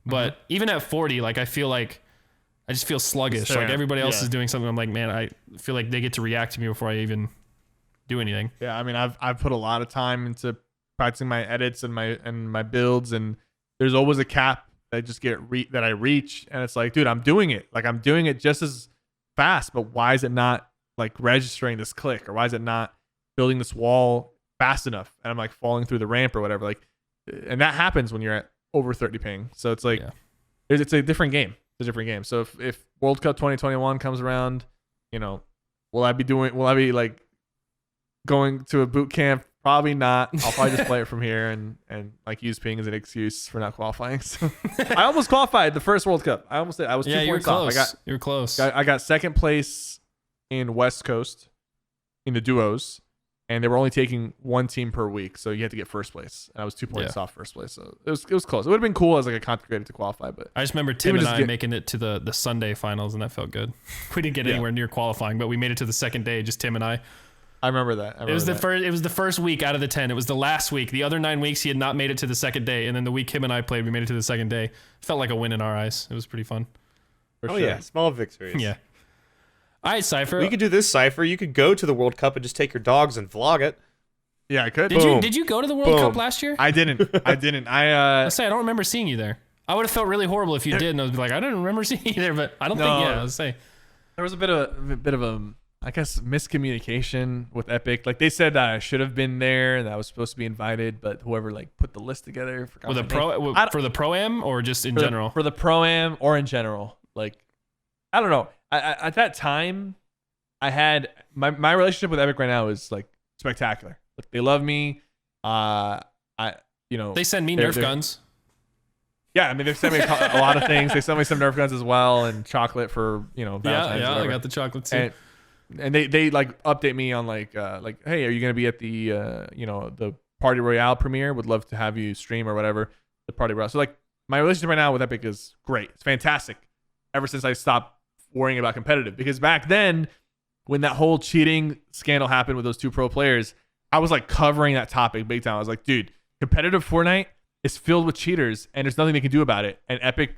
But even at 40, like I just feel sluggish. Fair. Like everybody else Yeah. is doing something. I'm like, man, I feel like they get to react to me before I even do anything. Yeah, I mean, I've put a lot of time into practicing my edits and my builds, and there's always a cap that I just that I reach, and it's like, dude, I'm doing it. Like I'm doing it just as fast, but why is it not like registering this click, or why is it not building this wall fast enough? And I'm like falling through the ramp or whatever. Like, and that happens when you're at over 30 ping. So it's like, Yeah. it's a different game. It's a different game. So if World Cup 2021 comes around, will I be like going to a boot camp? Probably not. I'll probably just play it from here and like use ping as an excuse for not qualifying. So I almost qualified the first World Cup. I almost did. I was 2 Yeah, you're points off. close. You're close. I got second place in West Coast in the duos, and they were only taking one team per week, so you had to get first place. And I was 2 points off first place, so it was close. It would have been cool as like a content creator to qualify, but I just remember Tim and just I making it to the Sunday finals, and that felt good. We didn't get anywhere near qualifying, but we made it to the second day, just Tim and I. I remember that. It was the first week out of the 10. It was the last week. The other 9 weeks he had not made it to the second day, and then the week him and I played, we made it to the second day. Felt like a win in our eyes. It was pretty fun. Oh yeah, small victories. Yeah. All right, Sypher. Well, you could do this, Sypher. You could go to the World Cup and just take your dogs and vlog it. Yeah, I could. Did you go to the World Cup Boom. last year? I didn't. I I don't remember seeing you there. I would have felt really horrible if you did, and I was like, I don't remember seeing you there, but I don't think. Yeah, I was say. There was a bit of a I guess miscommunication with Epic. Like they said that I should have been there and that I was supposed to be invited, but whoever like put the list together forgot With my a name. for the pro-am or just in general? For the pro-am or in general. Like I don't know. I at that time I had my relationship with Epic right now is like spectacular. Like they love me. They send me they're- Nerf guns. Yeah, I mean they've sent me a lot of things. They sent me some Nerf guns as well and chocolate for Valentine's. Yeah, I whatever. got the chocolate too. And they like update me on like hey, are you gonna be at the the Party Royale premiere? Would love to have you stream or whatever the Party Royale. So like my relationship right now with Epic is great. It's fantastic. Ever since I stopped worrying about competitive, because back then when that whole cheating scandal happened with those 2 pro players, I was like covering that topic big time. I was like, dude, competitive Fortnite is filled with cheaters and there's nothing they can do about it. And Epic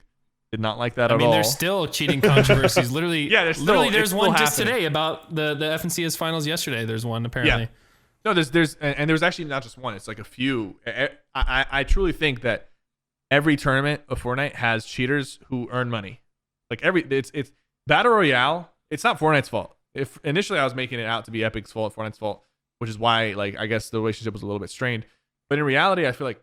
did not like that at all. I mean, there's still cheating controversies. Literally, Yeah, there's there's one still just happening. today about the FNCS finals yesterday. There's one apparently. No, there's actually not just one. It's like a few. I truly think that every tournament of Fortnite has cheaters who earn money. Like it's Battle Royale. It's not Fortnite's fault. If initially I was making it out to be Epic's fault, Fortnite's fault, which is why like I guess the relationship was a little bit strained. But in reality, I feel like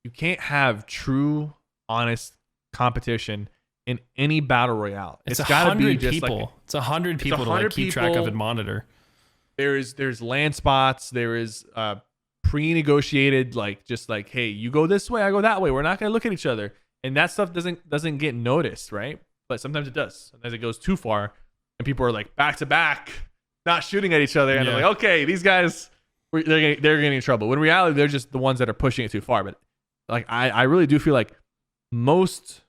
you can't have true, honest competition in any battle royale. It's got to be 100 just people. like It's 100 people to like 100 keep track of people. and monitor. there's land spots. There is pre-negotiated like just like, hey, you go this way, I go that way. We're not gonna look at each other, and that stuff doesn't get noticed, right? But sometimes it does. Sometimes it goes too far, and people are like back to back, not shooting at each other, and they're like, okay, these guys, they're getting in trouble. When in reality, they're just the ones that are pushing it too far. But like, I really do feel like most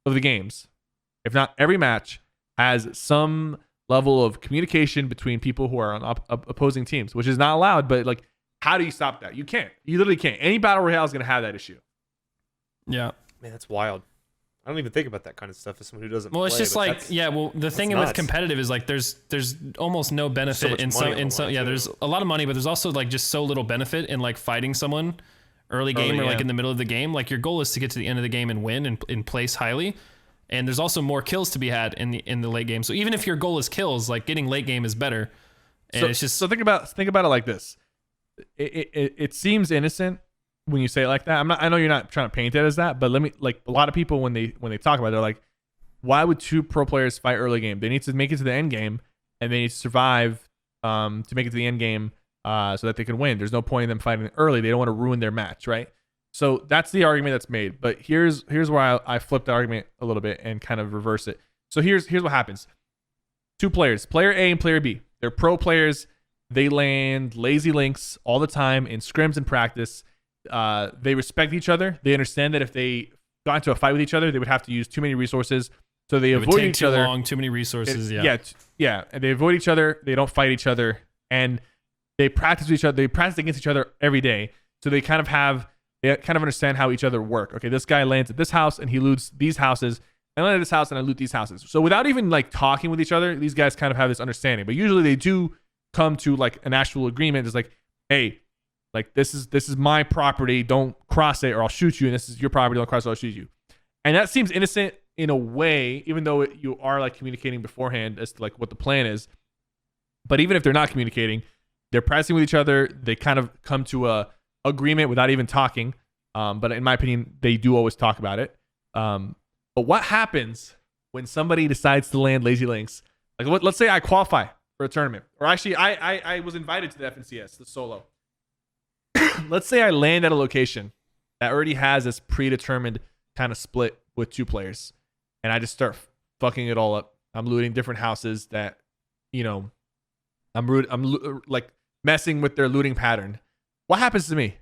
of the games, if not every match, has some level of communication between people who are on opposing teams, which is not allowed. But like, how do you stop that? You can't. You literally can't. Any battle royale is going to have that issue. Yeah. Man, that's wild. I don't even think about that kind of stuff as someone who doesn't Well, it's play, just but like, yeah, well, the thing with nuts. competitive is like there's almost no benefit much in money on some the line, yeah, too. there's a lot of money, but there's also like just so little benefit in like fighting someone early game or like in the middle of the game. Like your goal is to get to the end of the game and win and place highly. And there's also more kills to be had in the late game. So even if your goal is kills, like getting late game is better. And So, it's just so think about it like this. It seems innocent when you say it like that. I know you're not trying to paint it as that, but let me, like, a lot of people when they talk about it, they're like, why would two pro players fight early game? They need to make it to the end game, and they need to survive to make it to the end game so that they can win. There's no point in them fighting early. They don't want to ruin their match, right? So that's the argument that's made. But here's where I flip the argument a little bit and kind of reverse it. So here's what happens. Two players, player A and player B. They're pro players. They land lazy links all the time in scrims and practice. They respect each other. They understand that if they got into a fight with each other, they would have to use too many resources. So they avoid each other. Too many resources. Yeah. And they avoid each other. They don't fight each other, and they practice with each other. They practice against each other every day. So they kind of understand how each other work. Okay, this guy lands at this house and he loots these houses. I land at this house and I loot these houses. So without even like talking with each other, these guys kind of have this understanding. But usually they do come to like an actual agreement. It's like, hey, like this is my property. Don't cross it or I'll shoot you. And this is your property. Don't cross it or I'll shoot you. And that seems innocent in a way, even though you are like communicating beforehand as to like what the plan is. But even if they're not communicating, they're practicing with each other. They kind of come to a agreement without even talking. But in my opinion, they do always talk about it. But what happens when somebody decides to land lazy links? Like, let's say I qualify for a tournament, or actually I was invited to the FNCS, the solo. Let's say I land at a location that already has this predetermined kind of split with two players, and I just start fucking it all up. I'm looting different houses that, you know, I'm like messing with their looting pattern. What happens to me?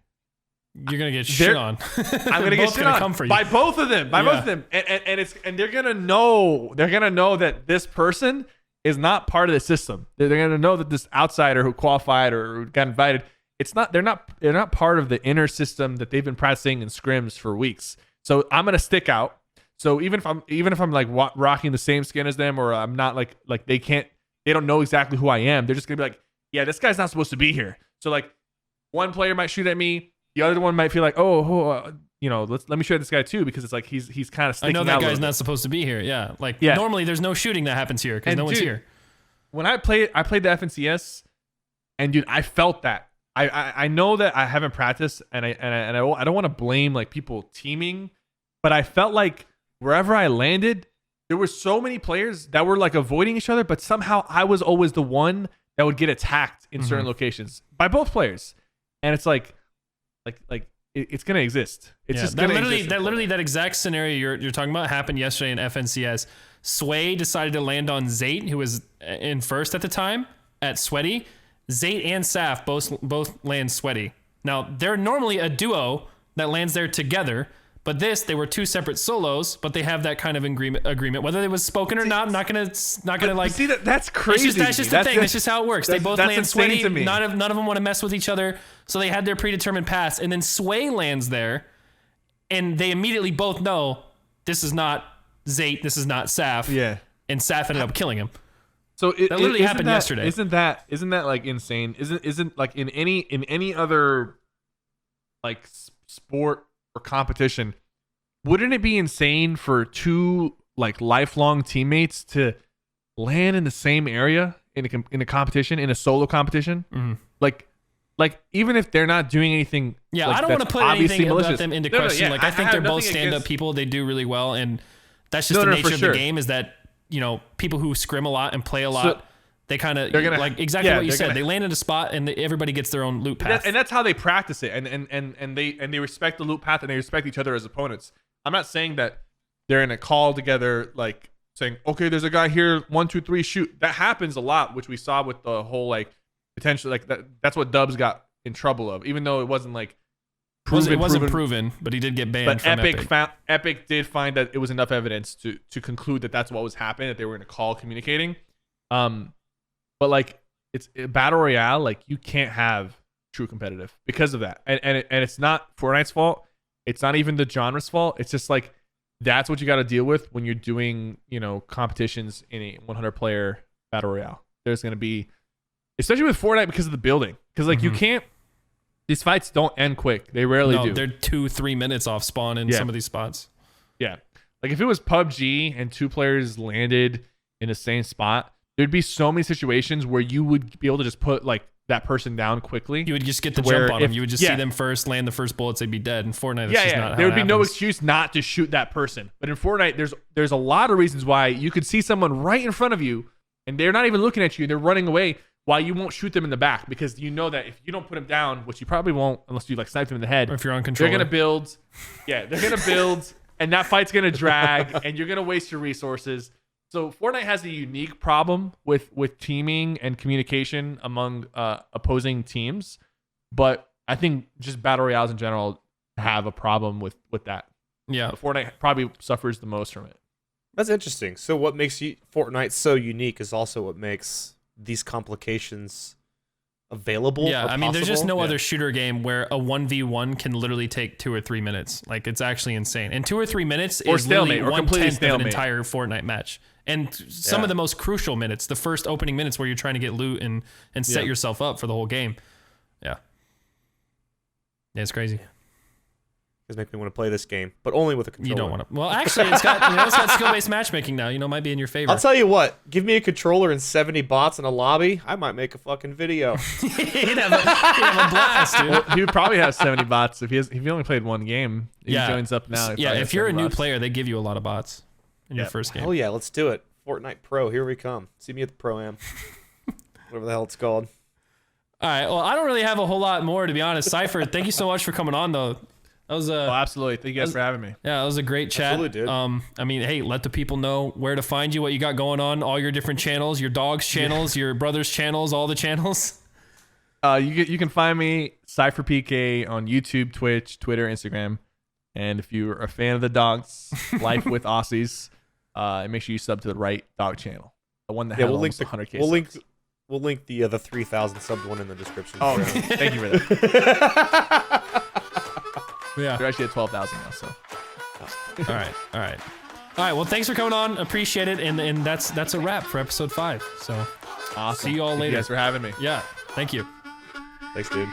You're gonna get shit on. I'm gonna get shit on come for you. By both of them. Both of them. And they're gonna know that this person is not part of the system. They're gonna know that this outsider who qualified or who got invited, they're not part of the inner system that they've been practicing in scrims for weeks. So I'm gonna stick out. So even if I'm like rocking the same skin as them, or I'm not like they don't know exactly who I am. They're just gonna be like, yeah, this guy's not supposed to be here. So like one player might shoot at me. The other one might feel like, you know, let me shoot at this guy too, because it's like he's kind of sticking out. I know that guy's not supposed to be here. Yeah, like normally there's no shooting that happens here because no one's here. When I played the FNCS, and dude, I felt that. I know that I haven't practiced, and I don't want to blame like people teaming, but I felt like wherever I landed, there were so many players that were like avoiding each other, but somehow I was always the one that would get attacked in certain locations by both players, and it's like it's gonna exist. It's just gonna exist. That exact scenario you're talking about happened yesterday in FNCS. Sway decided to land on Zate, who was in first at the time at Sweaty. Zate and Saf both land Sweaty. Now they're normally a duo that lands there together, but they were two separate solos, but they have that kind of agreement, whether it was spoken or not. I'm not gonna like. See that's crazy. That's just the thing. That's just how it works. They both land Sweaty. None of them want to mess with each other, so they had their predetermined paths. And then Sway lands there, and they immediately both know this is not Zate, this is not Saf. Yeah. And Saf ended up killing him. So that literally happened yesterday. Isn't that like insane? Isn't like in any other like sport or competition, wouldn't it be insane for two like lifelong teammates to land in the same area in a competition, in a solo competition? Mm-hmm. Like even if they're not doing anything. Yeah, like, I don't want to put anything about them into question. No, like I think they're both stand-up people. They do really well, and that's just the nature of the game. Is that, you know, people who scrim a lot and play a lot, they kind of like exactly what you said. They land in a spot and everybody gets their own loot path. And that's how they practice it. And they respect the loot path, and they respect each other as opponents. I'm not saying that they're in a call together like saying, okay, there's a guy here, 1, 2, 3, shoot. That happens a lot, which we saw with the whole like potential like that's what Dubs got in trouble of, even though it wasn't like it wasn't proven, but he did get banned. But from Epic did find that it was enough evidence to conclude that that's what was happening, that they were in a call communicating. But like it's battle royale, like you can't have true competitive because of that, and it's not Fortnite's fault. It's not even the genre's fault. It's just like that's what you got to deal with when you're doing, you know, competitions in a 100 player battle royale. There's going to be, especially with Fortnite, because of the building, because like you can't, these fights don't end quick. They rarely do. They're 2-3 minutes off spawn in some of these spots. Yeah. Like if it was PUBG and 2 players landed in the same spot, there'd be so many situations where you would be able to just put like that person down quickly. You would just get the jump on them. You would just see them first, land the first bullets, they'd be dead. In Fortnite, that's just not how there would it be no happens. excuse not to shoot that person. But in Fortnite, there's a lot of reasons why you could see someone right in front of you and they're not even looking at you, they're running away, why you won't shoot them in the back, because you know that if you don't put them down, which you probably won't unless you like snipe them in the head, or if you're on control, they're gonna build. Yeah, they're gonna build, and that fight's gonna drag, and you're gonna waste your resources. So Fortnite has a unique problem with teaming and communication among opposing teams, but I think just battle royales in general have a problem with that. Yeah, but Fortnite probably suffers the most from it. That's interesting. So what makes Fortnite so unique is also what makes these complications available. Yeah, I mean, there's just no Yeah. other shooter game where a 1v1 can literally take 2 or 3 minutes. Like, it's actually insane. And 2 or 3 minutes Or is stalemate, literally or completely 1/10 of an stalemate. entire Fortnite match. And some Yeah. of the most crucial minutes, the first opening minutes where you're trying to get loot and set yourself up for the whole game. Yeah. Yeah, it's crazy. Guys make me want to play this game, but only with a controller. You don't want to. Well, actually, it's got skill-based matchmatching now. You know, it might be in your favor. I'll tell you what. Give me a controller and 70 bots in a lobby. I might make a fucking video. He'd have a blast, dude. Well, he would probably have 70 bots if he only played one game. He joins up now. Yeah, if you're a new player, they give you a lot of bots in your first game. Oh yeah, let's do it. Fortnite Pro, here we come. See me at the Pro-Am. Whatever the hell it's called. All right. Well, I don't really have a whole lot more, to be honest. Sypher, thank you so much for coming on, though. That was absolutely. Thank you guys for having me. Yeah, that was a great chat. Absolutely, dude. I mean, hey, let the people know where to find you, what you got going on, all your different channels, your dog's channels, your brother's channels, all the channels. You can find me SypherPK on YouTube, Twitch, Twitter, Instagram, and if you're a fan of the dogs, Life with Aussies, make sure you sub to the right dog channel, the one that had almost 100K. We'll link the 3,000 subbed one in the description. Oh, thank you for that. Yeah. You're actually at 12,000 now, so. All right. Well, thanks for coming on. Appreciate it. And that's a wrap for episode 5. So Awesome. see you all later. Thank you guys for having me. Yeah. Thank you. Thanks, dude.